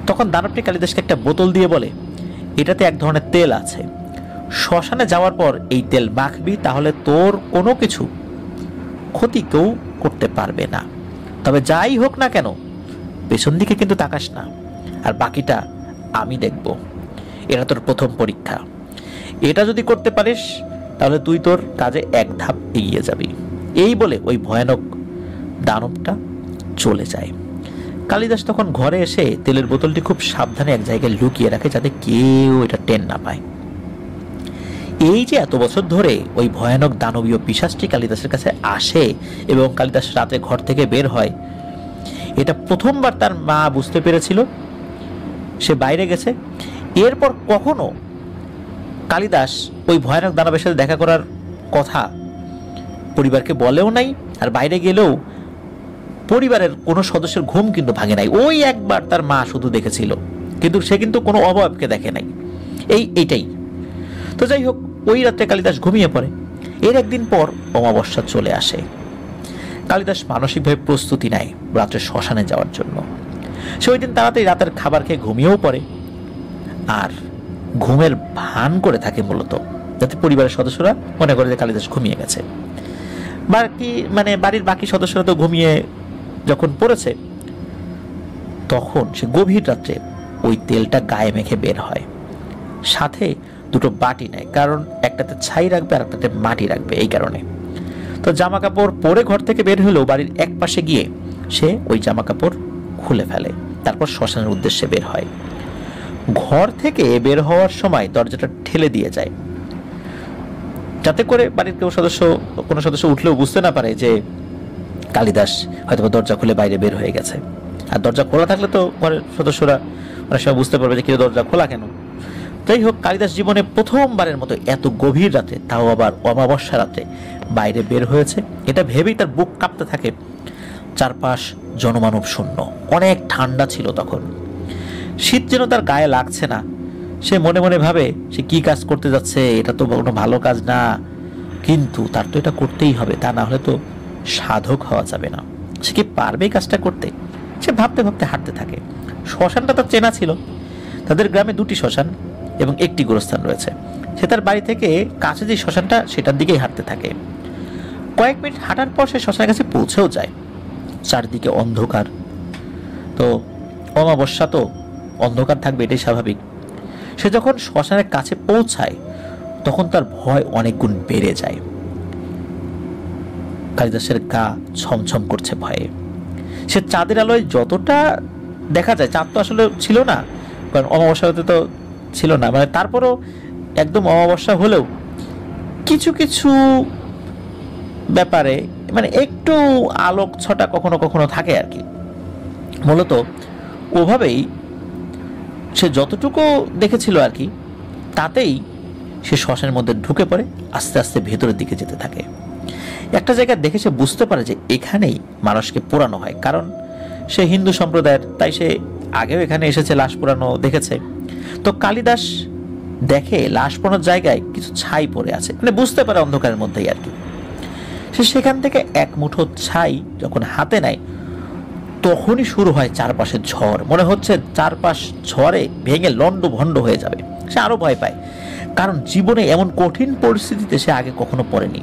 তখন দানবটি কালিদাসকে একটা বোতল দিয়ে বলে, এটাতে এক ধরনের তেল আছে, শ্মশানে যাওয়ার পর এই তেল মাখবি, তাহলে তোর কোনো কিছু ক্ষতি কেউ করতে পারবে না। তবে যাই হোক না কেন পেছন দিকে কিন্তু তাকাস না, আর বাকিটা আমি দেখব। এটা তোর প্রথম পরীক্ষা। এটা যদি করতে পারিস তাহলে তুই তোর কাজে এক ধাপ এগিয়ে যাবি। এই বলে ওই ভয়ানক দানবটা চলে যায়। কালিদাস তখন ঘরে এসে তেলের বোতলটি খুব সাবধানে এক জায়গায় লুকিয়ে রাখে, যাতে কেউ এটা টের না পায়। এই যে এত বছর ধরে ওই ভয়ানক দানবীয় পিশাচটি কালিদাসের কাছে আসে এবং কালিদাস রাতে ঘর থেকে বের হয়, এটা প্রথমবার তার মা বুঝতে পেরেছিল। সে বাইরে গেছে। এরপর কখনো কালিদাস ওই ভয়ানক দানবের সাথে দেখা করার কথা পরিবারকে বলেও নাই, আর বাইরে গেলেও পরিবারের কোনো সদস্যের ঘুম কিন্তু ভাঙে নাই। ওই একবার তার মা শুধু দেখেছিল, কিন্তু সে কিন্তু কোনো অভাবকে দেখে নাই। এইটাই তো। যাই হোক, ওই রাত্রে কালিদাস ঘুমিয়ে পড়ে। এর একদিন পর অমাবস্যা চলে আসে। কালিদাস মানসিকভাবে প্রস্তুতি নেয় রাত্রে শ্মশানে যাওয়ার জন্য। সে ওই দিন তাড়াতাড়ি রাতের খাবার খেয়ে ঘুমিয়েও পড়ে, আর ঘুমের ভান করে থাকে মূলত, যাতে পরিবারের সদস্যরা মনে করে যে কালিদাস ঘুমিয়ে গেছে। বাড়ির বাকি সদস্যরা তো ঘুমিয়ে যখন পড়েছে, তখন সে গভীর রাত্রে ওই তেলটা গায়ে মেখে বের হয়। সাথে দুটো বাটি নেয়, কারণ একটাতে ছাই রাখবে আর একটাতে মাটি রাখবে। এই কারণে তো জামা কাপড় পরে ঘর থেকে বের হলেও বাড়ির এক পাশে গিয়ে সে ওই জামা কাপড় খুলে ফেলে, তারপর শ্মশানের উদ্দেশ্যে বের হয়। ঘর থেকে বের হওয়ার সময় দরজাটা ঠেলে দিয়ে যায়, যাতে করে বাড়ির কোনো সদস্য উঠলেও বুঝতে না পারে যে কালিদাস হয়তো দরজা খুলে বাইরে বের হয়ে গেছে। আর দরজা খোলা থাকলে তো ঘরের সদস্যরা অনেক সময় বুঝতে পারবে যে কেউ দরজা খোলা কেন। যাই হোক, কালিদাস জীবনে প্রথমবারের মতো এত গভীর রাতে, তাও আবার অমাবস্যা রাতে বাইরে বের হয়েছে। এটা ভেবেই তার বুক কাঁপতে থাকে। চারপাশ জনমানব শূন্য, অনেক ঠান্ডা ছিল তখন। শীত যেন তার গায়ে লাগছে না। সে মনে মনে ভাবে সে কি কাজ করতে যাচ্ছে, এটা তো কোনো ভালো কাজ না, কিন্তু তার তো এটা করতেই হবে, তা না হলে তো সাধক হওয়া যাবে না। সে কি পারবে কাজটা করতে? সে ভাবতে ভাবতে হাঁটতে থাকে। শ্মশানটা তার চেনা ছিল, তাদের গ্রামে 2টি শ্মশান এবং 1টি গোরস্থান রয়েছে। সে তার বাড়ি থেকে কাছে যে শ্মশানটা, সেটার দিকেই হাঁটতে থাকে। কয়েক মিনিট হাঁটার পর সে শ্মশানের কাছে পৌঁছেও যায়। চারদিকে অন্ধকার, তো অমাবস্যা তো অন্ধকার থাকবে, এটাই স্বাভাবিক। সে যখন শ্মশানের কাছে পৌঁছায় তখন তার ভয় অনেক গুণ বেড়ে যায়। কালিদাসের গা ছমছম করছে ভয়ে। সে চাঁদের আলোয় যতটা দেখা যায়, চাঁদ তো আসলে ছিল না, কারণ অমাবস্যাতে তো ছিল না, তারপরও একদম অমাবস্যা হলেও কিছু কিছু ব্যাপারে একটু আলোক ছটা কখনো কখনো থাকে আর কি। মূলত ওভাবেই সে যতটুকু দেখেছিল আর কি, তাতেই সে শ্মশানের মধ্যে ঢুকে পড়ে, আস্তে আস্তে ভেতরের দিকে যেতে থাকে। একটা জায়গায় দেখে সে বুঝতে পারে যে এখানেই মানুষকে পোড়ানো হয়, কারণ সে হিন্দু সম্প্রদায়ের, তাই সে আগেও এখানে এসেছে, লাশ পোড়ানো দেখেছে। তো কালিদাস দেখে লাশ পোড়ানোর জায়গায় কিছু ছাই পড়ে আছে, বুঝতে পারে অন্ধকারের মধ্যেই আর কি। সে সেখান থেকে এক মুঠো ছাই যখন হাতে নেয়, তখনই শুরু হয় চারপাশে ঝড়। মনে হচ্ছে চারপাশ ঝড়ে ভেঙে লন্ড ভন্ড হয়ে যাবে। সে আরো ভয় পায়, কারণ জীবনে এমন কঠিন পরিস্থিতিতে সে আগে কখনো পড়েনি,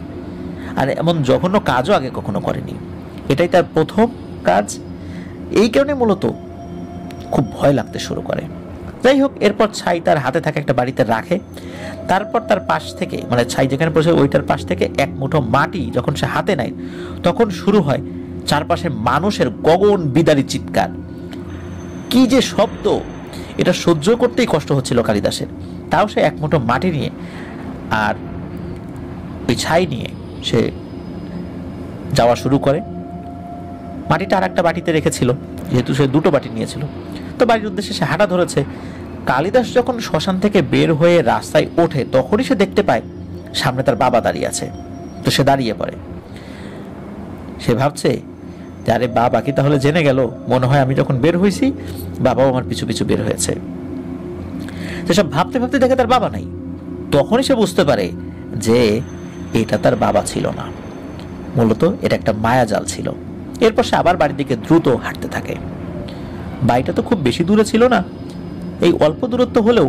আর এমন জঘন্য কাজও আগে কখনো করেনি। এটাই তার প্রথম কাজ। এই কারণে মূলত খুব ভয় লাগতে শুরু করে। যাই হোক, এরপর ছাই তার হাতে থাকে একটা বাড়িতে রাখে। তারপর তার পাশ থেকে, ছাই যেখানে পড়েছে ওইটার পাশ থেকে এক মুঠো মাটি যখন সে হাতে নেয়, তখন শুরু হয় চারপাশে মানুষের গগন বিদারী চিৎকার। কি যে শব্দ, এটা সহ্য করতেই কষ্ট হচ্ছিল কালিদাসের। তাও সে এক মুঠো মাটি নিয়ে আর ওই ছাই নিয়ে সে যাওয়া শুরু করে। মাটিটা আর একটা বাটিতে রেখেছিল, যেহেতু সে 2টো বাটি নিয়েছিল। তো বাড়ির উদ্দেশ্যে সে হাঁটা ধরেছে। কালিদাস যখন শ্মশান থেকে বের হয়ে রাস্তায় ওঠে, তখনই সে দেখতে পায় সামনে তার বাবা দাঁড়িয়ে আছে। তো সে দাঁড়িয়ে পড়ে। সে ভাবছে যে আরে বাবা কি তাহলে জেনে গেল? মনে হয় আমি যখন বের হয়েছি বাবাও আমার পিছু পিছু বের হয়েছে। সেসব ভাবতে ভাবতে দেখে তার বাবা নাই। তখনই সে বুঝতে পারে যে এটা তার বাবা ছিল না, মূলত এটা একটা মায়াজাল ছিল। এরপর সে আবার বাড়ির দিকে দ্রুত হাঁটতে থাকে। বাড়িটা তো খুব বেশি দূরে ছিল না, এই অল্প দূরত্ব হলেও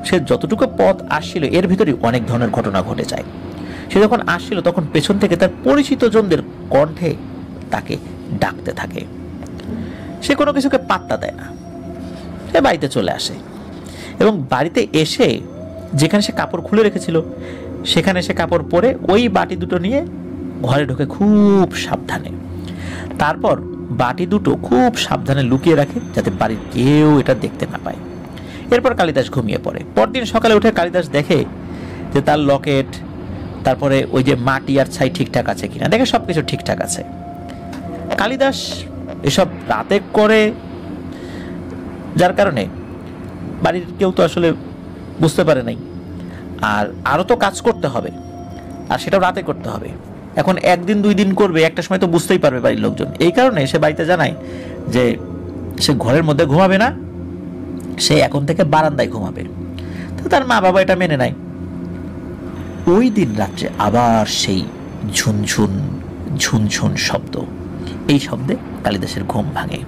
সে যতটুকু পথ আসছিল এর ভিতরে অনেক ধরনের ঘটনা ঘটে যায়। সে যখন আসছিল তখন পেছন থেকে তার পরিচিত জনদের কণ্ঠে তাকে ডাকতে থাকে। সে কোনো কিছুকে পাত্তা দেয় না, সে বাড়িতে চলে আসে এবং বাড়িতে এসে যেখানে সে কাপড় খুলে রেখেছিল সেখানে সে কাপড় পরে ওই বাটি দুটো নিয়ে ঘরে ঢোকে খুব সাবধানে। তারপর বাটি দুটো খুব সাবধানে লুকিয়ে রাখে যাতে বাড়ির কেউ এটা দেখতে না পায়। এরপর কালিদাস ঘুমিয়ে পড়ে। পরদিন সকালে উঠে কালিদাস দেখে যে তার লকেট, তারপরে ওই যে মাটি আর ছাই ঠিকঠাক আছে কিনা, দেখে সবকিছু ঠিকঠাক আছে। কালিদাস এসব রাতে করে, যার কারণে বাড়ির কেউ তো আসলে বুঝতে পারে নাই। আর আরও তো কাজ করতে হবে, আর সেটাও রাতে করতে হবে। এখন একদিন দুই দিন করবে, একটা সময় তো বুঝতেই পারবে বাড়ির লোকজন। এই কারণে সে বাড়িতে জানায় যে সে ঘরের মধ্যে ঘুমাবে না, সে এখন থেকে বারান্দায় ঘুমাবে। তো তার মা বাবা এটা মেনে নেয়। ওই দিন রাত্রে আবার সেই ঝুনঝুন ঝুনঝুন শব্দ, এই শব্দে কালিদাসের ঘুম ভাঙে।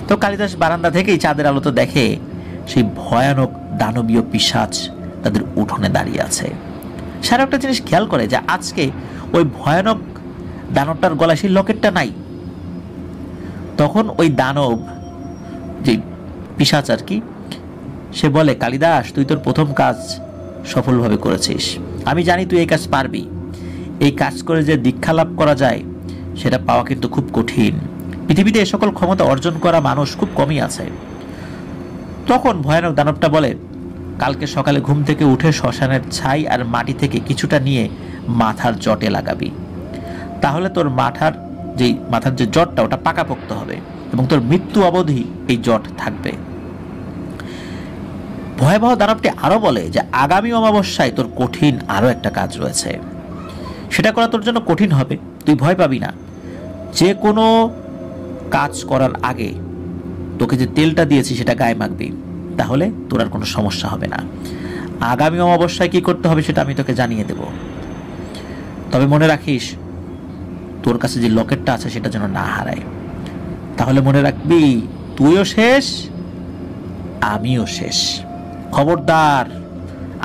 তো কালিদাস বারান্দা থেকেই চাঁদের আলোতে দেখে সেই ভয়ানক দানবীয় পিশাচ তাদের উঠোনে দাঁড়িয়ে আছে। সারা একটা জিনিস খেয়াল করে যে আজকে ওই ভয়ানক দানবটার গলায় সেই লকেটটা নাই। তখন ওই দানব, যে পিশাচ আর কি, সে বলে, কালিদাস তুই তোর প্রথম কাজ সফলভাবে করেছিস, আমি জানি তুই এই কাজ পারবি। এই কাজ করে যে দীক্ষা লাভ করা যায় সেটা পাওয়া কিন্তু খুব কঠিন। পৃথিবীতে এ সকল ক্ষমতা অর্জন করা মানুষ খুব কমই আছে। তখন ভয়ানক দানবটা বলে, কালকে সকালে ঘুম থেকে উঠে শ্মশানের ছাই আর মাটি থেকে কিছুটা নিয়ে মাথার জটে লাগাবি, তাহলে তোর মাথার যে জটটা ওটা পাকাপোক্ত হবে এবং তোর মৃত্যু অবধি এই জট থাকবে। ভয়াবহ দানবটি আরো বলে যে আগামী অমাবস্যায় তোর কঠিন আরো একটা কাজ রয়েছে, সেটা করা তোর জন্য কঠিন হবে, তুই ভয় পাবি না। যে কোনো কাজ করার আগে তোকে যে তেলটা দিয়েছি সেটা গায়ে মাখবি, তাহলে তোর আর কোনো সমস্যা হবে না। আগামী অমাবস্যায় কি করতে হবে সেটা আমি তোকে জানিয়ে দেব, তবে মনে রাখিস তোর কাছে যে লকেটটা আছে সেটা যেন না হারায়। তাহলে মনে রাখবি তুইও শেষ, আমিও শেষ। খবরদার,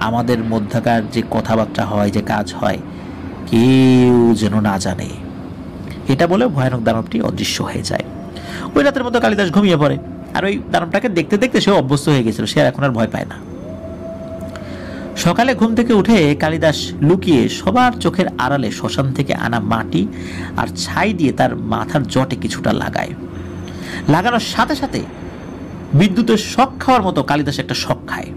আমাদের মধ্যকার যে কথাবার্তা হয়, যে কাজ হয়, কেউ যেন না জানে। এটা বলে ভয়ানক দানবটি অদৃশ্য হয়ে যায়। ওই রাতের মতো কালিদাস ঘুমিয়ে পড়ে। আর ওই দানবটাকে দেখতে দেখতে সে অভ্যস্ত হয়ে গেছিল, সে আর এখন আর ভয় পায় না। সকালে ঘুম থেকে উঠে কালিদাস লুকিয়ে সবার চোখের আড়ালে শ্মশান থেকে আনা মাটি আর ছাই দিয়ে তার মাথার জটে কিছুটা লাগায়। লাগানোর সাথে সাথে বিদ্যুতের শক খাওয়ার মতো কালিদাস একটা শক খায়।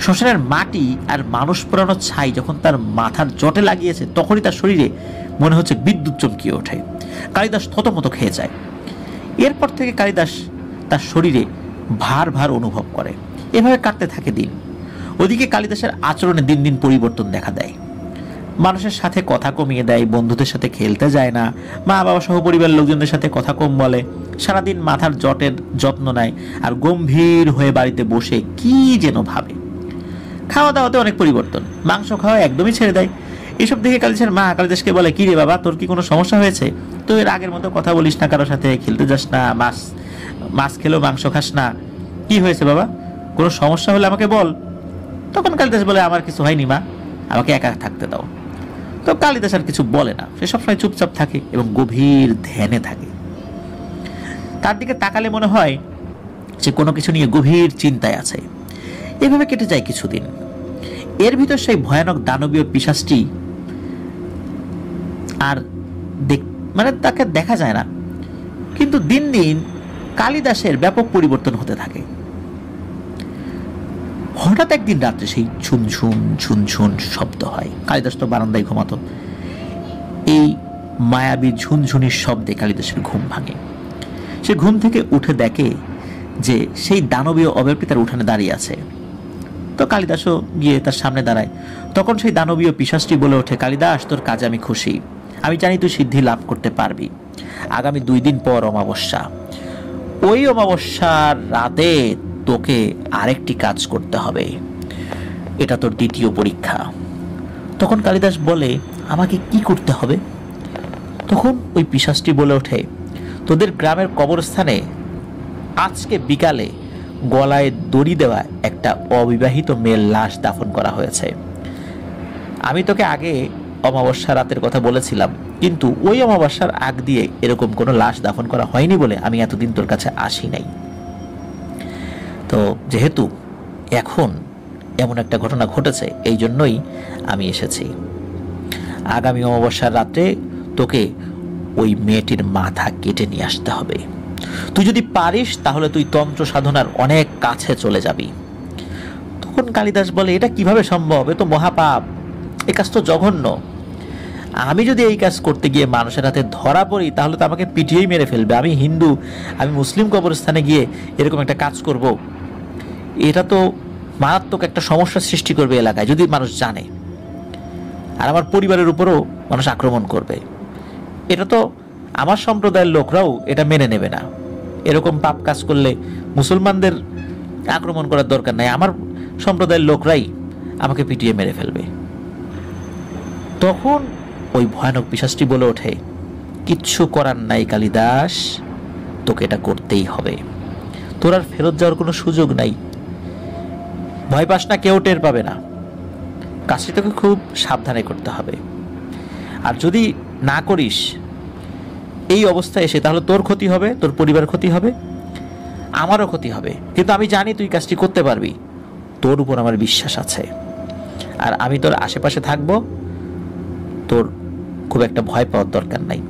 শ্মশানের মাটি আর মানুষ পোড়ানো ছাই যখন তার মাথার জটে লাগিয়েছে তখনই তার শরীরে মনে হচ্ছে বিদ্যুৎ চমকিয়ে ওঠে। কালিদাস থতমত খেয়ে যায়। এরপর থেকে কালিদাস তার শরীরে ভার ভার অনুভব করে। এভাবে কাটতে থাকে দিন। ওদিকে কালিদাসের আচরণে দিন দিন পরিবর্তন দেখা দেয়। মানুষের সাথে কথা কমিয়ে দেয়, বন্ধুদের সাথে খেলতে যায় না, মা বাবা সহ পরিবারের লোকজনদের সাথে কথা কম বলে, সারাদিন মাথার জটের যত্ন নেয় আর গম্ভীর হয়ে বাড়িতে বসে কি যেন ভাবে। খাওয়া দাওয়াতে অনেক পরিবর্তন, মাংস খাওয়া একদমই ছেড়ে দেয়। এসব দেখে কালিদাসের মা কালিদাসকে বলে, কি রে বাবা, তোর কি কোনো সমস্যা হয়েছে? তো এর আগের মতো কথা বলিস না, কারোর সাথে খেলতে যাস না, মাছ খেলেও মাংস খাস না, কি হয়েছে বাবা? কোনো সমস্যা হলে আমাকে বল। তখন কালিদাস বলে, আমার কিছু হয়নি মা, আমাকে একা থাকতে দাও। তো কালিদাস আর কিছু বলে না, সে সবসময় চুপচাপ থাকে এবং গভীর ধ্যানে থাকে। তার দিকে তাকালে মনে হয় যে কোনো কিছু নিয়ে গভীর চিন্তায় আছে। এভাবে কেটে যায় কিছুদিন। এর ভিতর সেই ভয়ানক দানবীয় পিশাচটি আর তাকে দেখা যায় না, কিন্তু দিন দিন কালিদাসের ব্যাপক পরিবর্তন হতে থাকে। হঠাৎ একদিন রাত্রে সেই ঝুনঝুন ঝুনঝুন শব্দ হয়। কালিদাস তো বারান্দায় ঘুমাতো। এই মায়াবী ঝুনঝুনির শব্দে কালিদাসের ঘুম ভাঙে। সে ঘুম থেকে উঠে দেখে যে সেই দানবীয় অবয়বটি তার উঠানে দাঁড়িয়ে আছে। তো কালিদাসও গিয়ে তার সামনে দাঁড়ায়। তখন সেই দানবীয় পিশাচটি বলে ওঠে, কালিদাস, তোর কাজে আমি খুশি, আমি জানি তুই সিদ্ধি লাভ করতে পারবি। আগামী 2 দিন পর অমাবস্যা, ওই অমাবস্যার রাতে তোকে আরেকটি কাজ করতে হবে, এটা তোর দ্বিতীয় পরীক্ষা। তখন কালিদাস বলে, আমাকে কি করতে হবে? তখন ওই পিশাচটি বলে ওঠে, তোদের গ্রামের কবরস্থানে আজকে বিকালে গলায় দড়ি দেওয়া একটা অবিবাহিত মেয়ের লাশ দাফন করা হয়েছে। আমি তোকে আগে অমাবস্যা রাতের কথা বলেছিলাম, কিন্তু ওই অমাবস্যার আগ দিয়ে এরকম কোনো লাশ দাফন করা হয়নি বলে আমি এতদিন তোর কাছে আসি নাই। তো যেহেতু এখন এমন একটা ঘটনা ঘটেছে, এই জন্যই আমি এসেছি। আগামী অমাবস্যার রাত্রে তোকে ওই মেয়েটির মাথা কেটে নিয়ে আসতে হবে। তুই যদি পারিস তাহলে তুই তন্ত্র সাধনার অনেক কাছে চলে যাবি। তখন কালিদাস বলে, এটা কিভাবে সম্ভব? এ তো মহাপাপ, এ কাজ তো জঘন্য। আমি যদি এই কাজ করতে গিয়ে মানুষের হাতে ধরা পড়ি তাহলে তো আমাকে পিটিয়েই মেরে ফেলবে। আমি হিন্দু, আমি মুসলিম কবরস্থানে গিয়ে এরকম একটা কাজ করব, এটা তো মারাত্মক একটা সমস্যার সৃষ্টি করবে এলাকায় যদি মানুষ জানে, আর আমার পরিবারের উপরও মানুষ আক্রমণ করবে। এটা তো আমার সম্প্রদায়ের লোকরাও এটা মেনে নেবে না। এরকম পাপ কাজ করলে মুসলমানদের আক্রমণ করার দরকার নাই, আমার সম্প্রদায়ের লোকরাই আমাকে পিটিয়ে মেরে ফেলবে। তখন ওই ভয়ানক পিশাচটি বলে ওঠে, কিচ্ছু করার নাই কালিদাস, তোকে এটা করতেই হবে। তোর আর ফেরত যাওয়ার কোনো সুযোগ নাই। ভয় পাস না, কেউ টের পাবে না। কাজটি তোকে খুব সাবধানে করতে হবে। আর যদি না করিস এই অবস্থায় এসে, তাহলে তোর ক্ষতি হবে, তোর পরিবার ক্ষতি হবে, আমারও ক্ষতি হবে। কিন্তু আমি জানি তুই কাজটি করতে পারবি, তোর উপর আমার বিশ্বাস আছে। আর আমি তোর আশেপাশে থাকবো, তোর খুব একটা ভয় পাওয়ার দরকার নাই।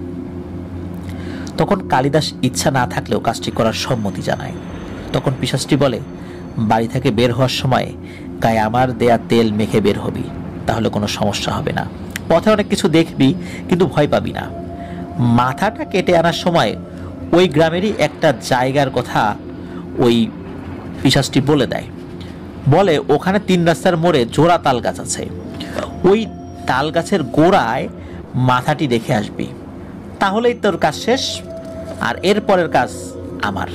তখন কালিদাস ইচ্ছা না থাকলেও কাজটি করার সম্মতি জানায়। তখন পিশাচটি বলে, বাড়ি থেকে বের হওয়ার সময় গায়ে আমার দেয়া তেল মেখে বের হবি, তাহলে কোনো সমস্যা হবে না। পথে অনেক কিছু দেখবি কিন্তু ভয় পাবি না। মাথাটা কেটে আনার সময় ওই গ্রামেরই একটা জায়গার কথা ওই পিশাচটি বলে দেয়। বলে, ওখানে 3 রাস্তার মোড়ে জোড়া তাল গাছ আছে, ওই তাল গাছের গোড়ায় মাথাটি রেখে আসবি, তাহলেই তোর কাজ শেষ, আর এর পরের কাজ আমার।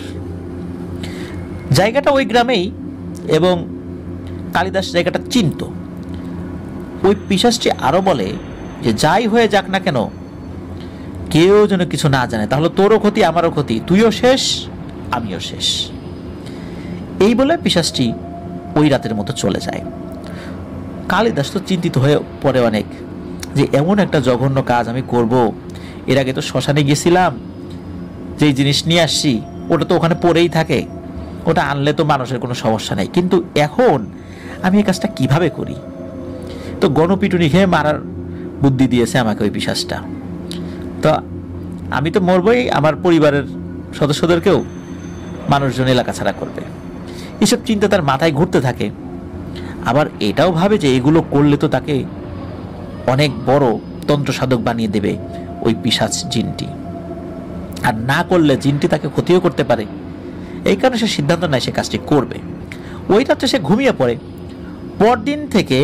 জায়গাটা ওই গ্রামেই, এবং কালিদাস জায়গাটা চিনত। ওই পিশাচটি আরো বলে যে, যাই হয়ে যাক না কেন, কেউ যেন কিছু না জানে, তাহলে তোরও ক্ষতি আমারও ক্ষতি, তুইও শেষ আমিও শেষ। এই বলে পিশাচটি ওই রাতের মতো চলে যায়। কালিদাস তো চিন্তিত হয়ে পড়ে অনেক, যে এমন একটা জঘন্য কাজ আমি করব। এর আগে তো শ্মশানে গেছিলাম, যেই জিনিস নিয়ে আসছি ওটা তো ওখানে পড়েই থাকে, ওটা আনলে তো মানুষের কোনো সমস্যা নেই, কিন্তু এখন আমি এই কাজটা কিভাবে করি? তো গণপিটুনি খেয়ে মারার বুদ্ধি দিয়েছে আমাকে ওই পিশাচটা। তো আমি তো মরবই, আমার পরিবারের সদস্যদেরকেও মানুষজন এলাকা ছাড়া করবে। এসব চিন্তা তার মাথায় ঘুরতে থাকে। আবার এটাও ভাবে যে এগুলো করলে তো তাকে অনেক বড় তন্ত্র সাধক বানিয়ে দেবে ওই পিশাচ জিনটি, আর না করলে জিনটি তাকে ক্ষতিও করতে পারে। এই কারণে সে সিদ্ধান্ত নেয় সে কাজটি করবে। ওই রাত্রে সে ঘুমিয়ে পড়ে। পরদিন থেকে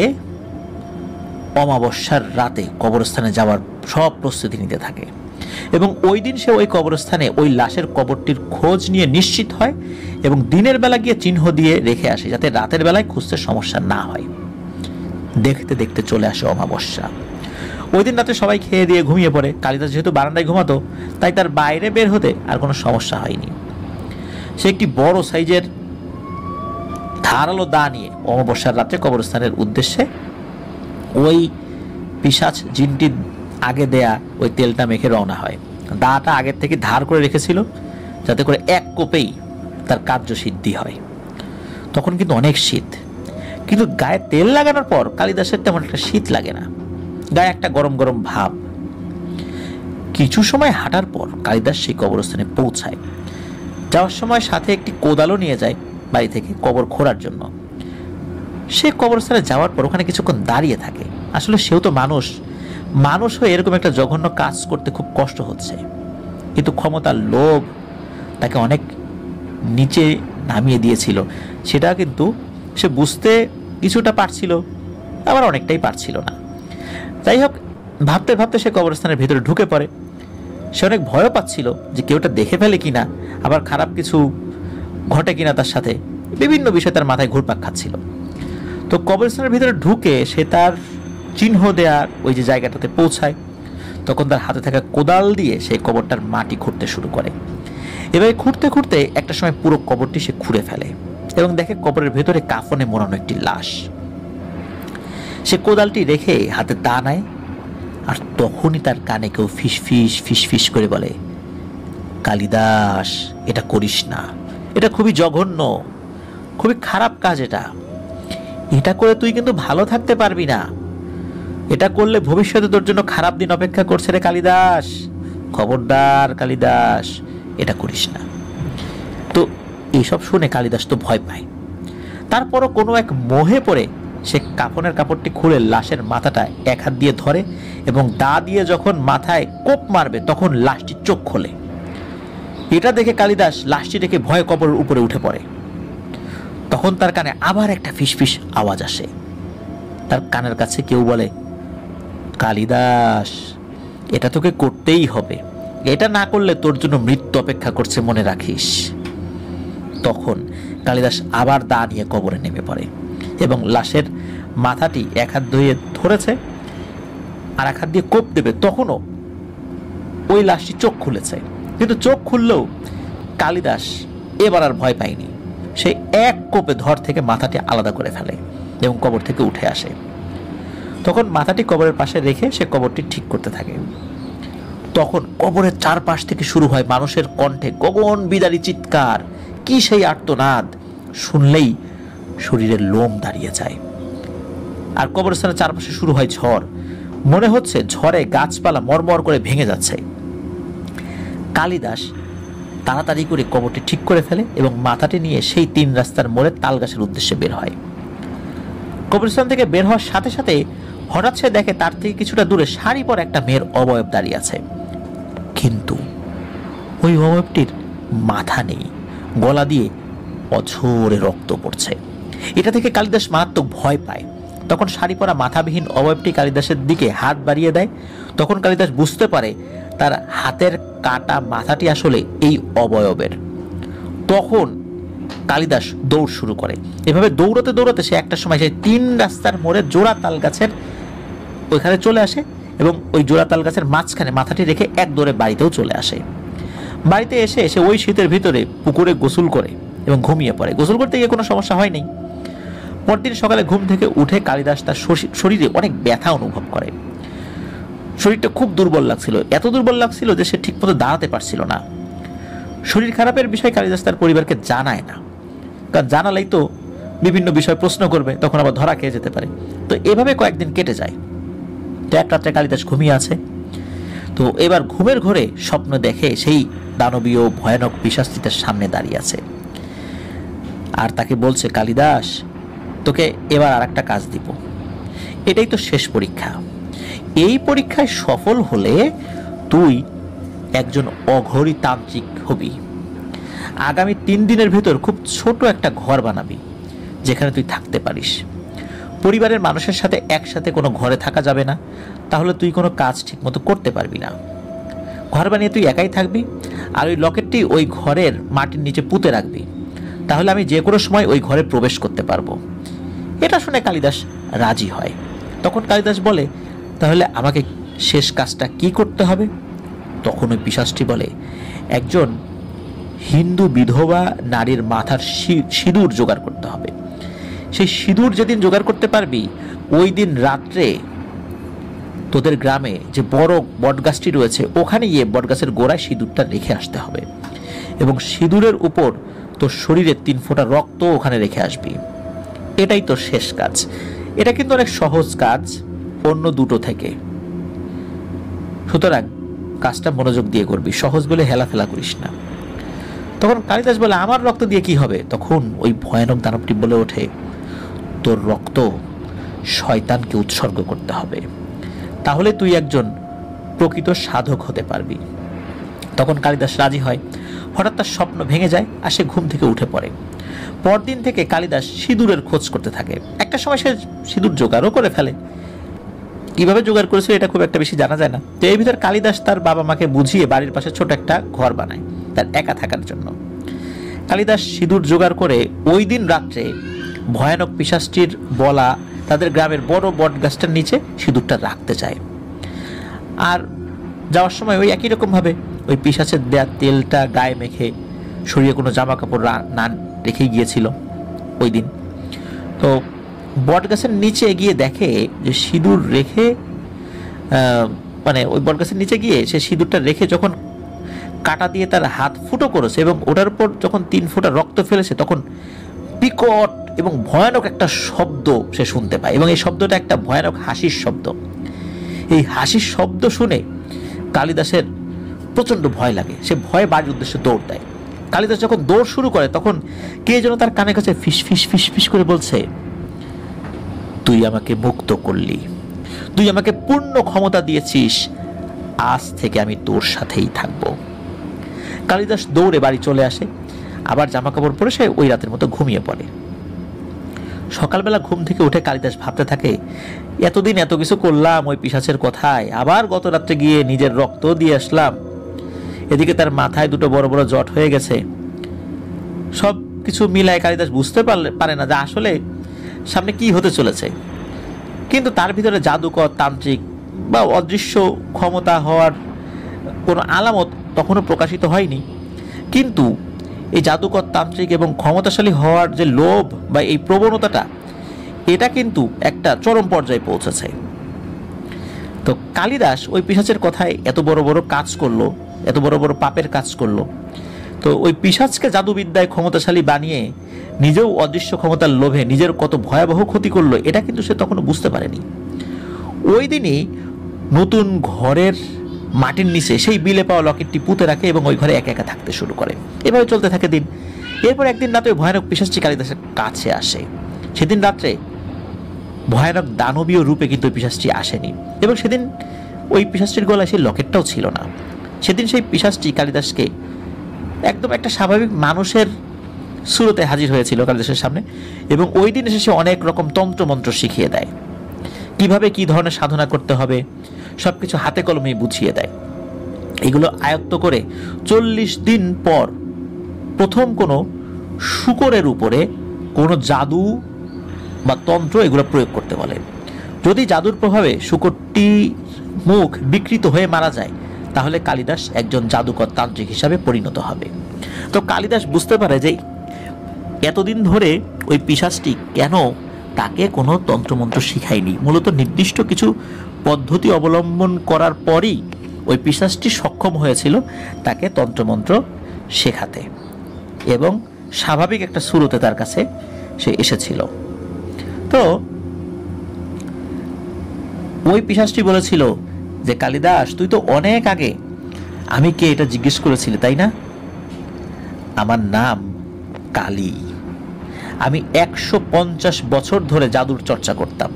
অমাবস্যার রাতে কবরস্থানে যাওয়ার সব প্রস্তুতি নিতে থাকে, এবং ওই দিন সে ওই কবরস্থানে ওই লাশের কবরটির খোঁজ নিয়ে নিশ্চিত হয়, এবং দিনের বেলা গিয়ে চিহ্ন দিয়ে রেখে আসে, যাতে রাতের বেলায় খুঁজতে সমস্যা না হয়। দেখতে দেখতে চলে আসে অমাবস্যা। ওই দিন রাতে সবাই খেয়ে দিয়ে ঘুমিয়ে পড়ে। কালিদাস যেহেতু বারান্দায় ঘুমাতো, তাই তার বাইরে বের হতে আর কোনো সমস্যা হয়নি। সে একটি বড় সাইজের ধারালো দা নিয়ে অমাবস্যার রাতে কবরস্থানের উদ্দেশ্যে ওই পিশাচ জিনটির আগে দেয়া ওই তেলটা মেখে রওনা হয়। দাটা আগের থেকে ধার করে রেখেছিল, যাতে করে এক কোপেই তার কার্যসিদ্ধি হয়। তখন কিন্তু অনেক শীত, কিন্তু গায়ে তেল লাগানোর পর কালিদাসের তেমন একটা শীত লাগে না, গায়ে একটা গরম গরম ভাব। কিছু সময় হাঁটার পর কালিদাস সেই কবরস্থানে পৌঁছায়। যাওয়ার সময় সাথে একটি কোদালও নিয়ে যায় বাড়ি থেকে কবর খোঁড়ার জন্য। সে কবরস্থানে যাওয়ার পর ওখানে কিছুক্ষণ দাঁড়িয়ে থাকে। আসলে সেও তো মানুষ হয়ে এরকম একটা জঘন্য কাজ করতে খুব কষ্ট হচ্ছে, কিন্তু ক্ষমতার লোভ তাকে অনেক নিচে নামিয়ে দিয়েছিল। সেটা কিন্তু সে বুঝতে কিছুটা পারছিল, আবার অনেকটাই পারছিল না। যাই হোক, ভাবতে ভাবতে সে কবরস্থানের ভিতরে ঢুকে পড়ে। সে অনেক ভয়ও পাচ্ছিল যে কেউটা দেখে ফেলে কিনা, আবার খারাপ কিছু ঘটে কিনা তার সাথে, বিভিন্ন বিষয় তার মাথায় ঘুরপাক খাচ্ছিল। তো কবরস্থানের ভিতরে ঢুকে সে তার চিহ্ন দেওয়ার ওই যে জায়গাটাতে পৌঁছায়। তখন তার হাতে থাকা কোদাল দিয়ে সেই কবরটার মাটি খুঁড়তে শুরু করে। এভাবে খুঁড়তে খুঁড়তে একটা সময় পুরো কবরটি সে খুঁড়ে ফেলে। এবং দেখে কবরের ভেতরে কাফনে মোড়ানো একটি লাশ। সে কোদালটি রেখে হাতে দা নেয়, আর তখনই তার কানে কেউ ফিস ফিস ফিস ফিস করে বলে, কালিদাস, এটা করিস না, এটা খুবই জঘন্য, খুবই খারাপ কাজ। এটা করে তুই কিন্তু ভালো থাকতে পারবি না। এটা করলে ভবিষ্যতে তোর জন্য খারাপ দিন অপেক্ষা করছে রে কালিদাস। খবরদার কালিদাস, এটা করিস না। তো এইসব শুনে কালিদাস তো ভয় পায়। তারপরও কোনো এক মোহে পড়ে সে কাফনের কাপড়টি খুলে লাশের মাথাটা এক হাত দিয়ে ধরে এবং দা দিয়ে যখন মাথায় কোপ মারবে তখন লাশটি চোখ খোলে। এটা দেখে কালিদাস লাশটি দেখে ভয়ে কবরের উপরে উঠে পড়ে। তখন তার কানে আবার একটা ফিসফিস আওয়াজ আসে। তার কানের কাছে কেউ বলে, কালিদাস, এটা তোকে করতেই হবে, এটা না করলে তোর জন্য মৃত্যু অপেক্ষা করছে, মনে রাখিস। তখন কালিদাস আবার দা নিয়ে কবরে নেমে পড়ে এবং লাশের মাথাটি এক হাত ধুয়ে ধরেছে আর এক হাত দিয়ে কোপ দেবে, তখনও ওই লাশটি চোখ খুলেছে। কিন্তু চোখ খুললেও কালিদাস এবার আর ভয় পায়নি। সে এক কোপে ধর থেকে মাথাটি আলাদা করে ফেলে এবং কবর থেকে উঠে আসে। তখন মাথাটি কবরের পাশে রেখে সে কবরটি ঠিক করতে থাকে। তখন কবরের চারপাশ থেকে শুরু হয় মানুষের কণ্ঠে গগন বিদারী চিৎকার। কি সেই আর্তনাদ! শুনলেই শরীরের লোম দাঁড়িয়ে যায়। আর কবরস্থানের চারপাশে শুরু হয় ঝড়। মনে হচ্ছে ঝড়ে গাছপালা মরমর করে ভেঙে যাচ্ছে। কালিদাস তাড়াতাড়ি করে কবরটি ঠিক করে ফেলে এবং মাথাটি নিয়ে সেই 3 রাস্তার মোড়ে তালগাছের উদ্দেশ্যে বের হয়। কবরস্থান থেকে বের হওয়ার সাথে সাথে হঠাৎ সে দেখে তার থেকে কিছুটা দূরে সারি পর একটা মেয়ের অবয়ব দাঁড়িয়ে আছে, কিন্তু ওই অবয়বটির মাথা নেই, গলা দিয়ে অঝোরে রক্ত পড়ছে। এটা থেকে কালিদাস মারাত্মক ভয় পায়। তখন শাড়ি পরা মাথাবিহীন অবয়বটি কালিদাসের দিকে হাত বাড়িয়ে দেয়। তখন কালিদাস বুঝতে পারে তার হাতের কাটা মাথাটি আসলে এই অবয়বের। তখন কালিদাস দৌড় শুরু করে। এভাবে দৌড়াতে দৌড়াতে সে একটা সময় সেই 3 রাস্তার মোড়ে জোড়া তাল গাছের ওইখানে চলে আসে এবং ওই জোড়া তাল গাছের মাঝখানে মাথাটি রেখে এক দৌড়ে বাড়িতেও চলে আসে। বাড়িতে এসে সে ওই শীতের ভিতরে পুকুরে গোসল করে এবং ঘুমিয়ে পড়ে। গোসল করতে গিয়ে কোনো সমস্যা হয়নি। পরদিন সকালে ঘুম থেকে উঠে কালিদাস তার শরীরে অনেক ব্যথা অনুভব করে। শরীরটা খুব দুর্বল লাগছিল, এত দুর্বল লাগছিল যে সে ঠিকমতো দাঁড়াতে পারছিল না। শরীর খারাপের বিষয় কালিদাস তার পরিবারকে জানায় না, কারণ জানালেই তো বিভিন্ন বিষয় প্রশ্ন করবে, তখন আবার ধরা খেয়ে যেতে পারে। তো এভাবে কয়েকদিন কেটে যায়। তো এক রাত্রে কালিদাস ঘুমিয়ে আছে। তো এবার ঘুমের ঘোরে স্বপ্ন দেখে সেই দানবীয় ভয়ানক পিশাচটি তার সামনে দাঁড়িয়ে আছে আর তাকে বলছে, কালিদাস, তোকে এবার আর একটা কাজ দিব, এটাই তো শেষ পরীক্ষা। এই পরীক্ষায় সফল হলে তুই একজন অঘরী তান্ত্রিক হবি। আগামী 3 দিনের ভেতর খুব ছোট একটা ঘর বানাবি যেখানে তুই থাকতে পারিস। পরিবারের মানুষের সাথে একসাথে কোনো ঘরে থাকা যাবে না, তাহলে তুই কোনো কাজ ঠিকমতো করতে পারবি না। ঘর বানিয়ে তুই একাই থাকবি আর ওই লকেটটি ওই ঘরের মাটির নিচে পুঁতে রাখবি, তাহলে আমি যে কোনো সময় ওই ঘরে প্রবেশ করতে পারবো। এটা শুনে কালিদাস রাজি হয়। তখন কালিদাস বলে, তাহলে আমাকে শেষ কাজটা কি করতে হবে? তখন ওই পিশাচটি বলে, একজন হিন্দু বিধবা নারীর মাথার সিঁদুর জোগাড় করতে হবে। সেই সিঁদুর যেদিন জোগাড় করতে পারবি, ওই দিন রাত্রে তোদের গ্রামে যে বড় বটগাছটি রয়েছে ওখানে গিয়ে বটগাছের গোড়ায় সিঁদুরটা রেখে আসতে হবে এবং সিঁদুরের উপর তোর শরীরে 3 ফোঁটা রক্ত ওখানে রেখে আসবি। এটাই তোর শেষ কাজ। এটা কিন্তু অনেক সহজ কাজ অন্য দুটো থেকে, সুতরাং কাজটা মনোযোগ দিয়ে করবি, সহজ বলে হেলাফেলা করিস না। তখন কালিদাস বলে, আমার রক্ত দিয়ে কি হবে? তখন ওই ভয়ানক দানবটি বলে ওঠে, তোর রক্ত শয়তানকে উৎসর্গ করতে হবে, তাহলে তুই একজন প্রকৃত সাধক হতে পারবি। তখন কালিদাস রাজি হয়। হঠাৎ তার স্বপ্ন ভেঙে যায় আর সে ঘুম থেকে উঠে পড়ে। পরদিন থেকে কালিদাস সিঁদুরের খোঁজ করতে থাকে। একটা সময় সে সিঁদুর জোগাড়ও করে ফেলে। কিভাবে জোগাড় করেছিল এটা খুব একটা বেশি জানা যায় না। তো এই ভিতর কালিদাস তার বাবা মাকে বুঝিয়ে বাড়ির পাশে ছোট একটা ঘর বানায় তার একা থাকার জন্য। কালিদাস সিঁদুর জোগাড় করে ওই দিন রাত্রে ভয়ানক পিশাচটির বলা তাদের গ্রামের বড় বট গাছটার নিচে সিঁদুরটা রাখতে চায়। আর যাওয়ার সময় ওই একই রকমভাবে ওই পিশাচের দেয়া তেলটা গায়ে মেখে শরীরে কোনো জামা কাপড় না রেখে গিয়েছিল। ওই দিন। তো বট গাছের নিচে গিয়ে দেখে যে সিঁদুর রেখে, মানে ওই বট গাছের নিচে গিয়ে সে সিঁদুরটা রেখে যখন কাটা দিয়ে তার হাত ফুটো করেছে এবং ওটার উপর যখন 3 ফোঁটা রক্ত ফেলেছে, তখন বিকট এবং ভয়ানক একটা শব্দ সে শুনতে পায়, এবং এই শব্দটা একটা ভয়ানক হাসির শব্দ। এই হাসির শব্দ শুনে কালিদাসের প্রচণ্ড ভয় লাগে। সে ভয়ে বাড়ির উদ্দেশ্যে দৌড় দেয়। কালিদাস যখন দৌড় শুরু করে, তখন কে যেন তার কানে কাছে ফিস ফিস ফিস ফিস করে বলছে, তুই আমাকে মুক্ত করলি, তুই আমাকে পূর্ণ ক্ষমতা দিয়েছিস, আজ থেকে আমি তোর সাথেই থাকবো। কালিদাস দৌড়ে বাড়ি চলে আসে, আবার জামা কাপড় পরে সে ওই রাতের মতো ঘুমিয়ে পড়ে। সকালবেলা ঘুম থেকে উঠে কালিদাস ভাবতে থাকে, এতদিন এত কিছু করলাম ওই পিশাচের কথায়, আবার গত রাত্রে গিয়ে নিজের রক্ত দিয়ে আসলাম। এদিকে তার মাথায় 2টো বড় বড় জট হয়ে গেছে। সব কিছু মিলায় কালিদাস বুঝতে পারে না যে আসলে সামনে কি হতে চলেছে। কিন্তু তার ভিতরে জাদুকর, তান্ত্রিক বা অদৃশ্য ক্ষমতা হওয়ার কোনো আলামত তখনও প্রকাশিত হয়নি। কিন্তু এই জাদুকর, তান্ত্রিক এবং ক্ষমতাশালী হওয়ার যে লোভ বা এই প্রবণতাটা, এটা কিন্তু একটা চরম পর্যায়ে পৌঁছেছে। তো কালিদাস ওই পিশাচের কথায় এত বড় বড় কাজ করলো, এত বড় বড় পাপের কাজ করলো। তো ওই পিশাচকে জাদুবিদ্যায় ক্ষমতাশালী বানিয়ে নিজেও অদৃশ্য ক্ষমতার লোভে নিজের কত ভয়াবহ ক্ষতি করলো, এটা কিন্তু সে তখনও বুঝতে পারেনি। ওই দিনই নতুন ঘরের মাটির নিচে সেই বিলে পাওয়া লকেটটি পুঁতে রাখে এবং ওই ঘরে একা একা থাকতে শুরু করে। এভাবে চলতে থাকে দিন। এরপর একদিন রাতে ওই ভয়ানক পিশাচটি কালিদাসের কাছে আসে। সেদিন রাত্রে ভয়ানক দানবীয় রূপে কিন্তু ওই পিশাচটি আসেনি, এবং সেদিন ওই পিশাচটির গলায় সেই লকেটটাও ছিল না। সেদিন সেই পিশাচটি কালিদাসকে একদম একটা স্বাভাবিক মানুষের সুরতে হাজির হয়েছিল কালিদাসের সামনে, এবং ওই দিন এসে সে অনেক রকম তন্ত্রমন্ত্র শিখিয়ে দেয়, কিভাবে কি ধরনের সাধনা করতে হবে সবকিছু হাতে কলমে বুঝিয়ে দেয়। এগুলো আয়ত্ত করে 40 দিন পর প্রথম কোনো শূকরের উপরে কোনো জাদু বা তন্ত্র এগুলো প্রয়োগ করতে বলে। যদি জাদুর প্রভাবে শূকরটি মুখ বিকৃত হয়ে মারা যায়, তাহলে কালিদাস একজন জাদুকর, তান্ত্রিক হিসাবে পরিণত হবে। তো কালিদাস বুঝতে পারে যে এতদিন ধরে ওই পিশাচটি কেন তাকে কোনো তন্ত্রমন্ত্র শিখায়নি। মূলত নির্দিষ্ট কিছু পদ্ধতি অবলম্বন করার পরই ওই পিশাচটি সক্ষম হয়েছিল তাকে তন্ত্রমন্ত্র শেখাতে, এবং স্বাভাবিক একটা সুরতে তার কাছে সে এসেছিল। তো ওই পিশাচটি বলেছিল যে, কালিদাস, তুই তো অনেক আগে আমি কে এটা জিজ্ঞেস করেছিলি, তাই না? আমার নাম কালী। আমি 150 বছর ধরে জাদুর চর্চা করতাম।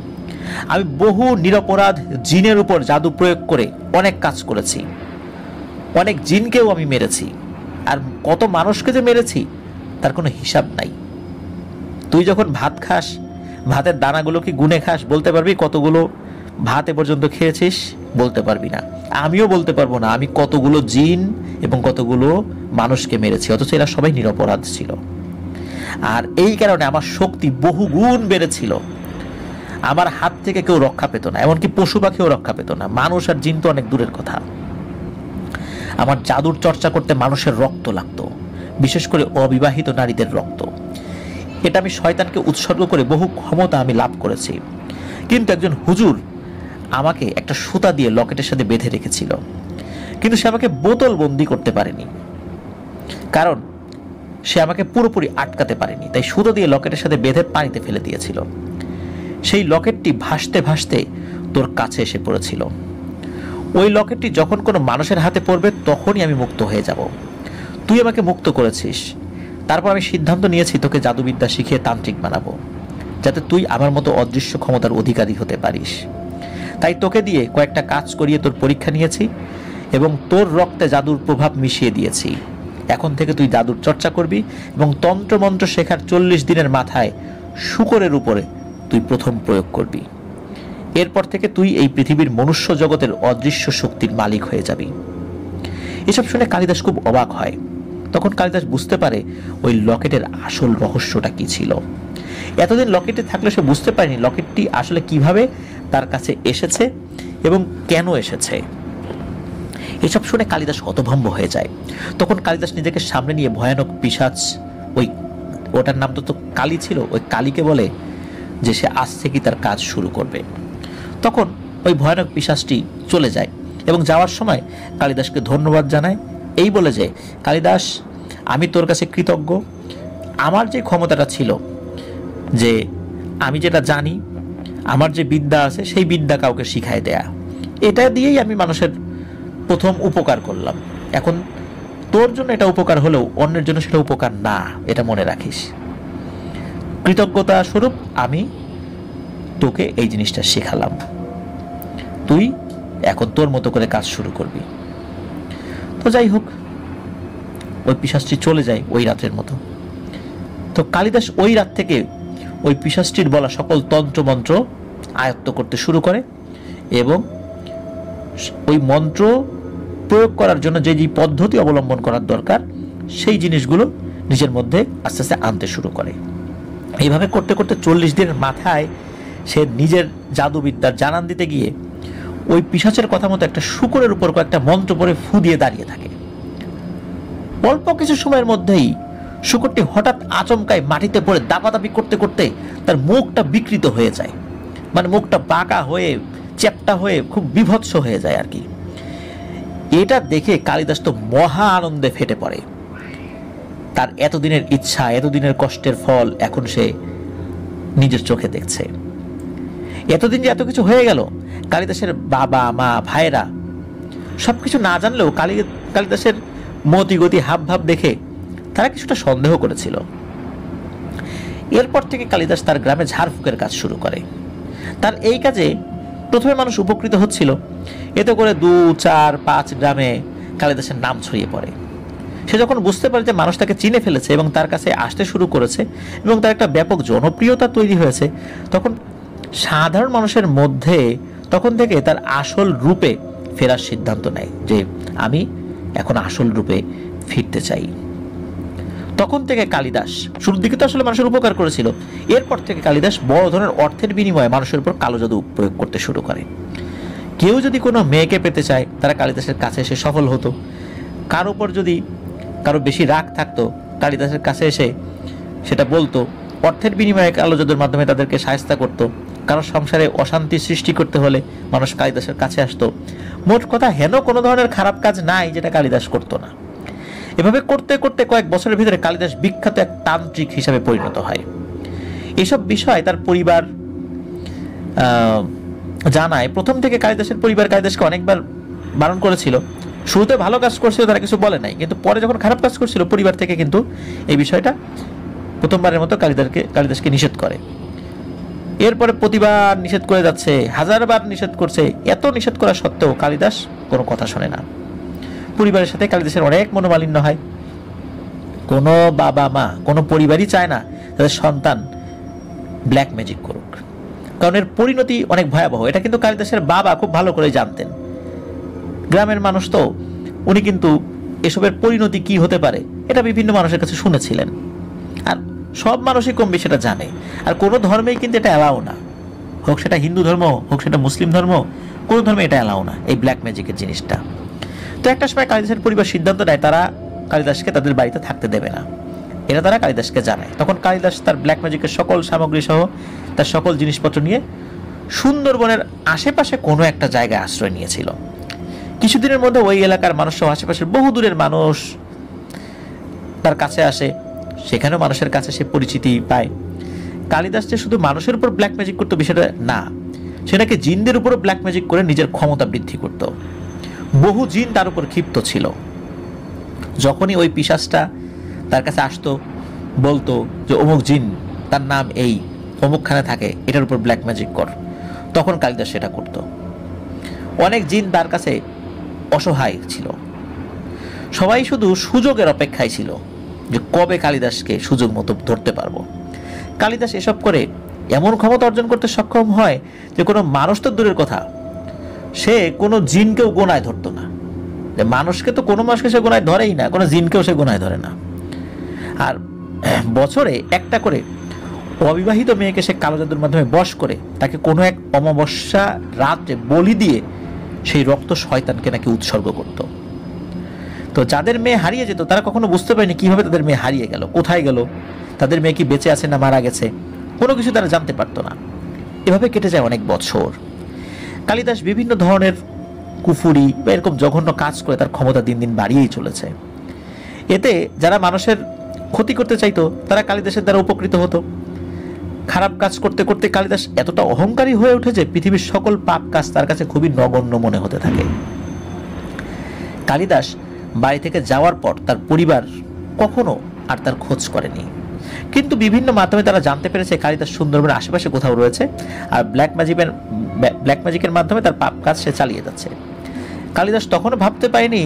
আমি বহু নিরপরাধ জিনের উপর জাদু প্রয়োগ করে অনেক কাজ করেছি। অনেক জিনকেও আমি মেরেছি, আর কত মানুষকে যে মেরেছি তার কোনো হিসাব নাই। তুই যখন ভাত খাস, ভাতের দানাগুলো কি গুনে খাস? বলতে পারবি কতগুলো ভাত এ পর্যন্ত খেয়েছিস? বলতে পারবি না। আমিও বলতে পারবো না আমি কতগুলো জিন এবং কতগুলো মানুষকে মেরেছি, অথচ এরা সবাই নিরপরাধ ছিল। আর এই কারণে আমার শক্তি বহুগুণ বেড়েছিল। আমার হাত থেকে কেউ রক্ষা পেত না, এমনকি পশু পাখিও রক্ষা পেত না। মানুষ আর জিন তো অনেক দূরের কথা। আমার জাদুর চর্চা করতে মানুষের রক্ত লাগতো, বিশেষ করে অবিবাহিত নারীদের রক্ত। এটা আমি শয়তানকে উৎসর্গ করে বহু ক্ষমতা আমি লাভ করেছি। কিন্তু একজন হুজুর আমাকে একটা সুতা দিয়ে লকেটের সাথে বেঁধে রেখেছিল, কিন্তু সে আমাকে বোতল বন্দি করতে পারেনি, কারণ সে আমাকে পুরোপুরি আটকাতে পারেনি। তাই সুতো দিয়ে লকেটের সাথে বেঁধে পানিতে ফেলে দিয়েছিল। সেই লকেটটি ভাসতে ভাসতে তোর কাছে এসে পড়েছিল। ওই লকেটটি যখন কোনো মানুষের হাতে পড়বে তখনই আমি মুক্ত হয়ে যাব। তুই আমাকে মুক্ত করেছিস, তারপর আমি সিদ্ধান্ত নিয়েছি তোকে জাদুবিদ্যা শিখিয়ে তান্ত্রিক বানাবো, যাতে তুই আমার মতো অদৃশ্য ক্ষমতার অধিকারী হতে পারিস। তাই তোকে দিয়ে কয়েকটা কাজ করিয়ে তোর পরীক্ষা নিয়েছি এবং তোর রক্তে জাদুর প্রভাব মিশিয়ে দিয়েছি। এখন থেকে তুই জাদুর চর্চা করবি এবং তন্ত্রমন্ত্র শেখার 40 দিনের মাথায় শূকরের উপরে তুই প্রথম প্রয়োগ করবি। এরপর থেকে তুই এই পৃথিবীর মনুষ্য জগতের অদৃশ্য শক্তির মালিক হয়ে যাবি। এসব শুনে কালিদাস খুব অবাক হয়। তখন কালিদাস বুঝতে পারে ওই লকেটের আসল রহস্যটা কি ছিল। এতদিন লকেটে থাকলে সে বুঝতে পারেনি লকেটটি আসলে কিভাবে তার কাছে এসেছে এবং কেন এসেছে। এসব শুনে কালিদাস হতভম্ব হয়ে যায়। তখন কালিদাস নিজেকে সামনে নিয়ে ভয়ানক পিশাচ ওটার নাম তো কালী ছিল, ওই কালীকে বলে যে সে আজ থেকে তার কাজ শুরু করবে। তখন ওই ভয়ানক পিশাচটি চলে যায় এবং যাওয়ার সময় কালিদাসকে ধন্যবাদ জানায়, এই বলে যে কালিদাস, আমি তোর কাছে কৃতজ্ঞ, আমার যে ক্ষমতাটা ছিল যে আমি যেটা জানি, আমার যে বিদ্যা আছে সেই বিদ্যা কাউকে শিখায় দেয়া, এটা দিয়েই আমি মানুষের প্রথম উপকার করলাম। এখন তোর জন্য এটা উপকার হলেও অন্যের জন্য সেটা উপকার না, এটা মনে রাখিস। কৃতজ্ঞতা স্বরূপ আমি তোকে এই জিনিসটা শেখালাম, তুই এখন তোর মতো করে কাজ শুরু করবি। তো যাই হোক, ওই পিশাচটি চলে যায় ওই রাতের মতো। তো কালিদাস ওই রাত থেকে ওই পিশাচটির বলা সকল তন্ত্রমন্ত্র আয়ত্ত করতে শুরু করে এবং ওই মন্ত্র প্রয়োগ করার জন্য যে যে পদ্ধতি অবলম্বন করার দরকার সেই জিনিসগুলো নিজের মধ্যে আস্তে আস্তে আনতে শুরু করে। এইভাবে করতে করতে 40 দিনের মাথায় সে নিজের জাদুবিদ্যার জানান দিতে গিয়ে ওই পিশাচের কথা মতো একটা শূকরের উপর কয়েকটা মন্ত্র পড়ে ফু দিয়ে দাঁড়িয়ে থাকে। অল্প কিছু সময়ের মধ্যেই শূকরটি হঠাৎ আচমকায় মাটিতে পড়ে দাপাদাপি করতে করতে তার মুখটা বিকৃত হয়ে যায়, মানে মুখটা বাঁকা হয়ে চ্যাপ্টা হয়ে খুব বিভৎস হয়ে যায় আর কি। এটা দেখে কালিদাস তো মহা আনন্দে ফেটে পড়ে। তার এতদিনের ইচ্ছা, এতদিনের কষ্টের ফল এখন সে নিজের চোখে দেখছে। এতদিন যে এত কিছু হয়ে গেল, কালিদাসের বাবা মা ভাইরা সবকিছু না জানলেও কালিদাসের মতিগতি হাবভাব দেখে তারা কিছুটা সন্দেহ করেছিল। এরপর থেকে কালিদাস তার গ্রামে ঝাড়ফুঁকের কাজ শুরু করে। তার এই কাজে প্রথমে মানুষ উপকৃত হচ্ছিল, এতে করে 2, 4, 5 গ্রামে কালিদাসের নাম ছড়িয়ে পড়ে। সে যখন বুঝতে পারে যে মানুষ তাকে চিনে ফেলেছে এবং তার কাছে আসতে শুরু করেছে এবং তার একটা ব্যাপক জনপ্রিয়তা তৈরি হয়েছে, তখন সাধারণ মানুষের মধ্যে তখন থেকে তার আসল রূপে ফেরার সিদ্ধান্ত নেয় যে আমি এখন আসল রূপে ফিরতে চাই। তখন থেকে কালিদাস, শুরুর দিকে তো আসলে মানুষের উপকার করেছিল, এরপর থেকে কালিদাস বড় ধরনের অর্থের বিনিময়ে মানুষের উপর কালো জাদু প্রয়োগ করতে শুরু করে। কেউ যদি কোনো মেয়েকে পেতে চায় তারা কালিদাসের কাছে এসে সফল হতো। কারো উপর যদি কারো বেশি রাগ থাকতো, কালিদাসের কাছে এসে সেটা বলতো, অর্থের বিনিময়ে কালো জাদুর মাধ্যমে তাদেরকে সাহায্য করত। কারো সংসারে অশান্তি সৃষ্টি করতে হলে মানুষ কালিদাসের কাছে আসতো। মোট কথা, হেন কোনো ধরনের খারাপ কাজ নাই যেটা কালিদাস করতো না। এভাবে করতে করতে কয়েক বছরের ভিতরে কালিদাস বিখ্যাত এক তান্ত্রিক হিসাবে পরিণত হয়। এসব বিষয় তার পরিবার জানায়। প্রথম থেকে কালিদাসের পরিবার কালিদাসকে অনেকবার বারণ করেছিল। শুরুতে ভালো কাজ করছিল, তারা কিছু বলে নাই, কিন্তু পরে যখন খারাপ কাজ করছিল পরিবার থেকে কিন্তু এই বিষয়টা প্রথমবারের মতো কালিদাসকে নিষেধ করে। এরপরে প্রতিবার নিষেধ করে যাচ্ছে, হাজারবার নিষেধ করছে। এত নিষেধ করা সত্ত্বেও কালিদাস কোনো কথা শোনে না। পরিবারের সাথে কালিদাসের অনেক মনোমালিন্য হয়। কোনো বাবা মা, কোনো পরিবারই চায় না তাদের সন্তান ব্ল্যাক ম্যাজিক করুক, কারণ এর পরিণতি অনেক ভয়াবহ। এটা কিন্তু কালিদাসের বাবা খুব ভালো করে জানতেন। গ্রামের মানুষ তো, উনি কিন্তু এসবের পরিণতি কি হতে পারে এটা বিভিন্ন মানুষের কাছে শুনেছিলেন। আর সব মানুষই কম বেশি সেটা জানে। আর কোনো ধর্মেই কিন্তু এটা অ্যালাউ না, হোক সেটা হিন্দু ধর্ম, হোক সেটা মুসলিম ধর্ম, কোনো ধর্মে এটা অ্যালাউ না এই ব্ল্যাক ম্যাজিকের জিনিসটা। তো একটা সময় কালিদাসের পরিবার সিদ্ধান্ত নেয় তারা কালিদাসকে তাদের বাড়িতে থাকতে দেবে না। এটা তারা কালিদাসকে জানায়। তখন কালিদাস তার ব্ল্যাক ম্যাজিকের সকল সামগ্রী সহ তার সকল জিনিসপত্র নিয়ে সুন্দরবনের আশেপাশে কোনো একটা জায়গায় আশ্রয় নিয়েছিল। কিছুদিনের মধ্যে ওই এলাকার মানুষ সহ আশেপাশের বহু দূরের মানুষ তার কাছে আসে। সেখানেও মানুষের কাছে সে পরিচিতি পায়। কালিদাস যে শুধু মানুষের উপর ব্ল্যাক ম্যাজিক করতো বিষয়টা না, সে নাকি জিনদের উপরও ব্ল্যাক ম্যাজিক করে নিজের ক্ষমতা বৃদ্ধি করত। বহু জিন তার উপর ক্ষিপ্ত ছিল। যখনই ওই পিশাচটা তার কাছে আসতো, বলতো যে অমুক জিন, তার নাম এই, অমুকখানে থাকে, এটার উপর ব্ল্যাক ম্যাজিক কর, তখন কালিদাস সেটা করত। অনেক জিন তার কাছে অসহায় ছিল। সবাই শুধু সুযোগের অপেক্ষায় ছিল যে কবে কালিদাসকে সুযোগ মতো ধরতে পারবো। কালিদাস এসব করে এমন ক্ষমতা অর্জন করতে সক্ষম হয় যে কোনো মানুষ তো দূরের কথা, সে কোনো জিনকেও গোনায় ধরতো না। মানুষকে তো কোনো মানুষকে সে গোনায় ধরেই না, কোনো জিনকেও সে গোনায় ধরে না। আর বছরে একটা করে অবিবাহিত মেয়েকে সে কালো জাদুর মাধ্যমে বশ করে তাকে কোনো এক অমাবস্যা রাত্রে বলি দিয়ে সেই রক্ত শয়তানকে নাকি উৎসর্গ করত। তো যাদের মেয়ে হারিয়ে যেত তারা কখনো বুঝতে পারেনি কিভাবে তাদের মেয়ে হারিয়ে গেল, কোথায় গেল। তাদের মেয়ে কি বেঁচে আছে না মারা গেছে, কোনো কিছু তারা জানতে পারতো না। এভাবে কেটে যায় অনেক বছর। কালিদাস বিভিন্ন ধরনের কুফুরি বা এরকম জঘন্য কাজ করে তার ক্ষমতা দিন দিন বাড়িয়েই চলেছে। এতে যারা মানুষের ক্ষতি করতে চাইতো তারা কালিদাসের দ্বারা উপকৃত হতো। খারাপ কাজ করতে করতে কালিদাস এতটা অহংকারী হয়ে ওঠে যে পৃথিবীর সকল পাপ কাজ তার কাছে খুবই নগণ্য মনে হতে থাকে। কালিদাস বাড়ি থেকে যাওয়ার পর তার পরিবার কখনো আর তার খোঁজ করেনি, কিন্তু বিভিন্ন মাধ্যমে তারা জানতে পেরেছে কালিদাস সুন্দরবনের আশেপাশে কোথাও রয়েছে, আর ব্ল্যাক ম্যাজিকের মাধ্যমে তার পাপ কাজ সে চালিয়ে যাচ্ছে। কালিদাস তখনও ভাবতে পারেনি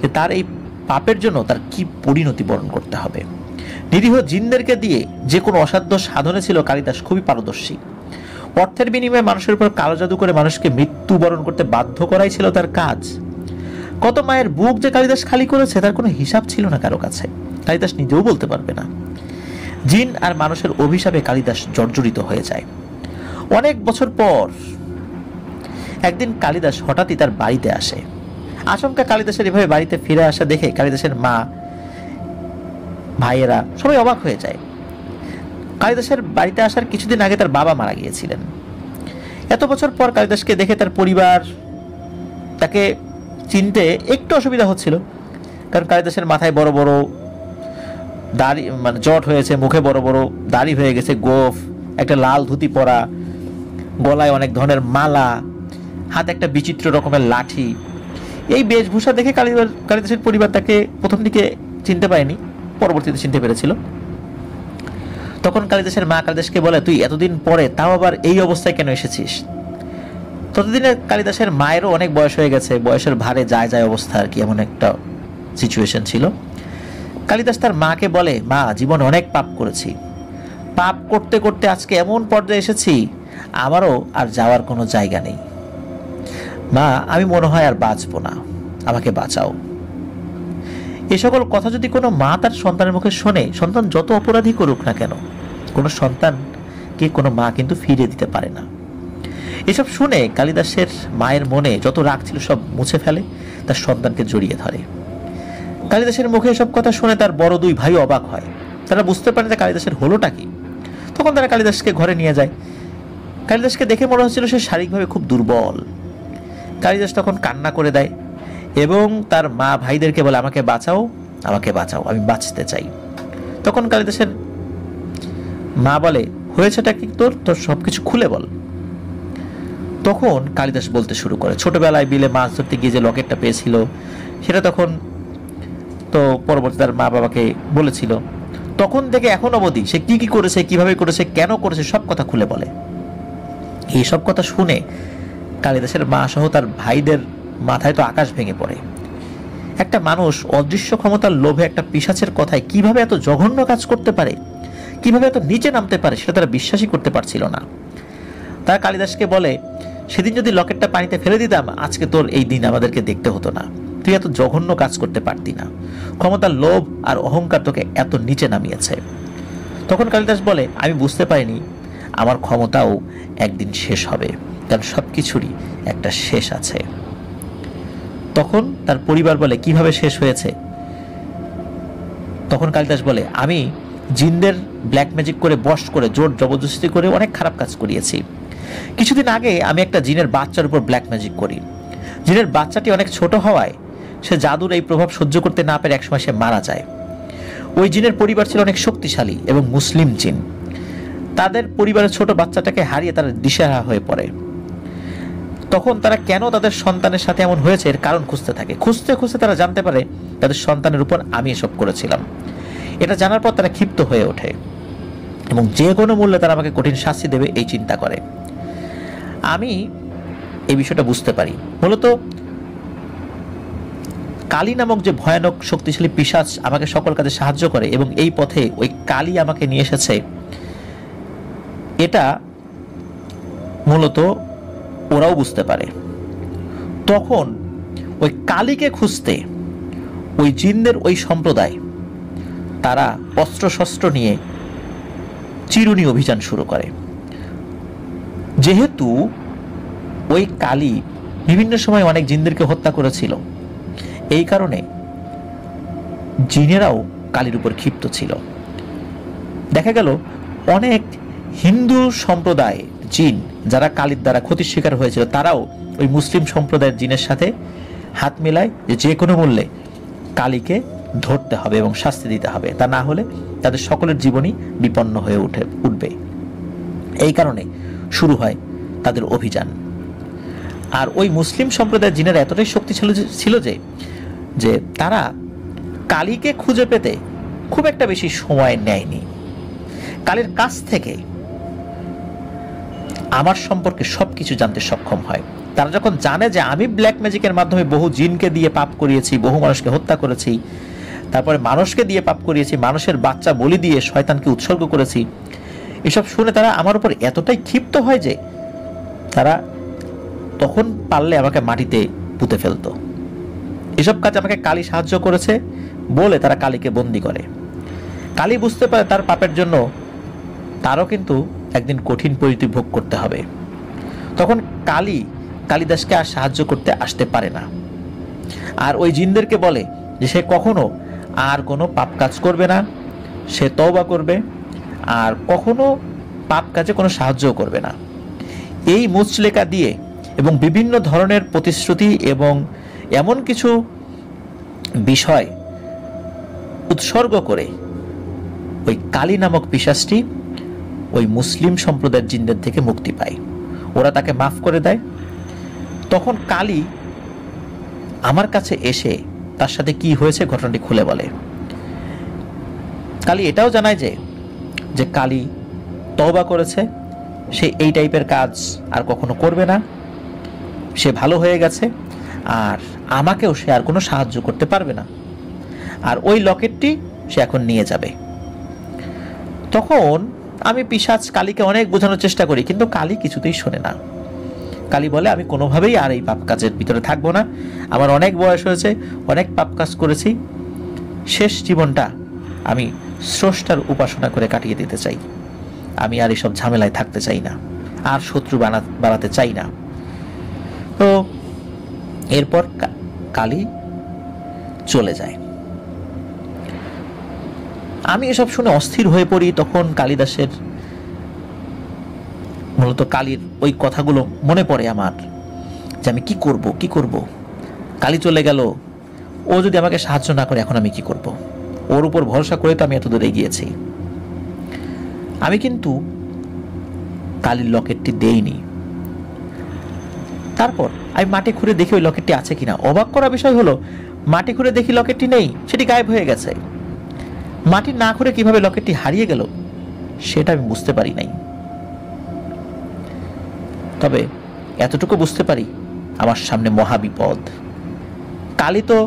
যে তার এই পাপের জন্য তার কি পরিণতি বরণ করতে হবে। নিরীহ জিনদেরকে দিয়ে যে কোনো অসাধ্য সাধনে ছিল কালিদাস খুবই পারদর্শী। অর্থের বিনিময়ে মানুষের উপর কালো জাদু করে মানুষকে মৃত্যুবরণ করতে বাধ্য করাই ছিল তার কাজ। কত মায়ের বুক যে কালিদাস খালি করেছে তার কোনো হিসাব ছিল না কারো কাছে, কালিদাস নিজেও বলতে পারবে না। জিন আর মানুষের অভিশাপে কালিদাস জর্জরিত হয়ে যায়। অনেক বছর পর একদিন কালিদাস হঠাৎই তার বাড়িতে আসে। আচমকা কালিদাসের এভাবে বাড়িতে ফিরে আসা দেখে কালিদাসের মা, ভাইয়েরা সবাই অবাক হয়ে যায়। কালিদাসের বাড়িতে আসার কিছুদিন আগে তার বাবা মারা গিয়েছিলেন। এত বছর পর কালিদাসকে দেখে তার পরিবার তাকে চিনতে একটু অসুবিধা হচ্ছিল, কারণ কালিদাসের মাথায় বড় বড় দাড়ি, মানে জট হয়েছে, মুখে বড় বড় দাড়ি হয়ে গেছে, গোফ, একটা লাল ধুতি পরা, গলায় অনেক ধরনের মালা, হাতে একটা বিচিত্র রকমের লাঠি। এই বেশভূষা দেখে কালিদাসের পরিবার তাকে প্রথম দিকে চিনতে পারেনি, পরবর্তীতে চিনতে পেরেছিল। তখন কালিদাসের মা কালিদাসকে বলে, তুই এতদিন পরে তাও আবার এই অবস্থায় কেন এসেছিস? ততদিনে কালিদাসের মায়েরও অনেক বয়স হয়ে গেছে, বয়সের ভারে যায় যায় অবস্থা আর কি, এমন একটা সিচুয়েশন ছিল। কালিদাস তার মাকে বলে, মা, জীবনে অনেক পাপ করেছি, পাপ করতে করতে আজকে এমন পর্যায়ে এসেছি আমারও আর যাওয়ার কোনো জায়গা নেই। মা, আমি মনে হয় আর বাঁচবো না, আমাকে বাঁচাও। এ সকল কথা যদি কোনো মা তার সন্তানের মুখে শোনে, সন্তান যত অপরাধী করুক না কেন, কোনো সন্তানকে কোনো মা কিন্তু ফিরিয়ে দিতে পারে না। এসব শুনে কালিদাসের মায়ের মনে যত রাগ ছিল সব মুছে ফেলে, তার সন্তানকে জড়িয়ে ধরে। কালিদাসের মুখে এসব কথা শুনে তার বড় দুই ভাই অবাক হয়। তারা বুঝতে পারে যে কালিদাসের হলোটা কি। তখন তারা কালিদাসকে ঘরে নিয়ে যায়। কালিদাসকে দেখে মনে হচ্ছিল সে শারীরিকভাবে খুব দুর্বল। কালিদাস তখন কান্না করে দেয় এবং তার মা ভাইদেরকে বলে, আমাকে বাঁচাও, আমাকে বাঁচাও, আমি বাঁচতে চাই। তখন কালিদাসের মা বলে, হয়েছেটা কি তোর, তোর সবকিছু খুলে বল। তখন কালিদাস বলতে শুরু করে, ছোটবেলায় বিলে মাছ ধরতে গিয়ে যে লকেটটা পেয়েছিল সেটা তখন তো পরবর্তী তার মা বাবাকে বলেছিল। তখন থেকে এখন অবধি সে কি কি করেছে, কিভাবে করেছে, কেন করেছে, সব কথা খুলে বলে। এই সব কথা শুনে কালিদাসের মা সহ তার ভাইদের মাথায় তো আকাশ ভেঙে পড়ে। একটা মানুষ অদৃশ্য ক্ষমতার লোভে একটা পিশাচের কথায় কিভাবে এত জঘন্য কাজ করতে পারে, কিভাবে এত নিচে নামতে পারে, সেটা তারা বিশ্বাসই করতে পারছিল না। তারা কালিদাসকে বলে, সেদিন যদি লকেটটা পানিতে ফেলে দিতাম আজকে তোর এই দিন আমাদেরকে দেখতে হতো না, তুই এত জঘন্য কাজ করতে পারতি না, ক্ষমতার লোভ আর অহংকার তোকে এত নিচে নামিয়েছে। তখন কালিদাস বলে, আমি বুঝতে পারিনি আমার ক্ষমতাও একদিন শেষ হবে, কারণ সব কিছুরই একটা শেষ আছে। তখন তার পরিবার বলে, কিভাবে শেষ হয়েছে? তখন কালিদাস বলে, আমি জিনদের ব্ল্যাক ম্যাজিক করে বশ করে জোর জবরদস্তি করে অনেক খারাপ কাজ করিয়েছি। কিছুদিন আগে আমি একটা জিনের বাচ্চার উপর ব্ল্যাক ম্যাজিক করি। জিনের বাচ্চাটি অনেক ছোট হওয়ায় সে জাদুর এই প্রভাব সহ্য করতে না পেরে একসময় সে মারা যায়। ওই জিনের পরিবার ছিল অনেক শক্তিশালী এবং মুসলিম জিন। তাদের পরিবারের ছোট বাচ্চাটাকে হারিয়ে তারা দিশেহারা হয়ে পড়ে। তখন তারা কেন তাদের সন্তানের সাথে এমন হয়েছে এর কারণ খুঁজতে থাকে। খুঁজতে খুঁজতে তারা জানতে পারে তাদের সন্তানের উপর আমি এসব করেছিলাম। এটা জানার পর তারা ক্ষিপ্ত হয়ে ওঠে এবং যে কোনো মূল্যে তারা আমাকে কঠিন শাস্তি দেবে এই চিন্তা করে। আমি এই বিষয়টা বুঝতে পারি। মূলত কালী নামক যে ভয়ানক শক্তিশালী পিশাচ আমাকে সকল কাজে সাহায্য করে এবং এই পথে ওই কালী আমাকে নিয়ে এসেছে, এটা মূলত ওরাও বুঝতে পারে। তখন ওই কালীকে খুঁজতে ওই জিনদের ওই সম্প্রদায় তারা অস্ত্রশস্ত্র নিয়ে চিরুনি অভিযান শুরু করে। যেহেতু ওই কালী বিভিন্ন সময় অনেক জিনদেরকে হত্যা করেছিল, এই কারণে জিনেরাও কালীর উপর ক্ষিপ্ত ছিল। দেখা গেল অনেক হিন্দু সম্প্রদায় জিন যারা কালীর দ্বারা ক্ষতির শিকার হয়েছিল তারাও ওই মুসলিম সম্প্রদায়ের জিনের সাথে হাত মিলায় যে কোনো মূল্যে কালীকে ধরতে হবে এবং শাস্তি দিতে হবে, তা না হলে তাদের সকলের জীবনই বিপন্ন হয়ে উঠবে। এই কারণে শুরু হয় তাদের অভিযান। আর ওই মুসলিম সম্প্রদায়ের জিনের এতটাই শক্তি ছিল যে তারা কালীকে খুঁজে পেতে খুব একটা বেশি সময় নেয়নি। কালীর কাছ থেকে আমার সম্পর্কে সবকিছু জানতে সক্ষম হয়। তারা যখন জানে যে আমি ব্ল্যাক ম্যাজিকের মাধ্যমে বহু জিনকে দিয়ে পাপ করিয়েছি, বহু মানুষকে হত্যা করেছি, তারপরে মানুষকে দিয়ে পাপ করিয়েছি, মানুষের বাচ্চা বলি দিয়ে শয়তানকে উৎসর্গ করেছি, এসব শুনে তারা আমার উপর এতটাই ক্ষিপ্ত হয় যে তারা তখন পারলে আমাকে মাটিতে পুঁতে ফেলতো। এসব কাজ আমাকে কালী সাহায্য করেছে বলে তারা কালীকে বন্দি করে। কালী বুঝতে পারে তার পাপের জন্য তারও কিন্তু একদিন কঠিন পরিণতি ভোগ করতে হবে। তখন কালিদাসকে আর সাহায্য করতে আসতে পারে না, আর ওই জিনদেরকে বলে যে সে কখনো আর কোনো পাপ কাজ করবে না, সে তওবা করবে আর কখনো পাপ কাজে কোনো সাহায্যও করবে না। এই মুচলেকা দিয়ে এবং বিভিন্ন ধরনের প্রতিশ্রুতি এবং এমন কিছু বিষয় উৎসর্গ করে ওই কালী নামক পিশাচটি ওই মুসলিম সম্প্রদায়ের জিনদের থেকে মুক্তি পায়। ওরা তাকে মাফ করে দেয়। তখন কালী আমার কাছে এসে তার সাথে কি হয়েছে ঘটনাটি খুলে বলে। কালী এটাও জানায় যে কালী তওবা করেছে, সে এই টাইপের কাজ আর কখনো করবে না, সে ভালো হয়ে গেছে, আর আমাকেও সে আর কোনো সাহায্য করতে পারবে না, আর ওই লকেটটি সে এখন নিয়ে যাবে। তখন আমি পিশাচ কালীকে অনেক বোঝানোর চেষ্টা করি, কিন্তু কালী কিছুতেই শোনে না। কালী বলে আমি কোনোভাবেই আর এই পাপ কাজের ভিতরে থাকবো না, আমার অনেক বয়স হয়েছে, অনেক পাপ কাজ করেছি, শেষ জীবনটা আমি স্রষ্টার উপাসনা করে কাটিয়ে দিতে চাই, আমি আর এইসব ঝামেলায় থাকতে চাই না, আর শত্রু বাড়াতে চাই না। তো এরপর কালী চলে যায়। আমি এসব শুনে অস্থির হয়ে পড়ি। তখন কালিদাসের মূলত কালীর ওই কথাগুলো মনে পড়ে আমার, যে আমি কি করব। কালী চলে গেল, ও যদি আমাকে সাহায্য না করে এখন আমি কি করব? ওর উপর ভরসা করে তো আমি এত দূরে গিয়েছি। আমি কিন্তু কালীর লকেটটি দেইনি। তারপর আমি মাটি খুঁড়ে দেখি ওই লকেটটি আছে কিনা। অবাক করা বিষয় হলো, মাটি খুঁড়ে দেখি লকেটটি নেই, সেটি গায়েব হয়ে গেছে। মাটি না খুঁড়ে কিভাবে লকেটটি হারিয়ে গেল সেটা আমি বুঝতে পারি নাই। তবে এতটুকু বুঝতে পারি, আমার সামনে মহা বিপদ। কালী তো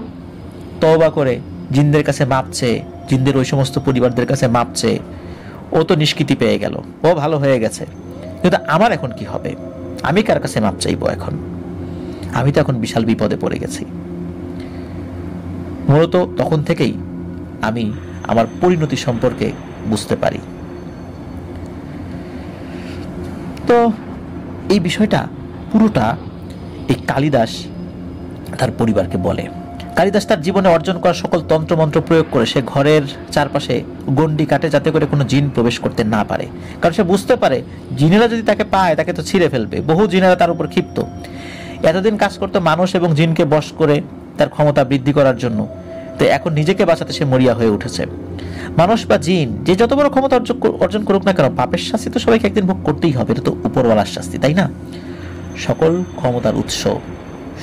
তওবা করে জিনদের কাছে মাপ চেয়ে, জিনদের ওই সমস্ত পরিবারদের কাছে মাপ চেয়ে ও তো নিষ্কৃতি পেয়ে গেল, ও ভালো হয়ে গেছে, কিন্তু আমার এখন কি হবে? আমি কার কাছে মাপ চাইবো এখন? আমি তো এখন বিশাল বিপদে পড়ে গেছি। মূলত তখন থেকেই আমি আমার পরিণতি সম্পর্কে বুঝতে পারি। তো এই বিষয়টা পুরোটা এই কালিদাস তার পরিবারকে বলে। কালিদাস তার জীবনে অর্জন করা সকল তন্ত্রমন্ত্র প্রয়োগ করে সে ঘরের চারপাশে গণ্ডি কাটে, যাতে করে কোনো জিন প্রবেশ করতে না পারে। কারণ সে বুঝতে পারে জিনেরা যদি তাকে পায় তাকে তো ছিঁড়ে ফেলবে। বহু জিনেরা তার উপর ক্ষিপ্ত। এতদিন কাজ করতো মানুষ এবং জিনকে বশ করে তার ক্ষমতা বৃদ্ধি করার জন্য, তো এখন নিজেকে বাঁচাতে সে মরিয়া হয়ে উঠেছে। মানুষ বা জিন যে যত বড় ক্ষমতা অর্জন করুক না কেন, পাপের শাস্তি তো সবাইকে একদিন ভোগ করতেই হবে। এটা তো উপরওয়ালার শাস্তি, তাই না? সকল ক্ষমতার উৎস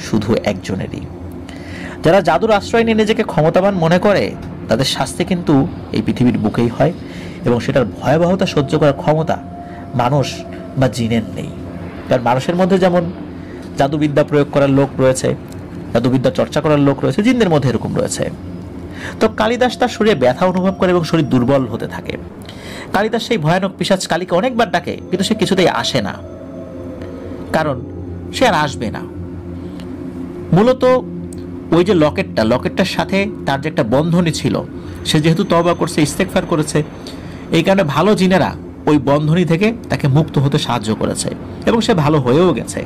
শুধু একজনেরই। যারা জাদুর আশ্রয় নিয়ে নিজেকে ক্ষমতাবান মনে করে তাদের শাস্তি কিন্তু এই পৃথিবীর বুকেই হয়, এবং সেটার ভয়াবহতা সহ্য করার ক্ষমতা মানুষ বা জিনের নেই। কারণ মানুষের মধ্যে যেমন জাদুবিদ্যা প্রয়োগ করার লোক রয়েছে, জাদুবিদ্যা চর্চা করার লোক রয়েছে, জিনদের মধ্যে এরকম রয়েছে। তো কালিদাস তার শরীরে ব্যথা অনুভব করে এবং শরীর দুর্বল হতে থাকে। কালিদাস সেই ভয়ানক পিশাচ কালীকে অনেকবার ডাকে, কিন্তু সে কিছুতেই আসে না, কারণ সে আর আসবে না। মূলত ওই যে লকেটটার সাথে তার যে একটা বন্ধনী ছিল, সে যেহেতু তওবা করছে, ইস্তেগফার করেছে, এই কারণে ভালো জিনেরা ওই বন্ধনী থেকে তাকে মুক্ত হতে সাহায্য করেছে, এবং সে ভালো হয়েও গেছে।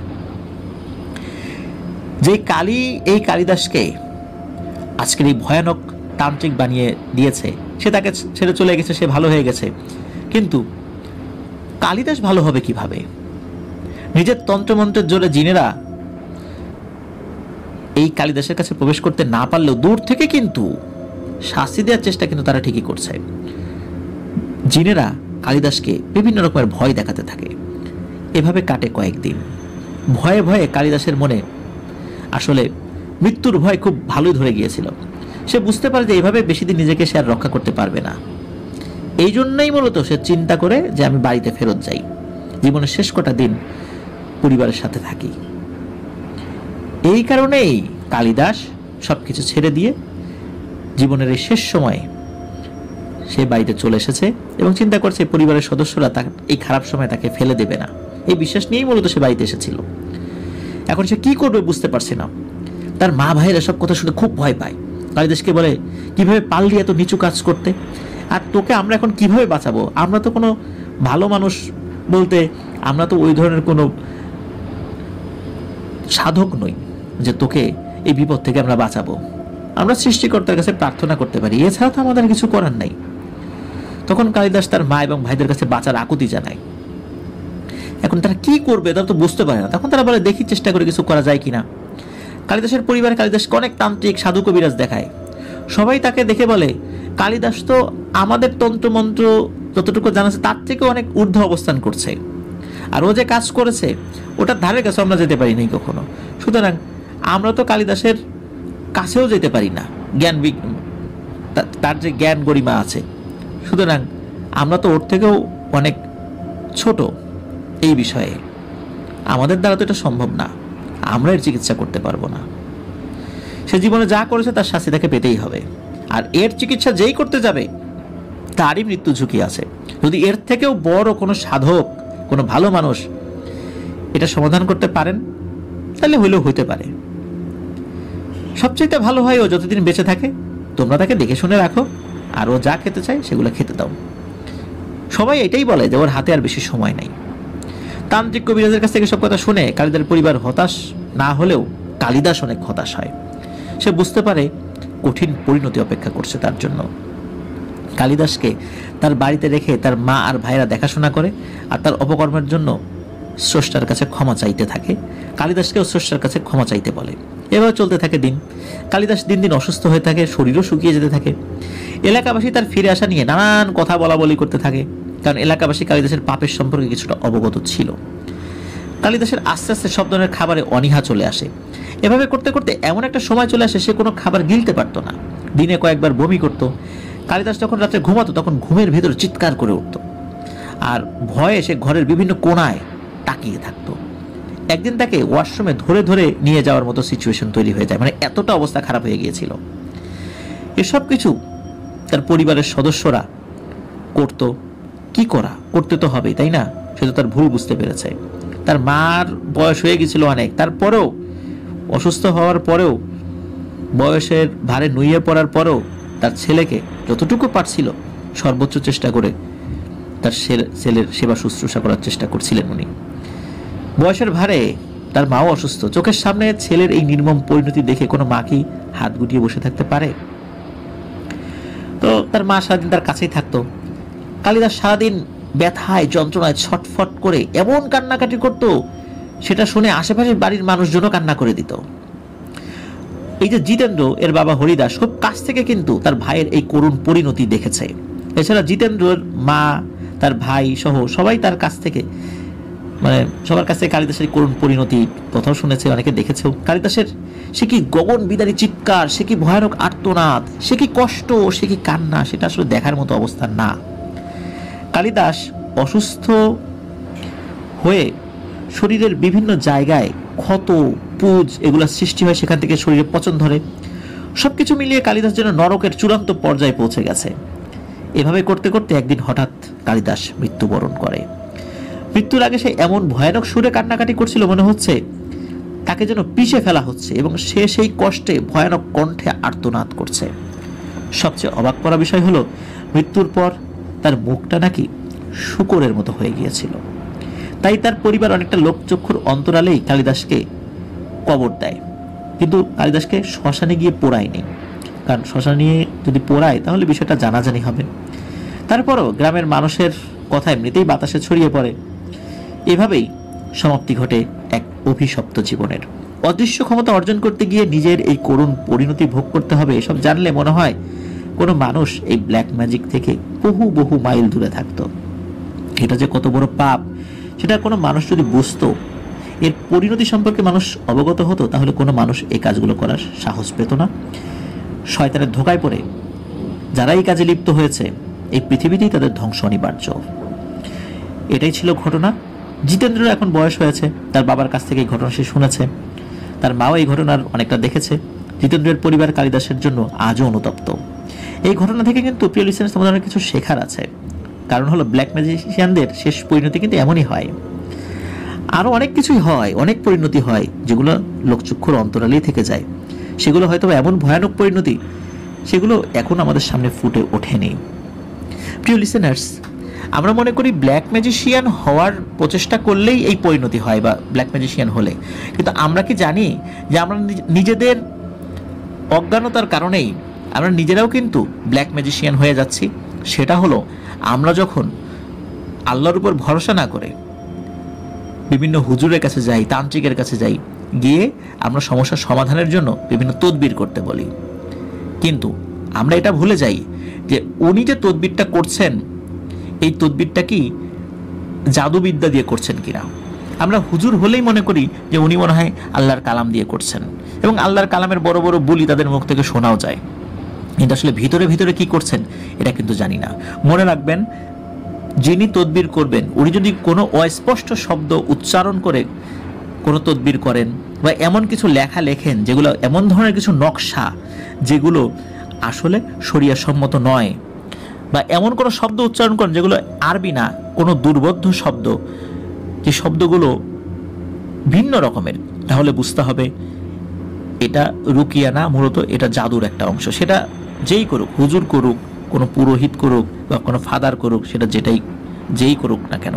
যে কালী এই কালিদাসকে আজকের এই ভয়ানক তান্ত্রিক বানিয়ে দিয়েছে, সে তাকে ছেড়ে চলে গেছে, সে ভালো হয়ে গেছে, কিন্তু কালিদাস ভালো হবে কিভাবে? নিজের তন্ত্রমন্ত্রের জোরে জিনেরা এই কালিদাসের কাছে প্রবেশ করতে না পারলেও দূর থেকে কিন্তু শাস্তি দেওয়ার চেষ্টা কিন্তু তারা ঠিকই করছে। জিনেরা কালিদাসকে বিভিন্ন রকমের ভয় দেখাতে থাকে। এভাবে কাটে কয়েকদিন। ভয়ে ভয়ে কালিদাসের মনে আসলে মৃত্যুর ভয় খুব ভালোই ধরে গিয়েছিল। সে বুঝতে পারে যে এইভাবে বেশি দিন নিজেকে সে আর রক্ষা করতে পারবে না। এই জন্যই মূলত সে চিন্তা করে যে আমি বাড়িতে ফেরত যাই, জীবনের শেষ কটা দিন পরিবারের সাথে থাকি। এই কারণেই কালিদাস সবকিছু ছেড়ে দিয়ে জীবনের এই শেষ সময়ে সে বাড়িতে চলে এসেছে এবং চিন্তা করছে পরিবারের সদস্যরা এই খারাপ সময় তাকে ফেলে দেবে না। এই বিশ্বাস নিয়েই মূলত সে বাড়িতে এসেছিল। এখন সে কি করবে বুঝতে পারছে না। তার মা ভাইয়েরা সব কথা শুনে খুব ভয় পায়। কালিদাসকে বলে, কিভাবে পারলি এত নিচু কাজ করতে, আর তোকে আমরা এখন কিভাবে বাঁচাবো? আমরা তো কোনো ভালো মানুষ বলতে আমরা তো ওই ধরনের কোনো সাধক নই যে তোকে এই বিপদ থেকে আমরা বাঁচাবো। আমরা সৃষ্টিকর্তার কাছে প্রার্থনা করতে পারি, এছাড়া তো আমাদের কিছু করার নাই। তখন কালিদাস তার মা এবং ভাইদের কাছে বাঁচার আকুতি জানায়। এখন তারা কি করবে তারা তো বুঝতে পারে না। তখন তারা বলে, দেখি চেষ্টা করে কিছু করা যায় কিনা। কালিদাসের পরিবার কালিদাসকে অনেক তান্ত্রিক সাধু কবিরাজ দেখায়। সবাই তাকে দেখে বলে, কালিদাস তো আমাদের তন্ত্রমন্ত্র যতটুকু জানাচ্ছে তার থেকে অনেক ঊর্ধ্ব অবস্থান করছে, আর ও যে কাজ করেছে ওটার ধারে কাছে আমরা যেতে পারি নাই কখনো, সুতরাং আমরা তো কালিদাসের কাছেও যেতে পারি না। তার যে জ্ঞান গরিমা আছে, সুতরাং আমরা তো ওর থেকেও অনেক ছোট এই বিষয়ে, আমাদের দ্বারা তো এটা সম্ভব না, আমরা এর চিকিৎসা করতে পারবো না। সে জীবনে যা করেছে তার শাস্তি তাকে পেতেই হবে, আর এর চিকিৎসা যেই করতে যাবে তারই মৃত্যু ঝুঁকি আছে। যদি এর থেকেও বড় কোনো সাধক, কোনো ভালো মানুষ এটা সমাধান করতে পারেন তাহলে হইলেও হইতে পারে। সবচেয়ে ভালো হয় ও যতদিন বেঁচে থাকে তোমরা তাকে দেখে শুনে রাখো, আর ও যা খেতে চায় সেগুলো খেতে দাও। সবাই এটাই বলে যে ওর হাতে আর বেশি সময় নেই। তান্ত্রিক কবিরাজের কাছ থেকে সব কথা শুনে কালিদাসের পরিবার হতাশ না হলেও কালিদাস অনেক হতাশ হয়। সে বুঝতে পারে কঠিন পরিণতি অপেক্ষা করছে তার জন্য। কালিদাসকে তার বাড়িতে রেখে তার মা আর ভাইরা দেখাশোনা করে, আর তার অপকর্মের জন্য স্রষ্টার কাছে ক্ষমা চাইতে থাকে। কালিদাসকেও স্রষ্টার কাছে ক্ষমা চাইতে বলে। এভাবে চলতে থাকে দিন। কালিদাস দিন দিন অসুস্থ হয়ে থাকে, শরীরও শুকিয়ে যেতে থাকে। এলাকাবাসী তার ফিরে আসা নিয়ে নানান কথা বলা করতে থাকে, কারণ এলাকাবাসী কালিদাসের পাপের সম্পর্কে কিছুটা অবগত ছিল। কালিদাসের আস্তে আস্তে সব ধরনের খাবারে অনীহা চলে আসে। এভাবে করতে করতে এমন একটা সময় চলে আসে সে কোনো খাবার গিলতে পারতো না। দিনে কয়েকবার বমি করত। কালিদাস যখন রাত্রে ঘুমাতো তখন ঘুমের ভেতর চিৎকার করে উঠত, আর ভয়ে সে ঘরের বিভিন্ন কোণায় তাকিয়ে থাকতো। একদিন তাকে ওয়াশরুমে ধরে ধরে নিয়ে যাওয়ার মতো সিচুয়েশন তৈরি হয়ে যায়, মানে এতটা অবস্থা খারাপ হয়ে গিয়েছিল। এসব কিছু তার পরিবারের সদস্যরা করতো, কি করতে তো হবেই, তাই না? সে তো তার ভুল বুঝতে পেরেছে। তার মার বয়স হয়ে গেছিল অনেক, তারপরেও অসুস্থ হওয়ার পরেও, বয়সের ভারে নুইয়ে পড়ার পরেও তার ছেলেকে যতটুকু পারছিল সর্বোচ্চ চেষ্টা করে তার ছেলের সেবা শুশ্রূষা করার চেষ্টা করছিলেন উনি। বয়সের ভারে তার মাও অসুস্থ। চোখের সামনে ছেলের এই নির্মম পরিণতি দেখে কোনো মা কি হাত গুটিয়ে বসে থাকতে পারে? তো তার মা সারাদিন তার কাছেই থাকতো। কালিদাস সারাদিন ব্যথায় যন্ত্রণায় ছটফট করে এমন কান্নাকাটি করত, সেটা শুনে আশেপাশের বাড়ির মানুষজনও কান্না করে দিত। এই যে জিতেন্দ্র, এর বাবা হরিদাস খুব কাছ থেকে কিন্তু তার ভাইয়ের এই করুণ পরিণতি দেখেছে। এছাড়া জিতেন্দ্রর মা, তার ভাই সহ সবাই তার কাছ থেকে, মানে সবার কাছ থেকে কালিদাসের করুণ পরিণতি কথাও শুনেছে, অনেকে দেখেছেও। কালিদাসের সে কি গগন বিদারী চিৎকার, সে কি ভয়ানক আর্তনাদ, সে কি কষ্ট, সে কি কান্না, সেটা আসলে দেখার মতো অবস্থা না। কালিদাস অসুস্থ হয়ে শরীরের বিভিন্ন জায়গায় ক্ষত, পুজ এগুলো সৃষ্টি হয়, সেখান থেকে শরীরে পচন ধরে। সবকিছু মিলিয়ে কালিদাস যেন নরকের চূড়ান্ত পর্যায়ে পৌঁছে গেছে। এভাবে করতে করতে একদিন হঠাৎ কালিদাস মৃত্যুবরণ করে। মৃত্যুর আগে সে এমন ভয়ানক সুরে কান্নাকাটি করছিল, মনে হচ্ছে তাকে যেন পিষে ফেলা হচ্ছে, এবং সে সেই কষ্টে ভয়ানক কণ্ঠে আর্তনাদ করছে। সবচেয়ে অবাক করা বিষয় হলো, মৃত্যুর পর তার মুখটা নাকি শূকরের মতো হয়ে গিয়েছিল। তাই তার পরিবার অনেকটা লোকচক্ষুর অন্তরালেই কালিদাসকে কবর দেয়, কিন্তু কালিদাসকে শ্মশানে গিয়ে পোড়ায়নি। কারণ শশা নিয়ে যদি পোড়ায় তাহলে বিষয়টা জানাজানি হবে। তারপরও গ্রামের মানুষের কথা এমনিতেই বাতাসে ছড়িয়ে পড়ে। এভাবেই সমাপ্তি ঘটে এক অভিশপ্ত জীবনের। অদৃশ্য ক্ষমতা অর্জন করতে গিয়ে নিজের এই করুণ পরিণতি ভোগ করতে হবে, এসব জানলে মনে হয় কোনো মানুষ এই ব্ল্যাক ম্যাজিক থেকে বহু বহু মাইল দূরে থাকতো। এটা যে কত বড় পাপ সেটা কোনো মানুষ যদি বুঝতো, এর পরিণতি সম্পর্কে মানুষ অবগত হতো, তাহলে কোনো মানুষ এই কাজগুলো করার সাহস পেত না। শয়তানের ধোকায় পড়ে যারা এই কাজে লিপ্ত হয়েছে, এই পৃথিবীতেই তাদের ধ্বংস অনিবার্য। এটাই ছিল ঘটনা। জিতেন্দ্রের এখন বয়স হয়েছে, তার বাবার কাছ থেকে এই ঘটনা সে শুনেছে, তার মাও এই ঘটনার অনেকটা দেখেছে। জিতেন্দ্রের পরিবার কালিদাসের জন্য আজও অনুতপ্ত। এই ঘটনা থেকে কিন্তু প্রিয় লিসেনার্স আমাদের কিছু শেখার আছে। কারণ হলো ব্ল্যাক ম্যাজিশিয়ানদের শেষ পরিণতি কিন্তু এমনই হয়। আরও অনেক কিছুই হয়, অনেক পরিণতি হয় যেগুলো লোকচক্ষুর অন্তরালেই থেকে যায়। সেগুলো হয়তো এমন ভয়ানক পরিণতি, সেগুলো এখন আমাদের সামনে ফুটে ওঠেনি। প্রিয় লিসেনার্স, আমরা মনে করি ব্ল্যাক ম্যাজিশিয়ান হওয়ার প্রচেষ্টা করলেই এই পরিণতি হয় বা ব্ল্যাক ম্যাজিশিয়ান হলে, কিন্তু আমরা কি জানি যে আমরা নিজেদের অজ্ঞানতার কারণেই আমরা নিজেরাও কিন্তু ব্ল্যাক ম্যাজিশিয়ান হয়ে যাচ্ছি। সেটা হলো আমরা যখন আল্লাহর উপর ভরসা না করে বিভিন্ন হুজুরের কাছে যাই, তান্ত্রিকের কাছে যাই, গিয়ে আমরা সমস্যার সমাধানের জন্য বিভিন্ন তদবির করতে বলি, কিন্তু আমরা এটা ভুলে যাই যে উনি যে তদবিরটা করছেন, এই তদবিরটা কি জাদুবিদ্যা দিয়ে করছেন কিনা। আমরা হুজুর হলেই মনে করি যে উনি মনে হয় আল্লাহর কালাম দিয়ে করছেন, এবং আল্লাহর কালামের বড় বড় বুলি তাদের মুখ থেকে শোনাও যায়, কিন্তু আসলে ভিতরে ভিতরে কি করছেন এটা কিন্তু জানি না। মনে রাখবেন, যিনি তদবির করবেন উনি যদি কোনো অস্পষ্ট শব্দ উচ্চারণ করে কোনো তদবির করেন, বা এমন কিছু লেখা লেখেন যেগুলো এমন ধরনের কিছু নকশা যেগুলো আসলে শরিয়া সম্মত নয়, বা এমন কোনো শব্দ উচ্চারণ করেন যেগুলো আরবি না, কোনো দুর্বোধ্য শব্দ, যে শব্দগুলো ভিন্ন রকমের, তাহলে বুঝতে হবে এটা রুকিয়া না, মূলত এটা জাদুর একটা অংশ। সেটা যেই করুক, হুজুর করুক, কোনো পুরোহিত করুক বা কোনো ফাদার করুক, সেটা যেই করুক না কেন।